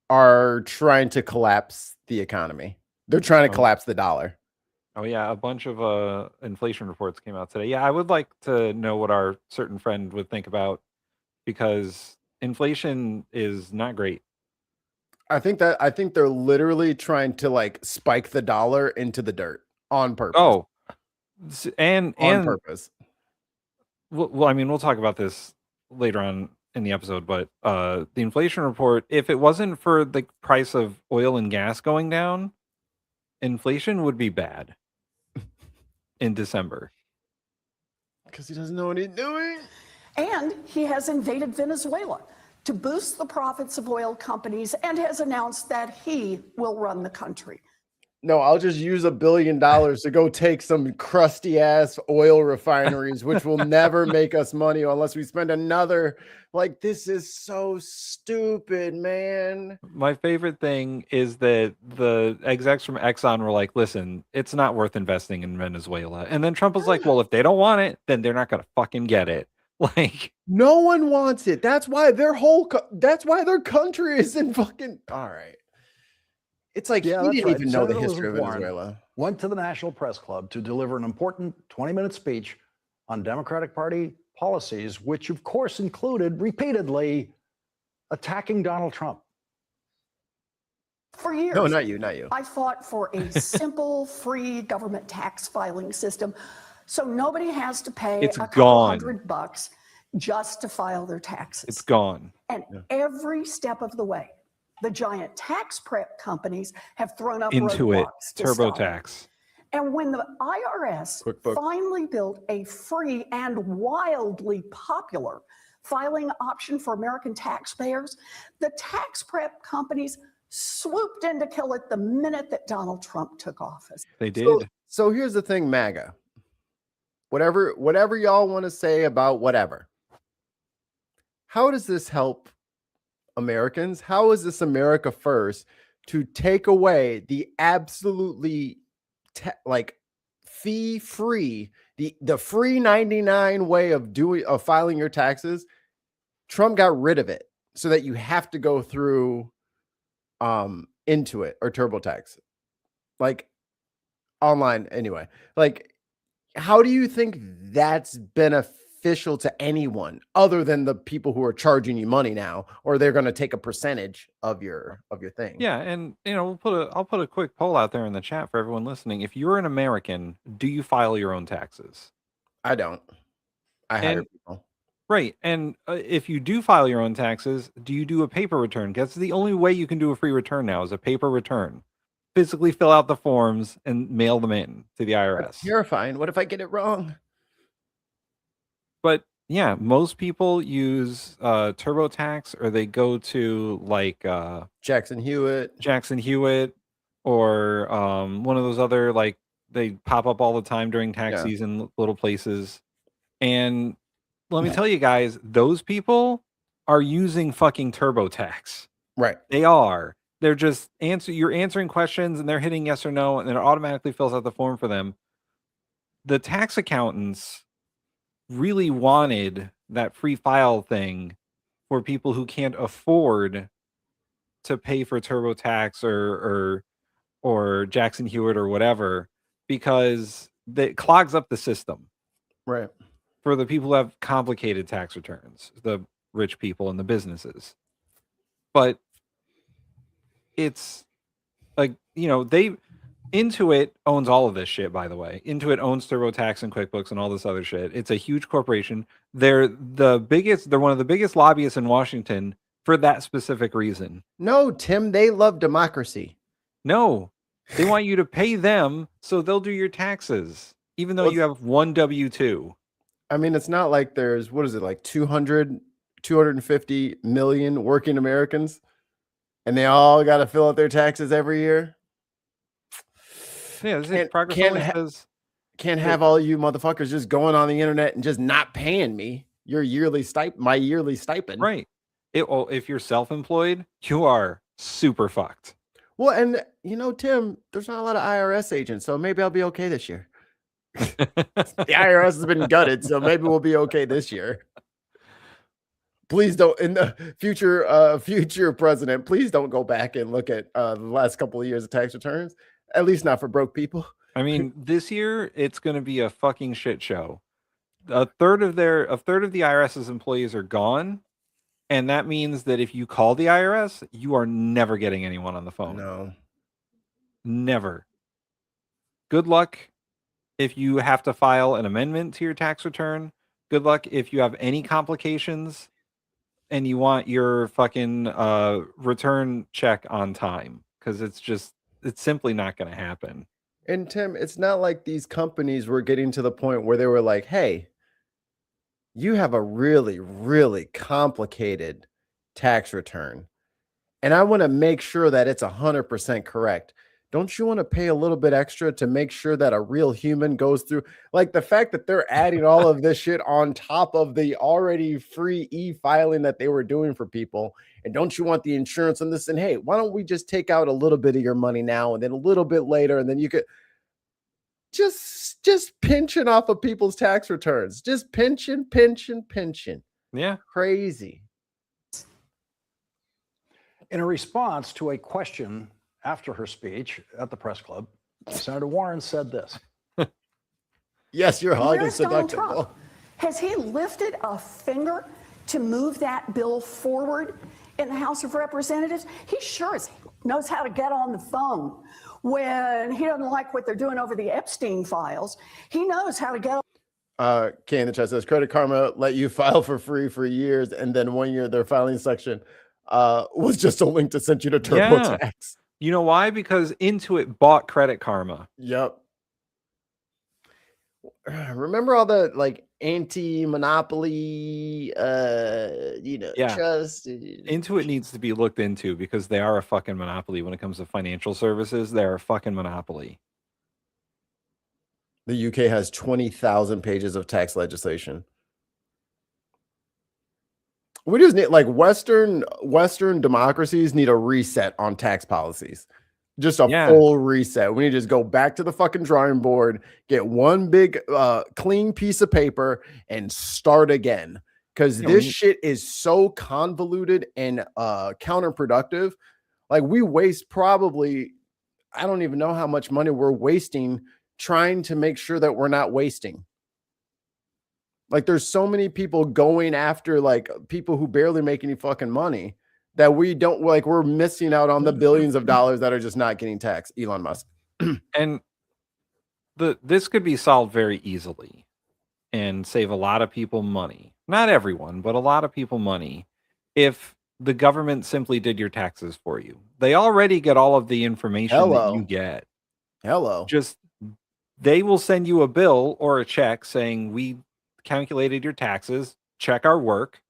are trying to collapse the economy. They're trying to collapse the dollar. Oh yeah, a bunch of inflation reports came out today. Yeah, I would like to know what our certain friend would think about, because inflation is not great. I think they're literally trying to spike the dollar into the dirt on purpose. Oh, and on purpose. Well, I mean, we'll talk about this later on in the episode, but the inflation report, if it wasn't for the price of oil and gas going down, inflation would be bad in December. Because he doesn't know what he's doing. And he has invaded Venezuela to boost the profits of oil companies and has announced that he will run the country. No, I'll just use $1 billion to go take some crusty ass oil refineries, which will never make us money unless we spend another. This is so stupid, man. My favorite thing is that the execs from Exxon were like, listen, it's not worth investing in Venezuela. And then Trump was like, well, if they don't want it, then they're not going to fucking get it. No one wants it. That's why their country is in fucking. All right. It's like he didn't even know the history of Venezuela. Went to the National Press Club to deliver an important 20-minute speech on Democratic Party policies, which of course included repeatedly attacking Donald Trump. For years. No, not you. I fought for a simple, free government tax filing system, so nobody has to pay It's a couple gone. $100 just to file their taxes. It's gone. And every step of the way, the giant tax prep companies have thrown up Into it. roadblocks to stop it. TurboTax. And when the IRS finally built a free and wildly popular filing option for American taxpayers, the tax prep companies swooped in to kill it the minute that Donald Trump took office. They did. So here's the thing, MAGA. Whatever y'all want to say about whatever. How does this help Americans? How is this America first to take away the absolutely fee-free, the free 99 way of filing your taxes? Trump got rid of it so that you have to go through Intuit or TurboTax, like online anyway. Like, how do you think that's beneficial to anyone other than the people who are charging you money now, or they're going to take a percentage of your thing? Yeah, and I'll put a quick poll out there in the chat for everyone listening. If you're an American, do you file your own taxes? I don't. I hire people. Right, and if you do file your own taxes, do you do a paper return? Because the only way you can do a free return now is a paper return. Physically fill out the forms and mail them in to the IRS. That's terrifying. What if I get it wrong? But yeah, most people use TurboTax, or they go to like Jackson Hewitt, or one of those other, like, they pop up all the time during tax season, little places. And let me tell you guys, those people are using fucking TurboTax. Right. They are. They're just you're answering questions and they're hitting yes or no, and it automatically fills out the form for them. The tax accountants really wanted that free file thing for people who can't afford to pay for TurboTax or Jackson Hewitt or whatever, because it clogs up the system. Right. For the people who have complicated tax returns, the rich people and the businesses. But it's like, Intuit owns all of this shit, by the way. Intuit owns TurboTax and QuickBooks and all this other shit. It's a huge corporation. They're one of the biggest lobbyists in Washington for that specific reason. No, Tim, they love democracy. No, they want you to pay them so they'll do your taxes, even though you have one W-2. I mean, it's not like there's, what is it, like 250 million working Americans, and they all got to fill out their taxes every year. Yeah, this is progress. Can't have all you motherfuckers just going on the internet and just not paying me my yearly stipend. Right. If you're self-employed, you are super fucked. Well, and Tim, there's not a lot of IRS agents, so maybe I'll be okay this year. The IRS has been gutted, so maybe we'll be okay this year. Please don't, in the future president, please don't go back and look at the last couple of years of tax returns. At least not for broke people. I mean, this year it's going to be a fucking shit show. A third of the IRS's employees are gone, and that means that if you call the IRS, you are never getting anyone on the phone. No, never. Good luck if you have to file an amendment to your tax return. Good luck if you have any complications and you want your fucking return check on time, because it's simply not going to happen. And Tim, it's not like these companies were getting to the point where they were like, hey, you have a really, really complicated tax return, and I want to make sure that it's 100% correct. Don't you want to pay a little bit extra to make sure that a real human goes through? Like, the fact that they're adding all of this shit on top of the already free e-filing that they were doing for people. And don't you want the insurance on this? And hey, why don't we just take out a little bit of your money now and then a little bit later, and then you could just pinching off of people's tax returns. Just pinching. Yeah. Crazy. In a response to a question after her speech at the press club, Senator Warren said this. Yes, your hog is Donald seductible. Trump, has he lifted a finger to move that bill forward in the House of Representatives? He sure knows how to get on the phone when he doesn't like what they're doing over the Epstein files. He knows how to get Kay in the chat says Credit Karma let you file for free for years, and then 1 year their filing section was just a link to send you to TurboTax. Yeah. You know why? Because Intuit bought Credit Karma. Yep. Remember all the like anti-monopoly trust? Intuit needs to be looked into, because they are a fucking monopoly when it comes to financial services. They're a fucking monopoly. The UK has 20,000 pages of tax legislation. We just need, like, Western democracies need a reset on tax policies. Just a full reset. We need to just go back to the fucking drawing board, get one big clean piece of paper, and start again. Because this shit is so convoluted and counterproductive. Like we waste probably, I don't even know how much money we're wasting trying to make sure that we're not wasting. Like there's so many people going after like people who barely make any fucking money that we don't like, we're missing out on the billions of dollars that are just not getting taxed. Elon Musk. And this could be solved very easily and save a lot of people money. Not everyone, but a lot of people money if the government simply did your taxes for you. They already get all of the information that you get. Just they will send you a bill or a check saying we calculated your taxes, check our work,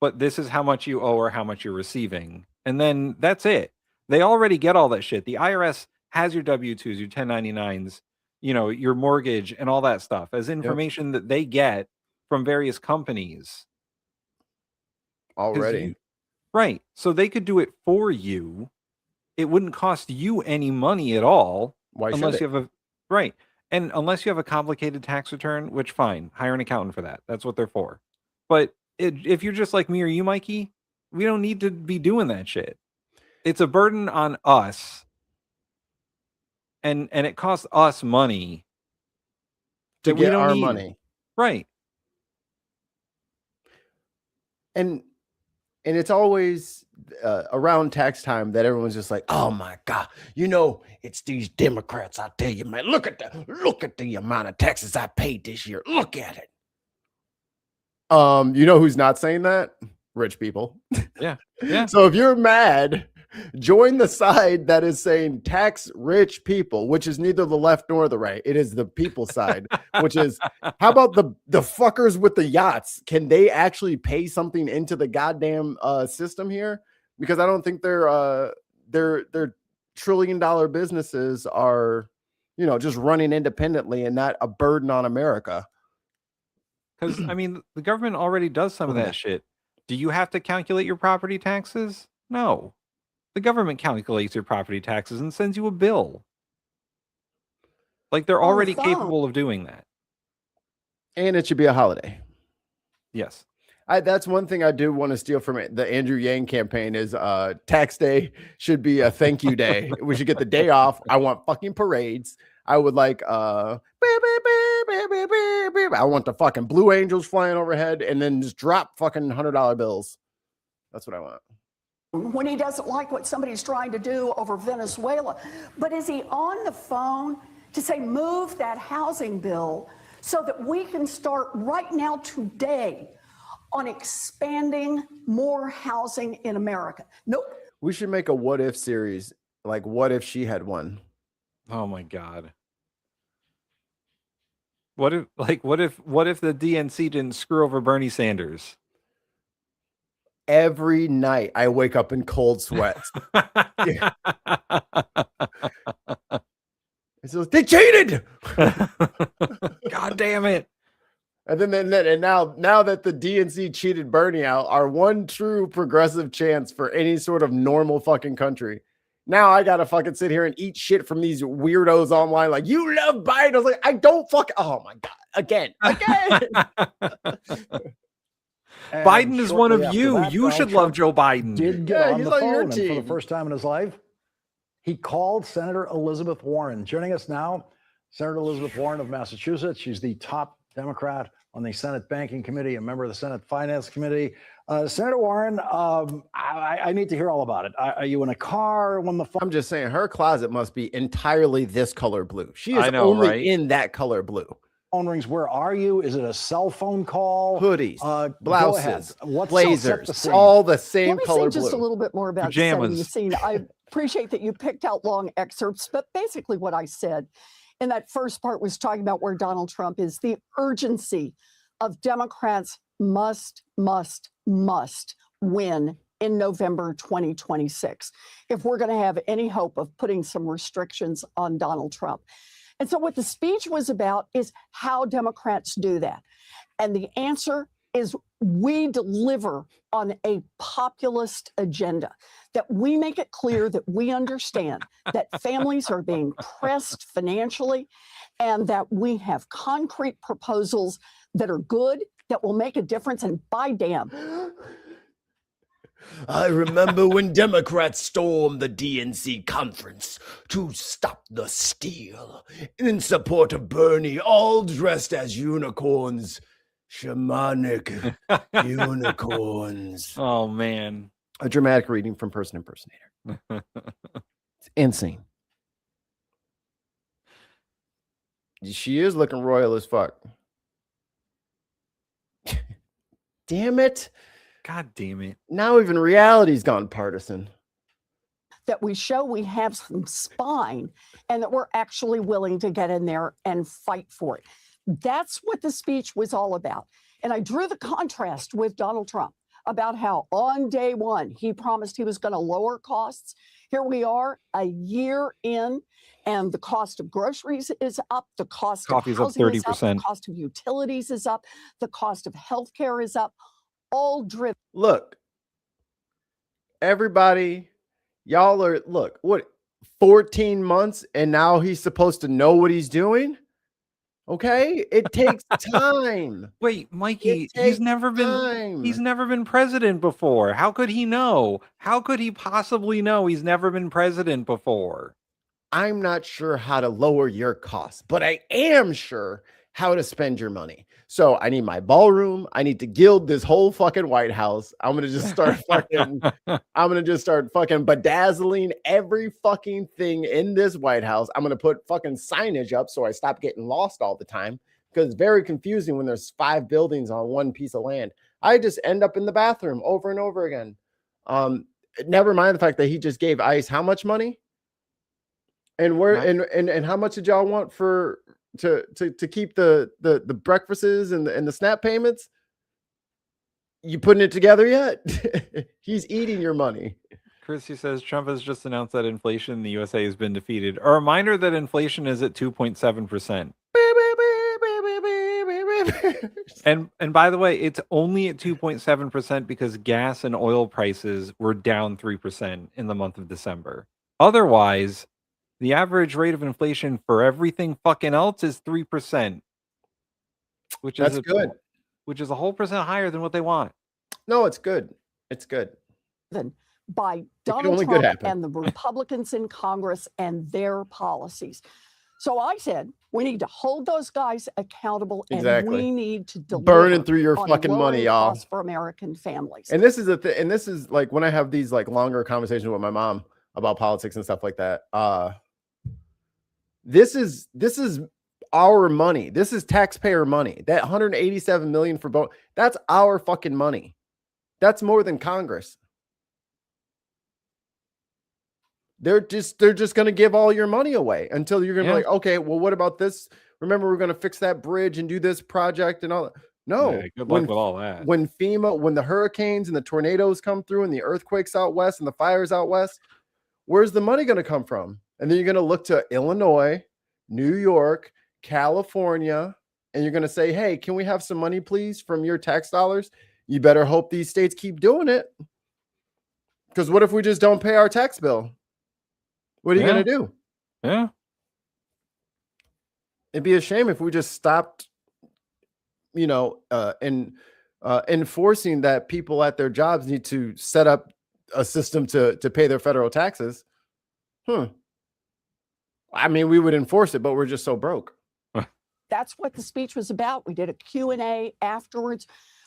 but this is how much you owe or how much you're receiving. And then that's it. They already get all that shit. The IRS has your W-2s, your 1099s, you know, your mortgage and all that stuff as information that they get from various companies. Already. Right. So they could do it for you. It wouldn't cost you any money at all. Why unless should you have a right. And unless you have a complicated tax return, which fine, hire an accountant for that. That's what they're for. But if you're just like me or you, Mikey, we don't need to be doing that shit. It's a burden on us. And it costs us money to that we get don't our need. money. Right. And it's always around tax time that everyone's just like, oh my God, you know, it's these Democrats. I tell you, man, look at the amount of taxes I paid this year. Look at it. You know who's not saying that? Rich people. Yeah. Yeah. So if you're mad, join the side that is saying tax rich people, which is neither the left nor the right. It is the people side, which is how about the fuckers with the yachts? Can they actually pay something into the goddamn system here? Because I don't think their $1 trillion businesses are, you know, just running independently and not a burden on America. Because I mean, the government already does some of that shit. Do you have to calculate your property taxes? No. The government calculates your property taxes and sends you a bill. Like they're already capable of doing that. And it should be a holiday. Yes. That's one thing I do want to steal from it. The Andrew Yang campaign is tax day should be a thank you day. We should get the day off. I want fucking parades. I would like I want the fucking Blue Angels flying overhead and then just drop fucking $100 bills. That's what I want. When he doesn't like what somebody's trying to do over Venezuela. But is he on the phone to say, move that housing bill so that we can start right now today on expanding more housing in America? Nope. We should make a what if series. Like, what if she had won? Oh my God. What if the DNC didn't screw over Bernie Sanders? Every night I wake up in cold sweats. It's just, they cheated. God damn it. And then now that the DNC cheated Bernie out, our one true progressive chance for any sort of normal fucking country. Now I gotta fucking sit here and eat shit from these weirdos online. Like, you love Biden. I was like, I don't fucking. Oh my God. Again. Biden is one of you. You should love Joe Biden. Did get on the phone, and for the first time in his life, he called Senator Elizabeth Warren. Joining us now, Senator Elizabeth Warren of Massachusetts. She's the top Democrat on the Senate Banking Committee, a member of the Senate Finance Committee. Senator Warren, I need to hear all about it. Are you in a car when the phone? I'm just saying her closet must be entirely this color blue. She is only in that color blue. Phone rings. Where are you? Is it a cell phone call? Hoodies, blouses, What's blazers, all the same color blue. Let me say just a little bit more about setting the scene. I appreciate that you picked out long excerpts, but basically what I said in that first part was talking about where Donald Trump is. The urgency of Democrats must win in November 2026 if we're going to have any hope of putting some restrictions on Donald Trump. And so what the speech was about is how Democrats do that. And the answer is we deliver on a populist agenda, that we make it clear that we understand that families are being pressed financially and that we have concrete proposals that are good, that will make a difference. And by damn, I remember when Democrats stormed the DNC conference to stop the steal in support of Bernie, all dressed as unicorns. Shamanic unicorns. Oh, man. A dramatic reading from Person Impersonator. It's insane. She is looking royal as fuck. Damn it. God damn it. Now even reality's gone partisan. That we show we have some spine and that we're actually willing to get in there and fight for it. That's what the speech was all about. And I drew the contrast with Donald Trump about how on day one, he promised he was going to lower costs. Here we are a year in, and the cost of groceries is up. The cost Coffee's of up housing is up. 30%. The cost of utilities is up. The cost of healthcare is up. All driven. Look, everybody, y'all are, look, what, 14 months and now he's supposed to know what he's doing? Okay, it takes time. Wait, Mikey, he's never been president before. How could he know? How could he possibly know? He's never been president before. I'm not sure how to lower your costs, but I am sure how to spend your money. So I need my ballroom. I need to gild this whole fucking White House. I'm going to just start fucking bedazzling every fucking thing in this White House. I'm going to put fucking signage up so I stop getting lost all the time, because it's very confusing when there's 5 buildings on one piece of land. I just end up in the bathroom over and over again. Never mind the fact that he just gave ICE how much money? And where and how much did y'all want for to keep the breakfasts and the SNAP payments? You putting it together yet? He's eating your money. Chrissy says Trump has just announced that inflation in the USA has been defeated. A reminder that inflation is at 2.7%. And by the way, it's only at 2.7% because gas and oil prices were down 3% in the month of December. Otherwise, the average rate of inflation for everything fucking else is 3%, which is good. Which is a whole percent higher than what they want. No, it's good. It's good. By Donald Trump and the Republicans in Congress and their policies. So I said, we need to hold those guys accountable, and we need to deliver burning through your fucking money, y'all, for American families. And this is and this is like when I have these like longer conversations with my mom about politics and stuff like that. This is our money. This is taxpayer money. That $187 million for both. That's our fucking money. That's more than Congress. They're just going to give all your money away until you're going to be like, okay, well, what about this? Remember, we're going to fix that bridge and do this project and all that. No, good luck with all that. When the hurricanes and the tornadoes come through and the earthquakes out west and the fires out west, where's the money going to come from? And then you're going to look to Illinois, New York, California, and you're going to say, hey, can we have some money, please, from your tax dollars? You better hope these states keep doing it. Because what if we just don't pay our tax bill? What are you going to do? Yeah. It'd be a shame if we just stopped, enforcing that people at their jobs need to set up a system to pay their federal taxes. I mean, we would enforce it, but we're just so broke. That's what the speech was about. We did a Q&A afterwards.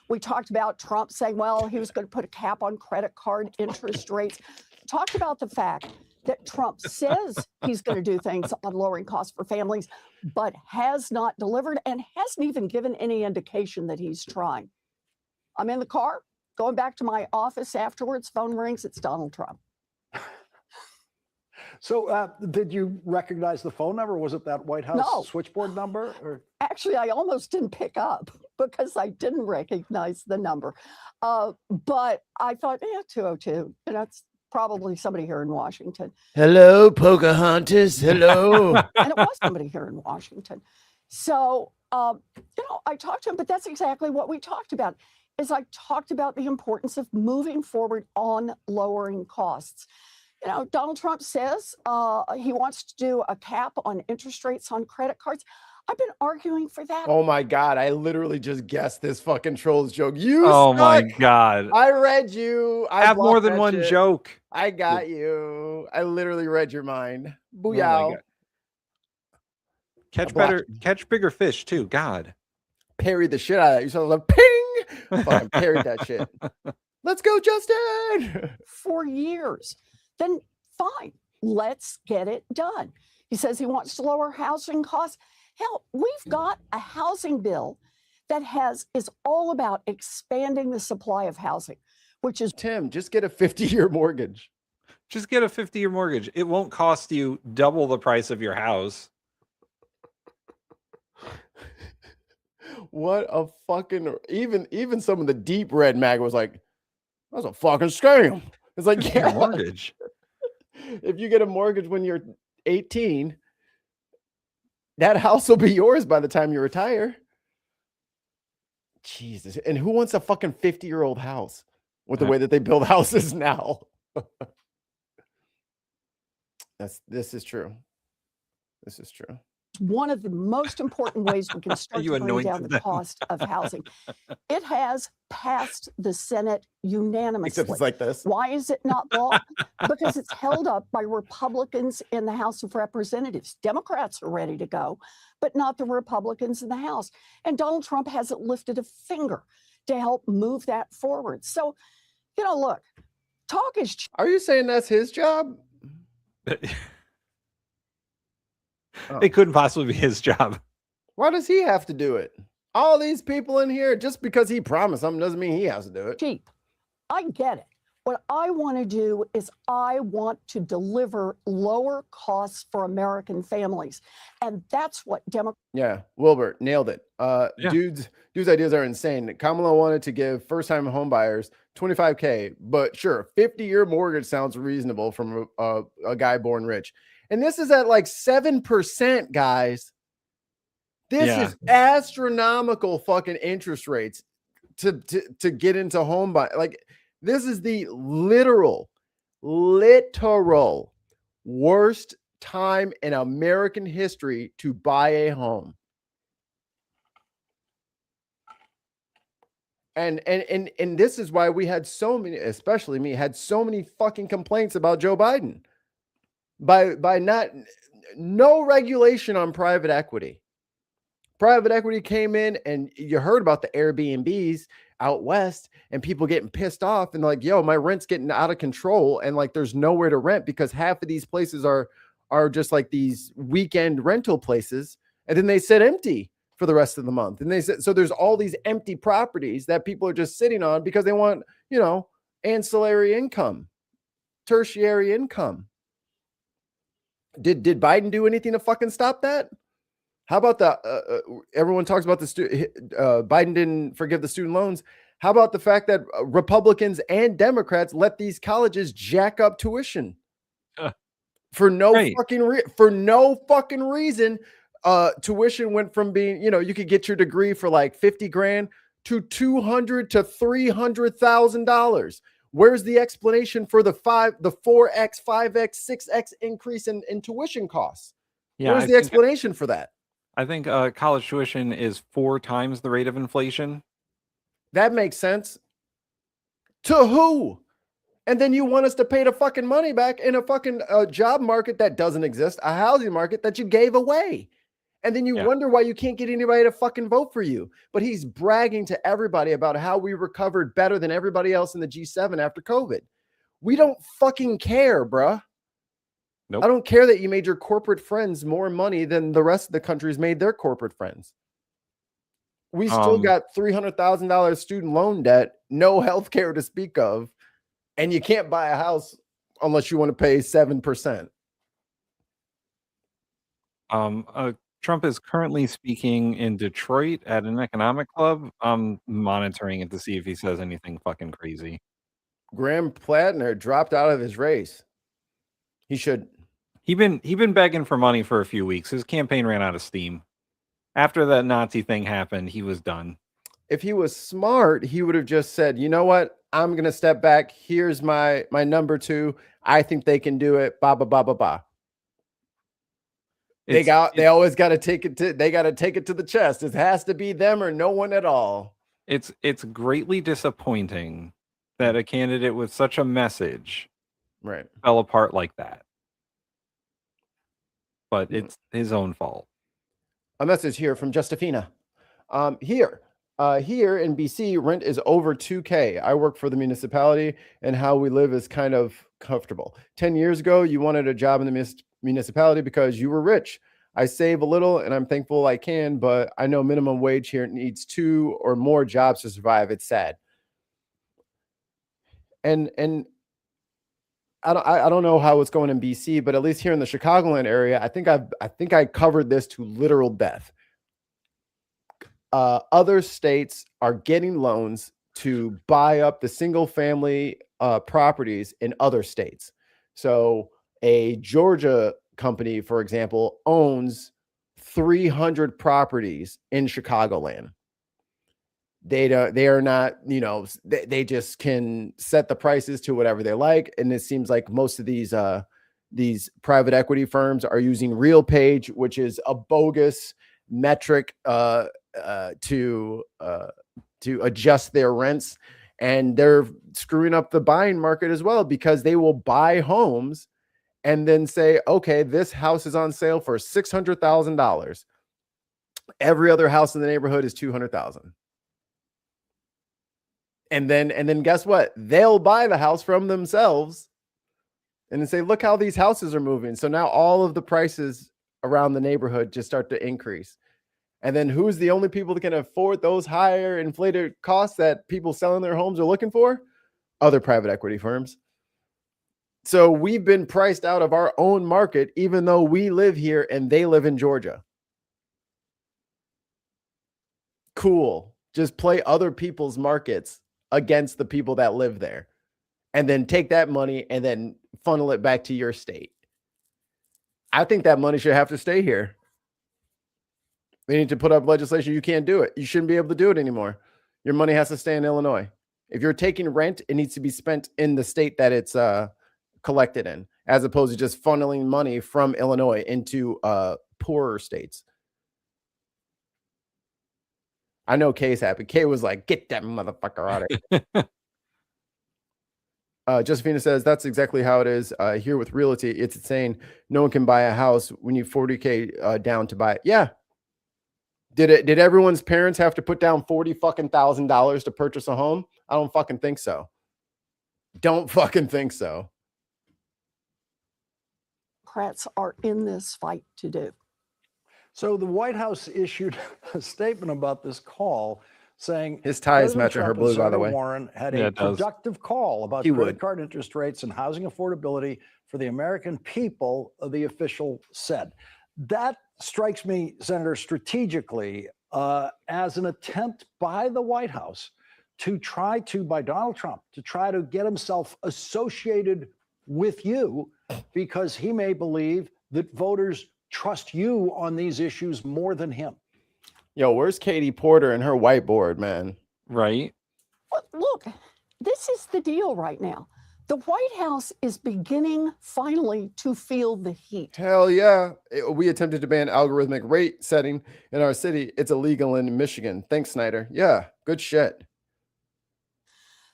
We talked about Trump saying, well, he was going to put a cap on credit card interest rates. Talked about the fact that Trump says he's going to do things on lowering costs for families, but has not delivered and hasn't even given any indication that he's trying. I'm in the car, going back to my office afterwards. Phone rings. It's Donald Trump. So did you recognize the phone number? Was it that White House switchboard number? Or? Actually, I almost didn't pick up because I didn't recognize the number. But I thought, 202. That's probably somebody here in Washington. Hello, Pocahontas. Hello. And it was somebody here in Washington. So, I talked to him, but that's exactly what we talked about. Is I talked about the importance of moving forward on lowering costs. Donald Trump says he wants to do a cap on interest rates on credit cards. I've been arguing for that. Oh my God. I literally just guessed this fucking trolls joke. You Oh my suck. God. I read you. I Have more blocked than that one shit. joke. I got you. I literally read your mind. Oh my Booyah. God. Catch bigger fish too. God. Parried the shit out of that. You saw the ping. Fucking parried that shit. Let's go, Justin. For years. Then fine. Let's get it done. He says he wants to lower housing costs. Hell, we've got a housing bill that is all about expanding the supply of housing, which is Tim, just get a 50-year mortgage. Just get a 50-year mortgage. It won't cost you double the price of your house. What a fucking even some of the deep red mag was like, that's a fucking scam. It's like, yeah, mortgage. If you get a mortgage when you're 18, that house will be yours by the time you retire. Jesus. And who wants a fucking 50-year-old house with the way that they build houses now? This is true. This is true. One of the most important ways we can start to bring down the cost of housing. It has passed the Senate unanimously. Except it's like this. Why is it not law? Because it's held up by Republicans in the House of Representatives. Democrats are ready to go, but not the Republicans in the House. And Donald Trump hasn't lifted a finger to help move that forward. So, look, talk is cheap. Are you saying that's his job? It couldn't possibly be his job. Why does he have to do it? All these people in here, just because he promised something doesn't mean he has to do it. Cheap. I get it. What I want to do is I want to deliver lower costs for American families. And that's what Yeah, Wilbur nailed it. Dude's ideas are insane. Kamala wanted to give first-time home buyers $25K, but sure, 50-year mortgage sounds reasonable from a guy born rich. And this is at like 7%, guys. This is astronomical fucking interest rates to get into home buy. Like, this is the literal worst time in American history to buy a home. And this is why we had so many, especially me, had so many fucking complaints about Joe Biden by no regulation on private equity. Private equity came in, and you heard about the Airbnbs out west and people getting pissed off and like, yo, my rent's getting out of control. And like, there's nowhere to rent because half of these places are just like these weekend rental places. And then they sit empty for the rest of the month. And they said, so there's all these empty properties that people are just sitting on because they want, ancillary income, tertiary income. Did Biden do anything to fucking stop that? How about everyone talks about Biden didn't forgive the student loans. How about the fact that Republicans and Democrats let these colleges jack up tuition for no fucking reason? Tuition went from being, you could get your degree for like $50,000 to $200,000 to $300,000. Where's the explanation for the 4x, 5x, 6x increase in tuition costs? Yeah, Where's the explanation for that? I think college tuition is 4 times the rate of inflation. That makes sense. To who? And then you want us to pay the fucking money back in a fucking job market that doesn't exist, a housing market that you gave away. And then you wonder why you can't get anybody to fucking vote for you. But he's bragging to everybody about how we recovered better than everybody else in the G7 after COVID. We don't fucking care, bruh. Nope. I don't care that you made your corporate friends more money than the rest of the country's made their corporate friends. We still got $300,000 student loan debt, no health care to speak of, and you can't buy a house unless you want to pay 7%. Trump is currently speaking in Detroit at an economic club. I'm monitoring it to see if he says anything fucking crazy. Graham Plattner dropped out of his race. He should. He been begging for money for a few weeks. His campaign ran out of steam. After that Nazi thing happened, he was done. If he was smart, he would have just said, you know what? I'm going to step back. Here's my number 2. I think they can do it. Ba, ba, ba, ba, ba. They always got to take it to the chest. It has to be them or no one at all. It's greatly disappointing that a candidate with such a message fell apart like that. But it's his own fault. A message here from Justifina. Here in BC, rent is over $2,000. I work for the municipality, and how we live is kind of comfortable. 10 years ago, you wanted a job in the municipality because you were rich. I save a little, and I'm thankful I can, but I know minimum wage here needs 2 or more jobs to survive. It's sad. And I don't know how it's going in BC, but at least here in the Chicagoland area, I think I covered this to literal death. Other states are getting loans to buy up the single family properties in other states. So a Georgia company, for example, owns 300 properties in Chicagoland. They are not, they just can set the prices to whatever they like. And it seems like most of these private equity firms are using RealPage, which is a bogus metric to adjust their rents. And they're screwing up the buying market as well, because they will buy homes and then say, okay, this house is on sale for $600,000. Every other house in the neighborhood is $200,000. And then guess what? They'll buy the house from themselves and then say, look how these houses are moving. So now all of the prices around the neighborhood just start to increase. And then who's the only people that can afford those higher inflated costs that people selling their homes are looking for? Other private equity firms. So we've been priced out of our own market, even though we live here and they live in Georgia. Cool. Just play other people's markets against the people that live there, and then take that money and then funnel it back to your state. I think that money should have to stay here. They need to put up legislation. You can't do it. You shouldn't be able to do it anymore. Your money has to stay in Illinois. If you're taking rent, it needs to be spent in the state that it's collected in, as opposed to just funneling money from Illinois into poorer states. I know Kay's happy. Kay was like, get that motherfucker out of here. Josephina says, that's exactly how it is here with realty. It's insane. No one can buy a house. We need $40,000 down to buy it. Yeah. Did everyone's parents have to put down $40,000 to purchase a home? I don't fucking think so. Don't fucking think so. Democrats are in this fight to do. So the White House issued a statement about this call, saying his tie is matching her blue, by the way. Warren had a productive call about credit card interest rates and housing affordability for the American people, the official said. That strikes me, Senator, strategically as an attempt by the White House by Donald Trump, to try to get himself associated with you, because he may believe that voters trust you on these issues more than him. Yo, where's Katie Porter and her whiteboard, man? Right. Well, look, this is the deal right now. The White House is beginning finally to feel the heat. Hell yeah. We attempted to ban algorithmic rate setting in our city. It's illegal in Michigan. Thanks, Snyder. Yeah, good shit.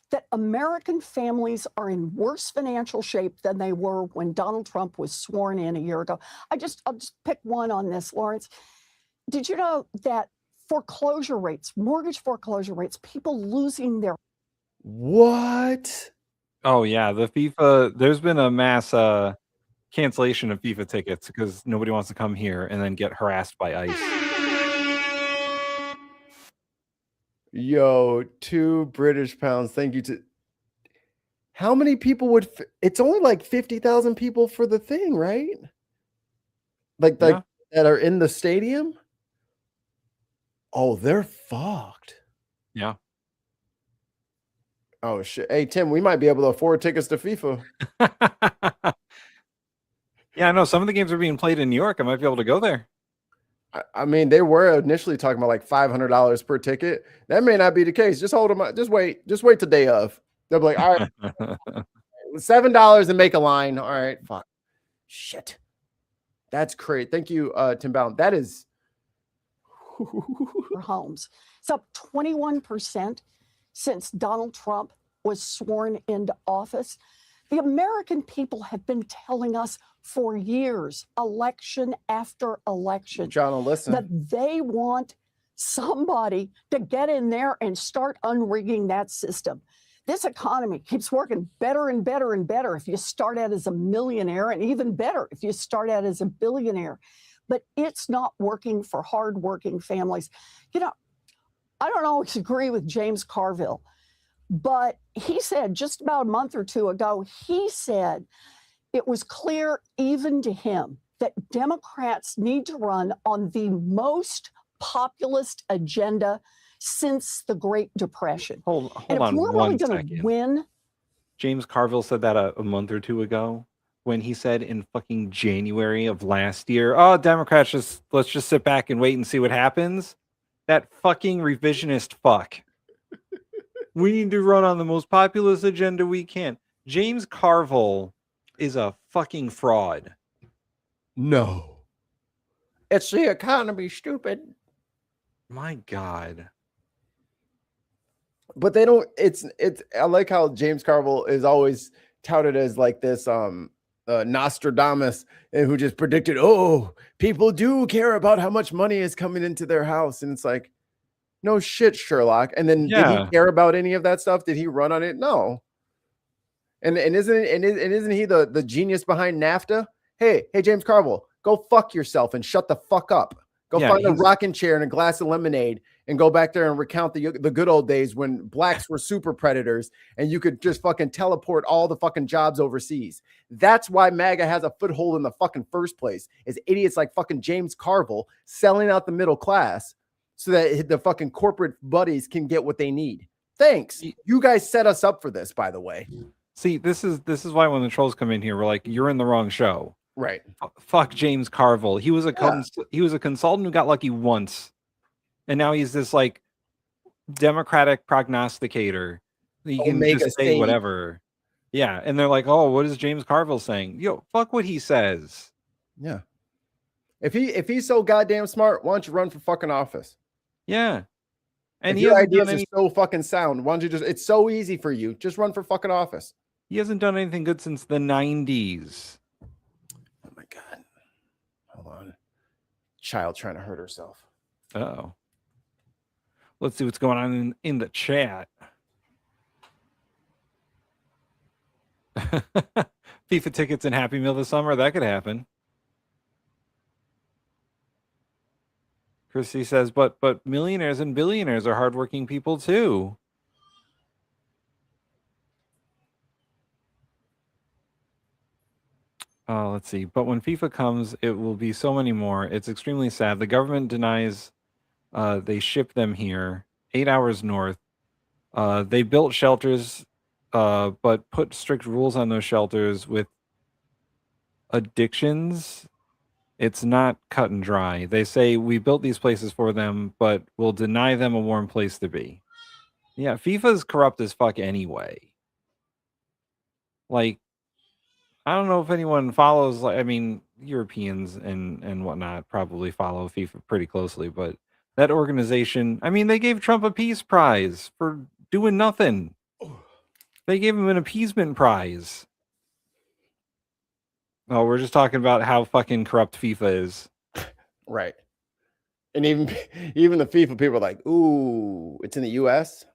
That American families are in worse financial shape than they were when Donald Trump was sworn in a year ago. I'll just pick one on this, Lawrence. Did you know that foreclosure rates, mortgage foreclosure rates, people losing their... What? Oh yeah, the FIFA, there's been a mass cancellation of FIFA tickets because nobody wants to come here and then get harassed by ICE. Yo, 2 British pounds. Thank you to... How many people would... It's only like 50,000 people for the thing, right? Like that are in the stadium? Oh, they're fucked. Yeah. Oh, shit. Hey, Tim, we might be able to afford tickets to FIFA. Yeah, I know. Some of the games are being played in New York. I might be able to go there. I mean, they were initially talking about like $500 per ticket. That may not be the case. Just hold them up. Just wait the day of. They'll be like, all right, $7 and make a line. All right, fuck. Shit. That's great. Thank you, Tim Ballon. That is homes. It's up 21% since Donald Trump was sworn into office. The American people have been telling us for years, election after election, John, listen, that they want somebody to get in there and start unrigging that system. This economy keeps working better and better and better if you start out as a millionaire, and even better if you start out as a billionaire. But it's not working for hardworking families. You know, I don't always agree with James Carville, but he said just about a month or two ago, he said it was clear even to him that Democrats need to run on the most populist agenda since the Great Depression. Hold and on if we're one really going second. to win, James Carville said that a month or two ago when he said in fucking January of last year, oh, Democrats, let's just sit back and wait and see what happens. That fucking revisionist fuck. We need to run on the most populist agenda we can. James Carville is a fucking fraud. no. It's the economy, stupid. My God. But they don't. It's. I like how James Carville is always touted as like this Nostradamus, and who just predicted, oh, people do care about how much money is coming into their house, and it's like, no shit, Sherlock. And then did he care about any of that stuff? Did he run on it? No. And isn't he the genius behind NAFTA? Hey, James Carville, go fuck yourself and shut the fuck up. Go find a rocking chair and a glass of lemonade and go back there and recount the good old days when blacks were super predators and you could just fucking teleport all the fucking jobs overseas. That's why MAGA has a foothold in the fucking first place, is idiots like fucking James Carville selling out the middle class so that the fucking corporate buddies can get what they need. Thanks. You guys set us up for this, by the way. See, this is why when the trolls come in here, we're like, you're in the wrong show. Right. Fuck James Carville. He was a consultant who got lucky once. And now he's this like Democratic prognosticator. He can just say whatever. Yeah. And they're like, oh, what is James Carville saying? Yo, fuck what he says. Yeah. If he's so goddamn smart, why don't you run for fucking office? Yeah. And if your ideas are so fucking sound, why don't you it's so easy for you. Just run for fucking office. He hasn't done anything good since the 90s. Oh my God. Hold on. Child trying to hurt herself. Uh-oh. Let's see what's going on in the chat. FIFA tickets and Happy Meal this summer. That could happen. Christy says, but millionaires and billionaires are hardworking people too. Let's see. But when FIFA comes, it will be so many more. It's extremely sad. The government denies they ship them here 8 hours north. They built shelters, but put strict rules on those shelters with addictions. It's not cut and dry. They say we built these places for them, but we'll deny them a warm place to be. Yeah, FIFA's corrupt as fuck anyway. Like, I don't know if anyone follows, like, I mean, Europeans and whatnot probably follow FIFA pretty closely, but that organization, I mean, they gave Trump a peace prize for doing nothing. They gave him an appeasement prize. Oh, we're just talking about how fucking corrupt FIFA is. Right. And even the FIFA people are like, ooh, it's in the US.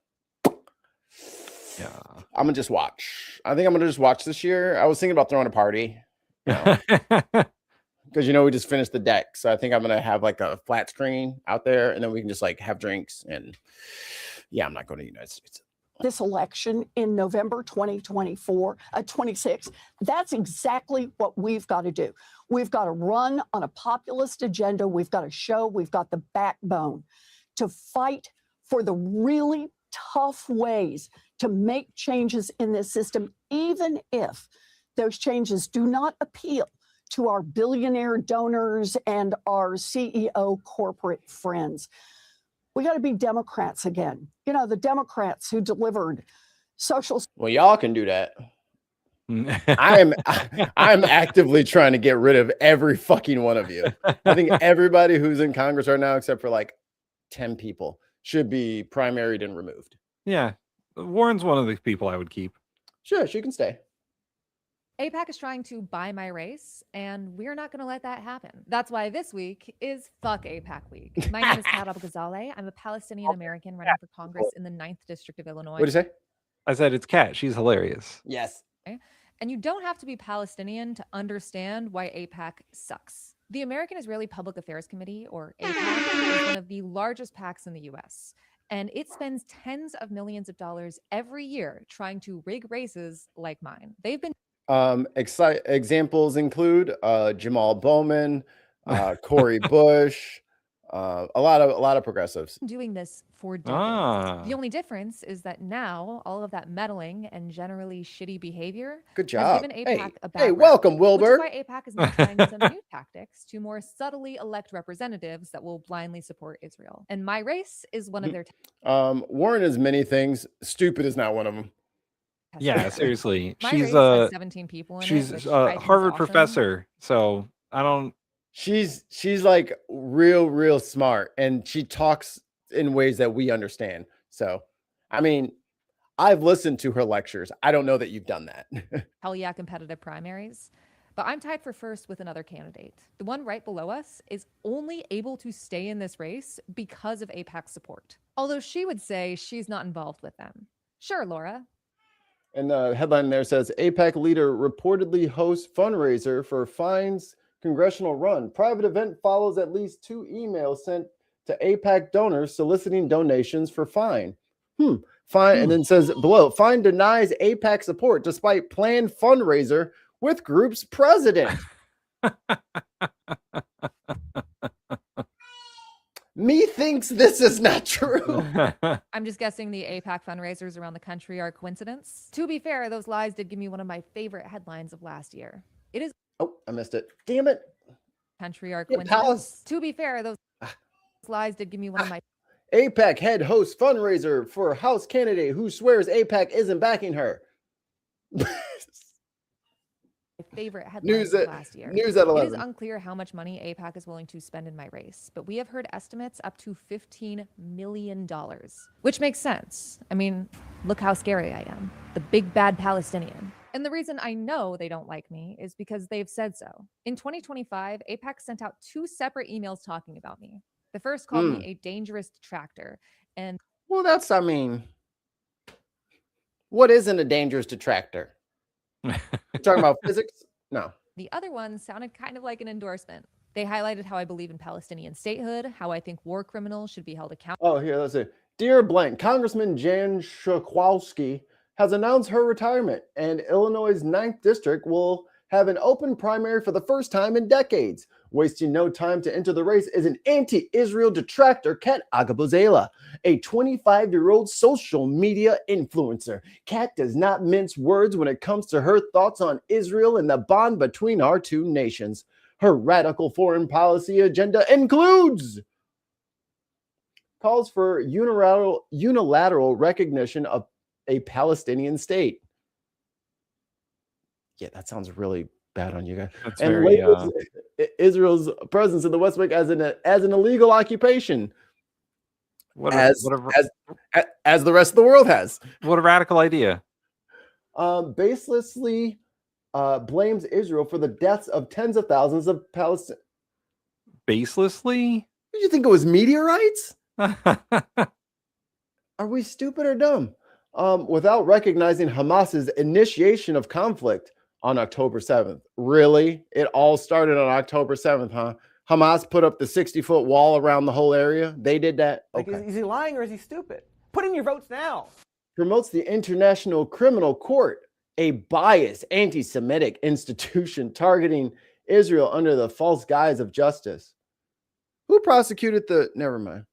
Yeah. I'm gonna just watch. I think I'm gonna just watch this year. I was thinking about throwing a party. Because we just finished the deck. So I think I'm gonna have like a flat screen out there, and then we can just like have drinks. And yeah, I'm not going to the United States. this election in November 26, that's exactly what we've got to do. We've got to run on a populist agenda. We've got to show we've got the backbone to fight for the really tough ways to make changes in this system, even if those changes do not appeal to our billionaire donors and our CEO corporate friends. We got to be Democrats again. The Democrats who delivered social. Well, y'all can do that. I'm actively trying to get rid of every fucking one of you. I think everybody who's in Congress right now, except for like 10 people, should be primaried and removed. Yeah. Warren's one of the people I would keep. Sure, she can stay. AIPAC is trying to buy my race, and we're not going to let that happen. That's why this week is Fuck AIPAC Week. My name is Kat Abou-Ghazaleh. I'm a Palestinian American running for Congress in the 9th District of Illinois. What did you say? I said it's Kat. She's hilarious. Yes. And you don't have to be Palestinian to understand why AIPAC sucks. The American Israeli Public Affairs Committee, or AIPAC, is one of the largest PACs in the U.S., and it spends tens of millions of dollars every year trying to rig races like mine. They've been examples include Jamal Bowman, Cori Bush, a lot of progressives doing this for decades. The only difference is that now all of that meddling and generally shitty behavior Good job. has given AIPAC a bad Hey, rep, welcome, Wilbur. Which is why AIPAC is now trying some new tactics to more subtly elect representatives that will blindly support Israel. And my race is one of their Warren is many things. Stupid is not one of them. Yeah, seriously. My She's race has 17 people in it, she's which a I think is Harvard awesome. professor, so I don't. She's like real smart, and she talks in ways that we understand. So, I mean, I've listened to her lectures. I don't know that you've done that. Hell yeah, competitive primaries. But I'm tied for first with another candidate. The one right below us is only able to stay in this race because of AIPAC's support. Although she would say she's not involved with them. Sure, Laura. And the headline there says AIPAC leader reportedly hosts fundraiser for Fine's congressional run. Private event follows at least 2 emails sent to AIPAC donors soliciting donations for Fine. Fine, and then says below, Fine denies AIPAC support despite planned fundraiser with group's president. Methinks this is not true. I'm just guessing the AIPAC fundraisers around the country are a coincidence. To be fair, those lies did give me one of my favorite headlines of last year. It is. Oh, I missed it. Damn it. Country are Yeah, coincidence. palace. To be fair, those lies did give me one of my AIPAC head hosts fundraiser for House candidate who swears AIPAC isn't backing her. favorite headlines of last year. News at 11. It is unclear how much money AIPAC is willing to spend in my race, but we have heard estimates up to $15 million, which makes sense. I mean, look how scary I am, the big bad Palestinian. And the reason I know they don't like me is because they've said so. In 2025, AIPAC sent out 2 separate emails talking about me. The first called me a dangerous detractor, and well, that's, I mean, what isn't a dangerous detractor? You're talking about physics? No. The other one sounded kind of like an endorsement. They highlighted how I believe in Palestinian statehood, how I think war criminals should be held accountable. Oh, here, let's see. Dear blank, Congressman Jan Schakowsky has announced her retirement, and Illinois' 9th District will have an open primary for the first time in decades. Wasting no time to enter the race is an anti-Israel detractor, Kat Abou-Ghazaleh, a 25-year-old social media influencer. Kat does not mince words when it comes to her thoughts on Israel and the bond between our two nations. Her radical foreign policy agenda includes calls for unilateral recognition of a Palestinian state. Yeah, that sounds really bad on you guys. That's and very, labels Israel's presence in the West Bank as an illegal occupation, as the rest of the world has. What a radical idea! Baselessly blames Israel for the deaths of tens of thousands of Palestinians. Baselessly? Did you think it was meteorites? Are we stupid or dumb? Without recognizing Hamas's initiation of conflict on October 7th. Really? It all started on October 7th, huh? Hamas put up the 60-foot wall around the whole area. They did that? Okay. Like, is he lying or is he stupid? Put in your votes now. Promotes the International Criminal Court, a biased anti-Semitic institution targeting Israel under the false guise of justice. Who prosecuted the... Never mind.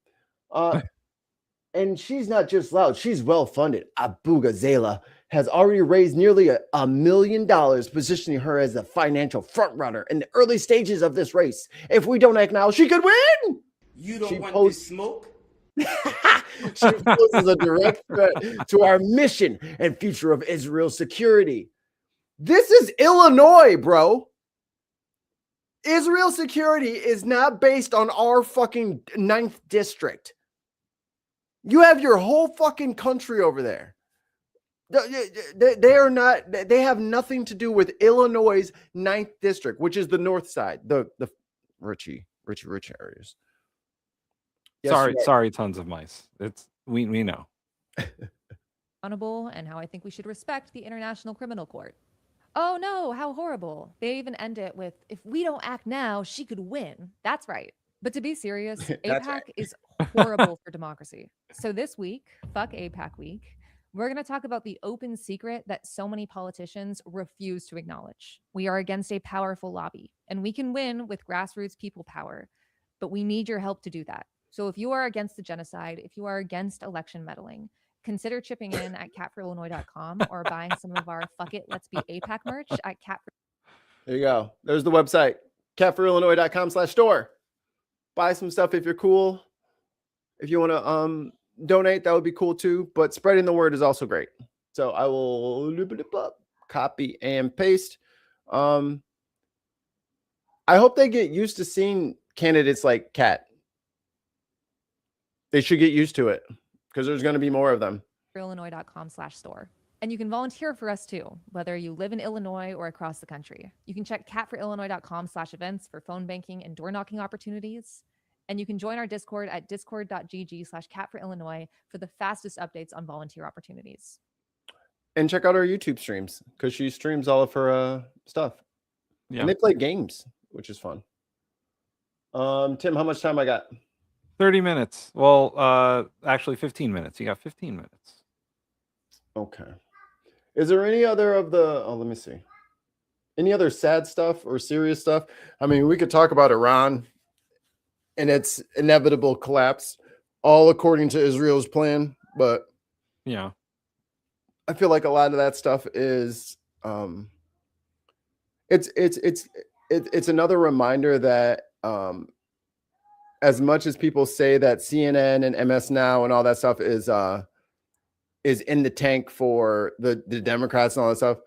And she's not just loud, she's well-funded. Abou-Ghazaleh has already raised nearly $1 million, positioning her as a financial frontrunner in the early stages of this race. If we don't act now, she could win! You don't want this smoke? She poses a direct threat to our mission and future of Israel's security. This is Illinois, bro. Israel security is not based on our fucking 9th district. You have your whole fucking country over there. They are not, they have nothing to do with Illinois' 9th district, which is the north side, the rich areas. Yes, sorry, tons of mice. We know. Accountable, and how I think we should respect the International Criminal Court. Oh no, how horrible. They even end it with, if we don't act now, she could win. That's right. But to be serious, APAC right. is horrible for democracy. So this week, fuck APAC week, we're going to talk about the open secret that so many politicians refuse to acknowledge. We are against a powerful lobby, and we can win with grassroots people power, but we need your help to do that. So if you are against the genocide, if you are against election meddling, consider chipping in at catforillinois.com or buying some of our Fuck It, Let's Be APAC merch at Cat. There you go. There's the website, catforillinois.com/store. Buy some stuff if you're cool. If you want to donate, that would be cool too. But spreading the word is also great. So I will copy and paste. I hope they get used to seeing candidates like Cat. They should get used to it because there's going to be more of them. Illinois.com/store. And you can volunteer for us too, whether you live in Illinois or across the country. You can check catforillinois.com/events for phone banking and door knocking opportunities. And you can join our Discord at discord.gg/catforillinois for the fastest updates on volunteer opportunities. And check out our YouTube streams because she streams all of her stuff. Yeah. And they play games, which is fun. Tim, how much time I got? 30 minutes. Well, actually 15 minutes. You got 15 minutes. Okay. Is there any other of the, let me see. Any other sad stuff or serious stuff? I mean, we could talk about Iran and its inevitable collapse, all according to Israel's plan. But yeah, I feel like a lot of that stuff is, it's another reminder that, as much as people say that CNN and MS Now and all that stuff is in the tank for the Democrats and all that stuff,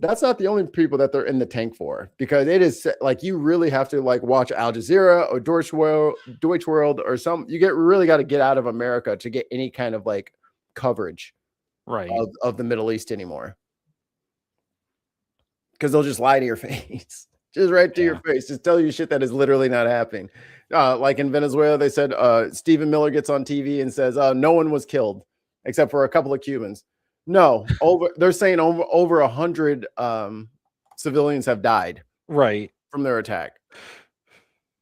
that's not the only people that they're in the tank for, because it is like you really have to like watch Al Jazeera or Deutsche World or some. You really got to get out of America to get any kind of like coverage, right, of the Middle East anymore, because they'll just lie to your face. Just right to your face. Just tell you shit that is literally not happening. Like in Venezuela, they said Stephen Miller gets on TV and says no one was killed except for a couple of Cubans. No, they're saying over 100 civilians have died. Right. From their attack.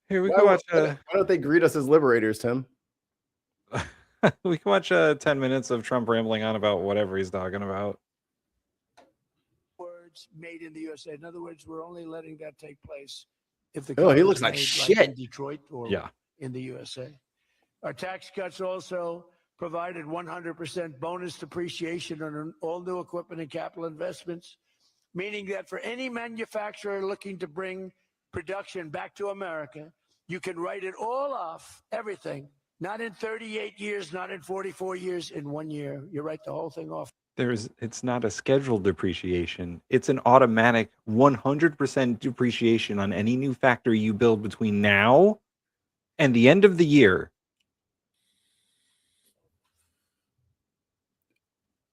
Here we can watch. Why don't they greet us as liberators, Tim? We can watch 10 minutes of Trump rambling on about whatever he's talking about. Made in the USA. In other words, we're only letting that take place if the he looks like shit in Detroit or yeah, in the USA. Our tax cuts also provided 100% bonus depreciation on all new equipment and capital investments, meaning that for any manufacturer looking to bring production back to America, you can write it all off, everything, not in 38 years, not in 44 years, in 1 year. You write the whole thing off. It's not a scheduled depreciation. It's an automatic 100% depreciation on any new factory you build between now and the end of the year.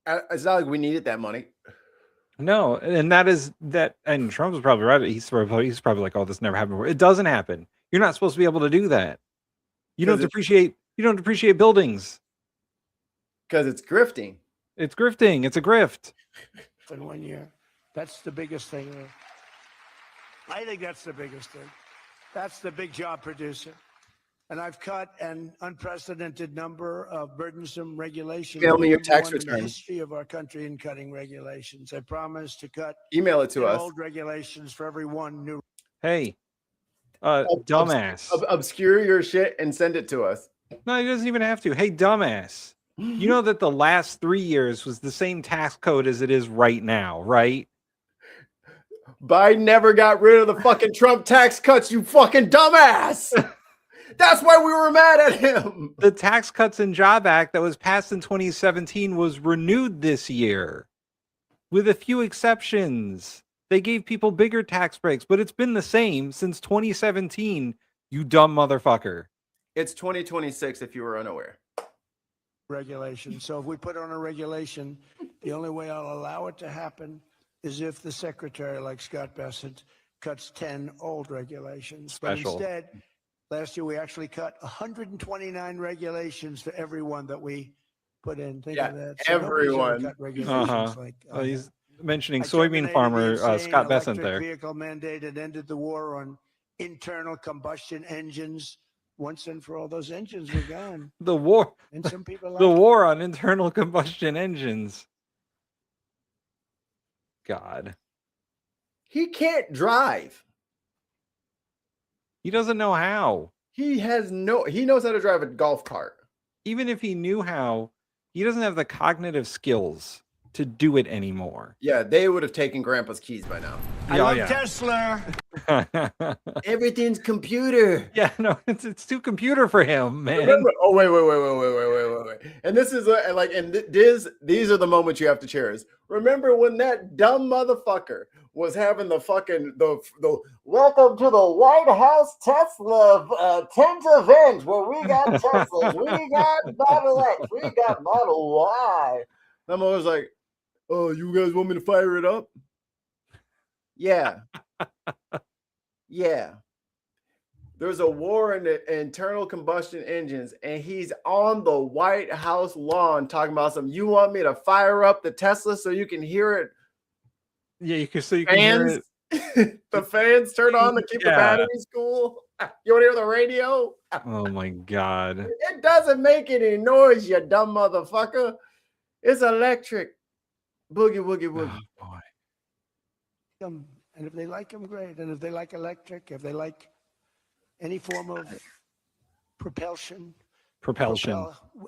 It's not like we needed that money. No, and and Trump was probably right. He's probably like, oh, this never happened before. It doesn't happen. You're not supposed to be able to do that. You don't depreciate buildings. Because it's grifting. It's grifting. It's a grift. In 1 year. That's the biggest thing. I think that's the biggest thing. That's the big job producer. And I've cut an unprecedented number of burdensome regulations. Email me your tax in the return. history of our country in cutting regulations. I promise to cut. Email it to us. Old regulations for every one new. Hey, dumbass. Obscure your shit and send it to us. No, he doesn't even have to. Hey, dumbass. You know that the last 3 years was the same tax code as it is right now, right? Biden never got rid of the fucking Trump tax cuts, you fucking dumbass. That's why we were mad at him. The Tax Cuts and Job Act that was passed in 2017 was renewed this year. with a few exceptions. They gave people bigger tax breaks, but it's been the same since 2017, you dumb motherfucker. It's 2026 if you were unaware. Regulation. So if we put on a regulation, the only way I'll allow it to happen is if the secretary, like Scott Bessent, cuts 10 old regulations. Special. But instead, last year we actually cut 129 regulations for everyone that we put in. Think of that. So nobody's ever everyone. cut regulations like He's mentioning I soybean terminated farmer the insane Scott Bessent electric there. vehicle mandate and ended the war on internal combustion engines. Once and for all, those engines were gone. The war, And some people the like it. war on internal combustion engines. God, He can't drive. he doesn't know how. He knows how to drive a golf cart. Even if he knew how, he doesn't have the cognitive skills to do it anymore. Yeah, they would have taken Grandpa's keys by now. I love Tesla. Everything's computer. Yeah, no, it's too computer for him, man. Remember, oh wait. And this is these are the moments you have to cherish. Remember when that dumb motherfucker was having the fucking the welcome to the White House Tesla 10th event where we got Teslas, we got Model X, we got Model Y. I'm always like, oh, you guys want me to fire it up? Yeah. Yeah. There's a war in the internal combustion engines, and he's on the White House lawn talking about something. You want me to fire up the Tesla so you can hear it? Yeah, you can hear it. The fans turn on to keep the batteries cool. You want to hear the radio? Oh my God. It doesn't make any noise, you dumb motherfucker. It's electric. Boogie, woogie, woogie. Oh, boy. And if they like them, great. And if they like electric, if they like any form of propulsion.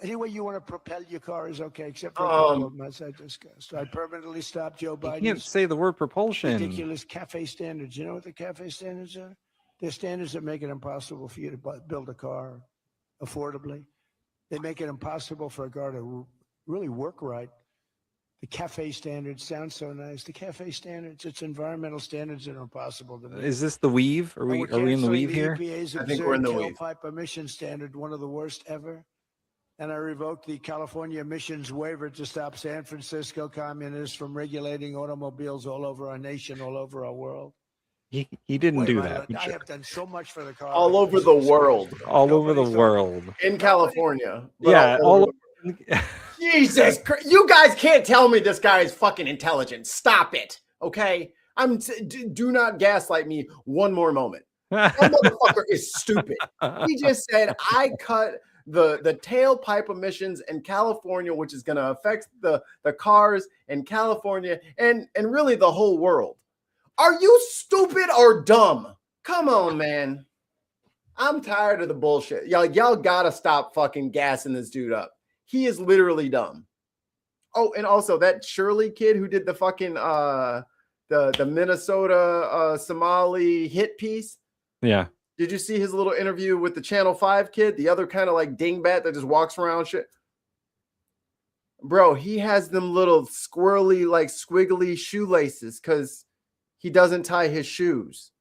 Any way you want to propel your car is okay, except for a couple of them, as I discussed. I permanently stopped Joe Biden's You can't say the word propulsion. ridiculous CAFE standards. You know what the CAFE standards are? They're standards that make it impossible for you to build a car affordably. They make it impossible for a car to really work right. The CAFE standards sound so nice. The CAFE standards, it's environmental standards that are impossible to make. Is this the weave? Are we in the weave here? EPA's I think we're in the absurd weave. tailpipe emission standard, one of the worst ever. And I revoked the California emissions waiver to stop San Francisco communists from regulating automobiles all over our nation, all over our world. He didn't do that. I have done so much for the car. All over the world. All over the world. In California. Yeah, Jesus Christ. You guys can't tell me this guy is fucking intelligent. Stop it. Okay? Do not gaslight me one more moment. That motherfucker is stupid. He just said, I cut the tailpipe emissions in California, which is going to affect the cars in California and really the whole world. Are you stupid or dumb? Come on, man. I'm tired of the bullshit. Y'all gotta stop fucking gassing this dude up. He is literally dumb. Oh, and also that Shirley kid who did the fucking the Minnesota Somali hit piece. Yeah. Did you see his little interview with the Channel 5 kid? The other kind of like dingbat that just walks around shit. Bro, he has them little squirrely, like squiggly shoelaces because he doesn't tie his shoes.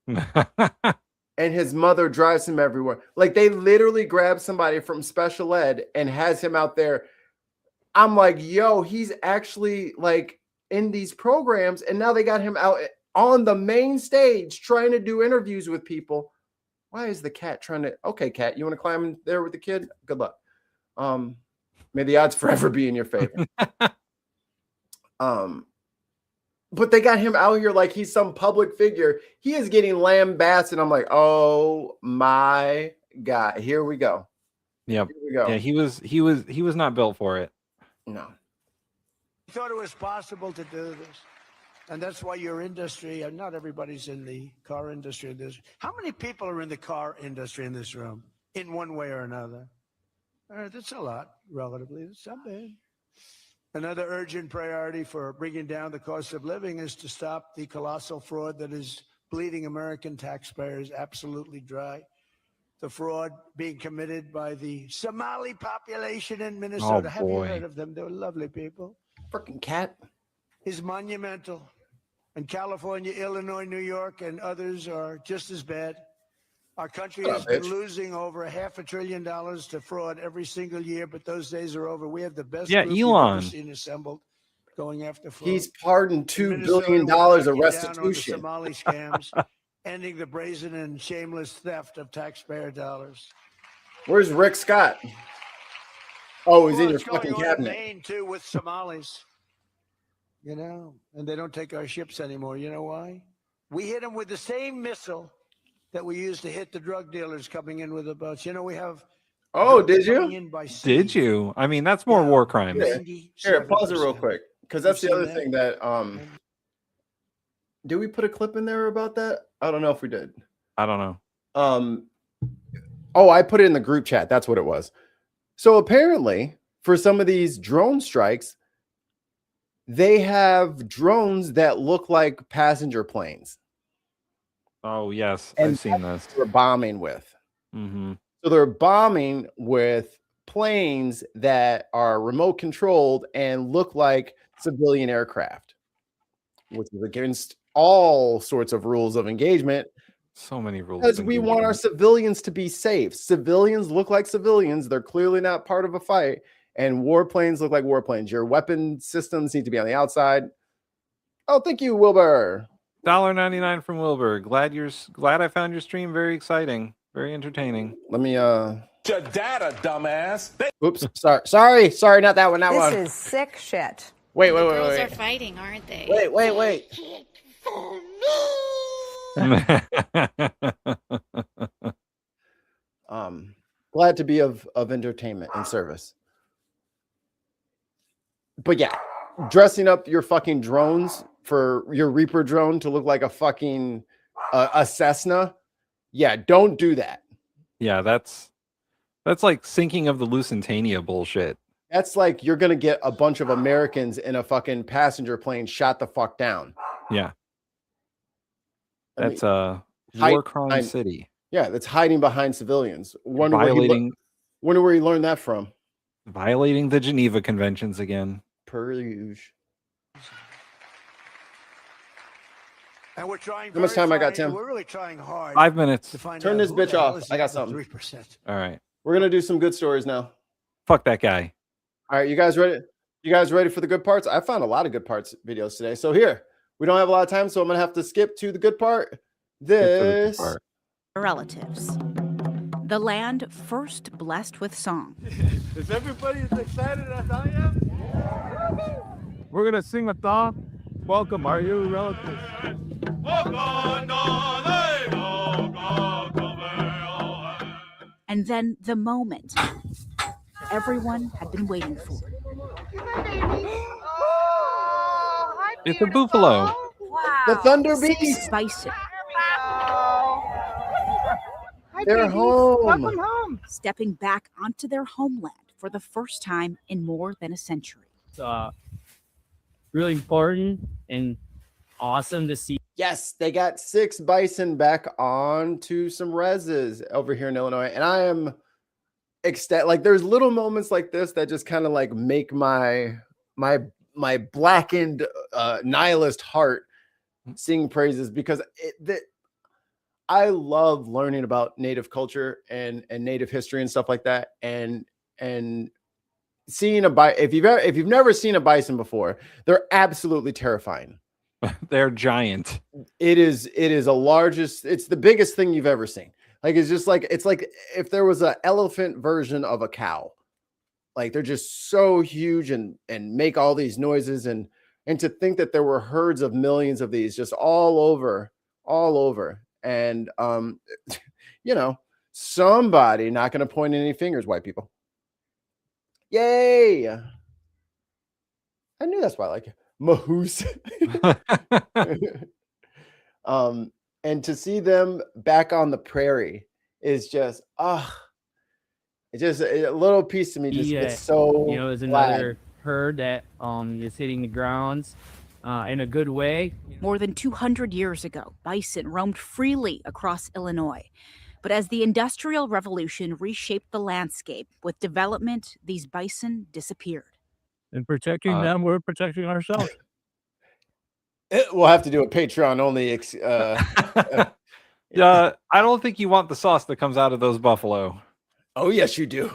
And his mother drives him everywhere. Like they literally grab somebody from special ed and has him out there. I'm like, yo, he's actually like in these programs. And now they got him out on the main stage trying to do interviews with people. Why is the cat trying to? Okay, cat, you want to climb in there with the kid? Good luck. May the odds forever be in your favor. But they got him out here like he's some public figure. He is getting lambasted. I'm like, oh my God. Here we go. Yep. Here we go. Yeah, he was not built for it. No. I thought it was possible to do this. And that's why your industry, and not everybody's in the car industry. How many people are in the car industry in this room in one way or another? That's a lot, relatively. It's not bad. Another urgent priority for bringing down the cost of living is to stop the colossal fraud that is bleeding American taxpayers absolutely dry. The fraud being committed by the Somali population in Minnesota. Have you heard of them? They're lovely people. Freaking cat. is monumental. And California, Illinois, New York, and others are just as bad. Our country has been losing over $500 billion to fraud every single year, but those days are over. We have the best group you've ever seen assembled going after fraud. He's pardoned $2 billion of restitution. Somali scams, ending the brazen and shameless theft of taxpayer dollars. Where's Rick Scott? Oh, he's in your It's going fucking on in cabinet. Maine too with Somalis. You know, and they don't take our ships anymore. You know why? We hit them with the same missile that we used to hit the drug dealers coming in with the boats. You know, we have. Oh, did coming you? in by sea. Did you? I mean, that's more war crimes. Here, pause it real quick, because that's the other thing that did we put a clip in there about that? I don't know if we did. I don't know. Oh, I put it in the group chat. That's what it was. So apparently, for some of these drone strikes, they have drones that look like passenger planes. Oh, yes. And I've seen this. They're bombing with. Mm-hmm. So they're bombing with planes that are remote controlled and look like civilian aircraft, which is against all sorts of rules of engagement. So many rules. Because we want our civilians to be safe. Civilians look like civilians. They're clearly not part of a fight. And warplanes look like warplanes. Your weapon systems need to be on the outside. Oh, thank you, Wilbur. $1.99 from Wilbur. Glad I found your stream very exciting, very entertaining. Let me Your data, dumbass. Oops, sorry, not that one. That one. This is sick shit. Wait. Girls are fighting, aren't they? Wait. Glad to be of entertainment and service. But yeah, dressing up your fucking drones for your Reaper drone to look like a fucking a Cessna. Yeah, don't do that. Yeah, that's like sinking of the Lusitania bullshit. That's like you're gonna get a bunch of Americans in a fucking passenger plane shot the fuck down. Yeah. That's war crime city. Yeah, that's hiding behind civilians. Wonder where he learned that from. Violating the Geneva Conventions again. Per usual. And we're trying. How much time I got, Tim? We're really trying hard. 5 minutes. Turn this bitch off. I got something. 3%. All right. We're gonna do some good stories now. Fuck that guy. All right, you guys ready? You guys ready for the good parts? I found a lot of good parts videos today. So here, we don't have a lot of time, so I'm gonna have to skip to the good part. This relatives. The land first blessed with song. Is everybody as excited as I am? We're gonna sing a song. Welcome, are you relatives? And then the moment everyone had been waiting for. It's a buffalo. Wow. The Thunder Beast. Bison. They're home. Welcome home. Stepping back onto their homeland for the first time in more than a century. It's really important and awesome to see. Yes, they got 6 bison back onto some reses over here in Illinois, and I am ecstatic. Like, there's little moments like this that just kind of like make my blackened nihilist heart sing praises, because I love learning about Native culture and Native history and stuff like that, and seeing a bison. If you've never seen a bison before, they're absolutely terrifying. They're giant. It is it's the biggest thing you've ever seen. Like, it's like if there was an elephant version of a cow. Like, they're just so huge and make all these noises, and to think that there were herds of millions of these just all over. And you know, somebody not going to point any fingers, white people. Yay! I knew that's why I like it. Mahoose. And to see them back on the prairie is just it's just a little piece of me just gets so it's another herd that is hitting the grounds in a good way. More than 200 years ago, bison roamed freely across Illinois. But as the Industrial Revolution reshaped the landscape with development, these bison disappeared. And protecting them, we're protecting ourselves. We'll have to do a Patreon only. Yeah, I don't think you want the sauce that comes out of those buffalo. Oh, yes, you do.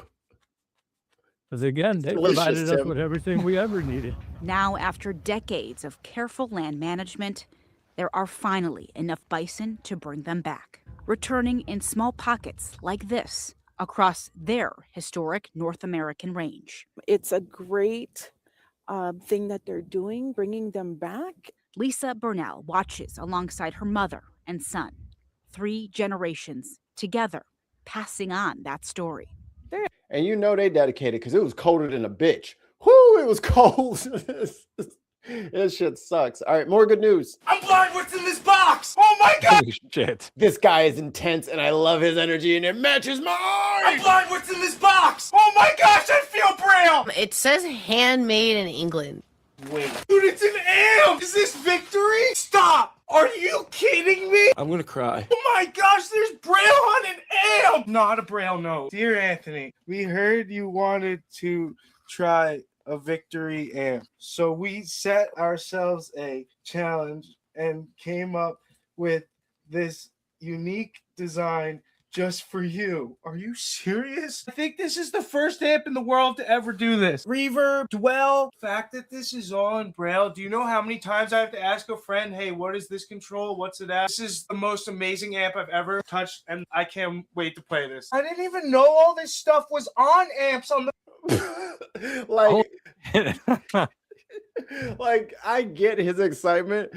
Because again, they delicious, provided us Tim. with everything we ever needed. Now, after decades of careful land management, there are finally enough bison to bring them back, returning in small pockets like this across their historic North American range. It's a great thing that they're doing, bringing them back. Lisa Burnell watches alongside her mother and son, 3 generations together, passing on that story. And you know they dedicated because it was colder than a bitch. Whoo, it was cold. This shit sucks. All right, more good news. I'm blind. What's in this box? Oh my god! Holy shit. This guy is intense and I love his energy and it matches my I'm eyes. blind. What's in this box? Oh my gosh, I feel braille! It says handmade in England. Wait. Dude, it's an amp! Is this victory? Stop! Are you kidding me? I'm gonna cry. Oh my gosh, there's braille on an amp! Not a braille note. Dear Anthony, we heard you wanted to try a victory amp. So we set ourselves a challenge and came up with this unique design just for you. Are you serious? I think this is the first amp in the world to ever do this. Reverb, dwell, the fact that this is all in braille. Do you know how many times I have to ask a friend, hey, what is this control? What's it at? This is the most amazing amp I've ever touched, and I can't wait to play this. I didn't even know all this stuff was on amps on the like I get his excitement.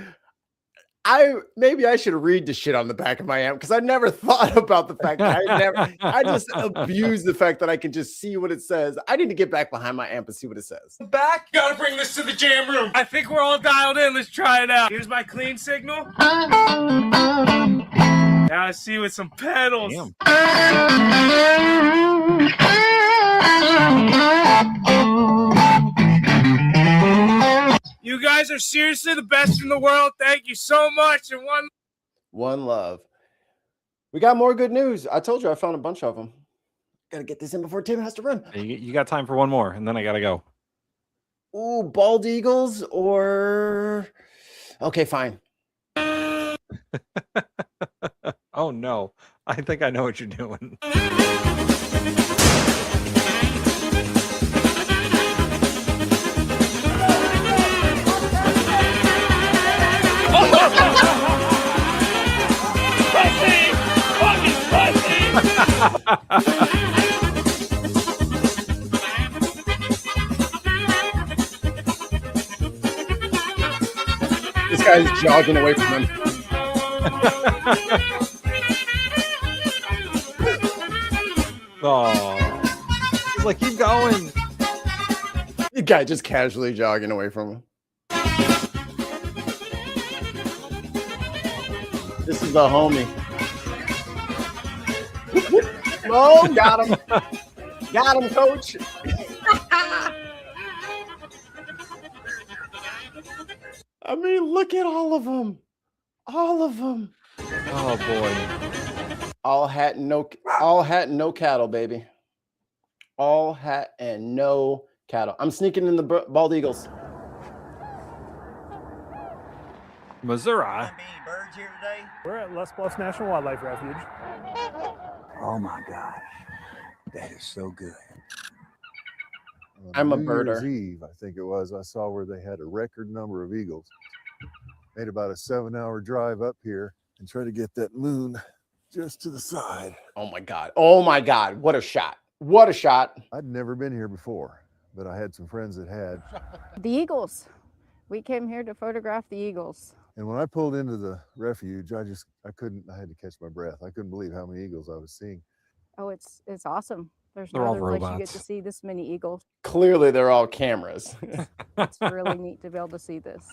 Maybe I should read the shit on the back of my amp because I never thought about the fact that I just abuse the fact that I can just see what it says. I need to get back behind my amp and see what it says. back. Gotta bring this to the jam room. I think we're all dialed in. Let's try it out. Here's my clean signal. Now I see with some pedals. You guys are seriously the best in the world. Thank you so much. And One love. We got more good news. I told you I found a bunch of them. Gotta get this in before Tim has to run. You got time for one more, and then I gotta go. Ooh, bald eagles or... Okay, fine. Oh, no. I think I know what you're doing. This guy's jogging away from him. Oh, he's like, keep going. The guy just casually jogging away from him. This is the homie. Oh, got him. Got him, coach. I mean, look at all of them. All of them. Oh, boy. All hat and no cattle, baby. All hat and no cattle. I'm sneaking in the bald eagles. Missouri. We're at Les Bluffs National Wildlife Refuge. Oh my gosh, that is so good. I'm a New Year's birder. Eve, I think it was. I saw where they had a record number of eagles. Made about a 7-hour drive up here and try to get that moon just to the side. Oh my God. Oh my God. What a shot. What a shot. I'd never been here before, but I had some friends that had. The eagles. We came here to photograph the eagles. And when I pulled into the refuge, I had to catch my breath. I couldn't believe how many eagles I was seeing. Oh, it's awesome. There's They're no all other place you get robots. to see this many eagles. Clearly, they're all cameras. It's really neat to be able to see this.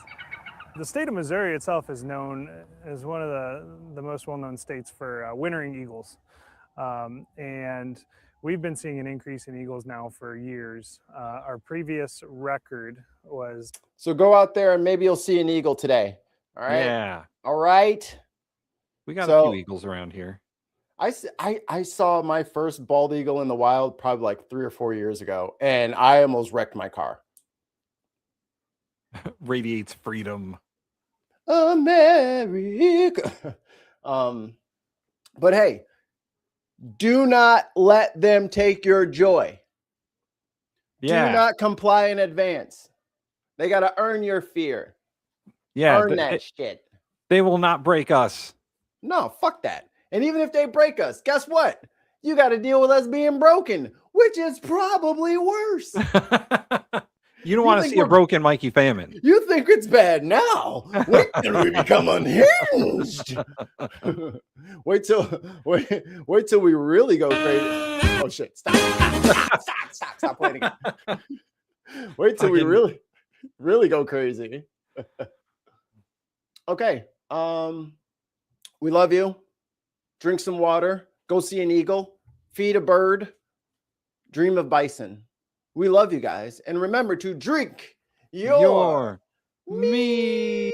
The state of Missouri itself is known as one of the most well-known states for wintering eagles. And we've been seeing an increase in eagles now for years. Our previous record was... So go out there and maybe you'll see an eagle today. All right. Yeah. All right. We got a few eagles around here. I saw my first bald eagle in the wild probably like 3 or 4 years ago, and I almost wrecked my car. Radiates freedom. America. But hey, do not let them take your joy. Yeah. Do not comply in advance. They got to earn your fear. Yeah. Earn that shit. They will not break us. No, fuck that. And even if they break us, guess what? You got to deal with us being broken, which is probably worse. You don't want to see a broken Mikey famine. You think it's bad now? Wait till we become unhinged. wait till we really go crazy. Oh shit! Stop playing again. Wait till we really go crazy. Okay. We love you. Drink some water. Go see an eagle. Feed a bird. Dream of bison. We love you guys. And remember to drink your me.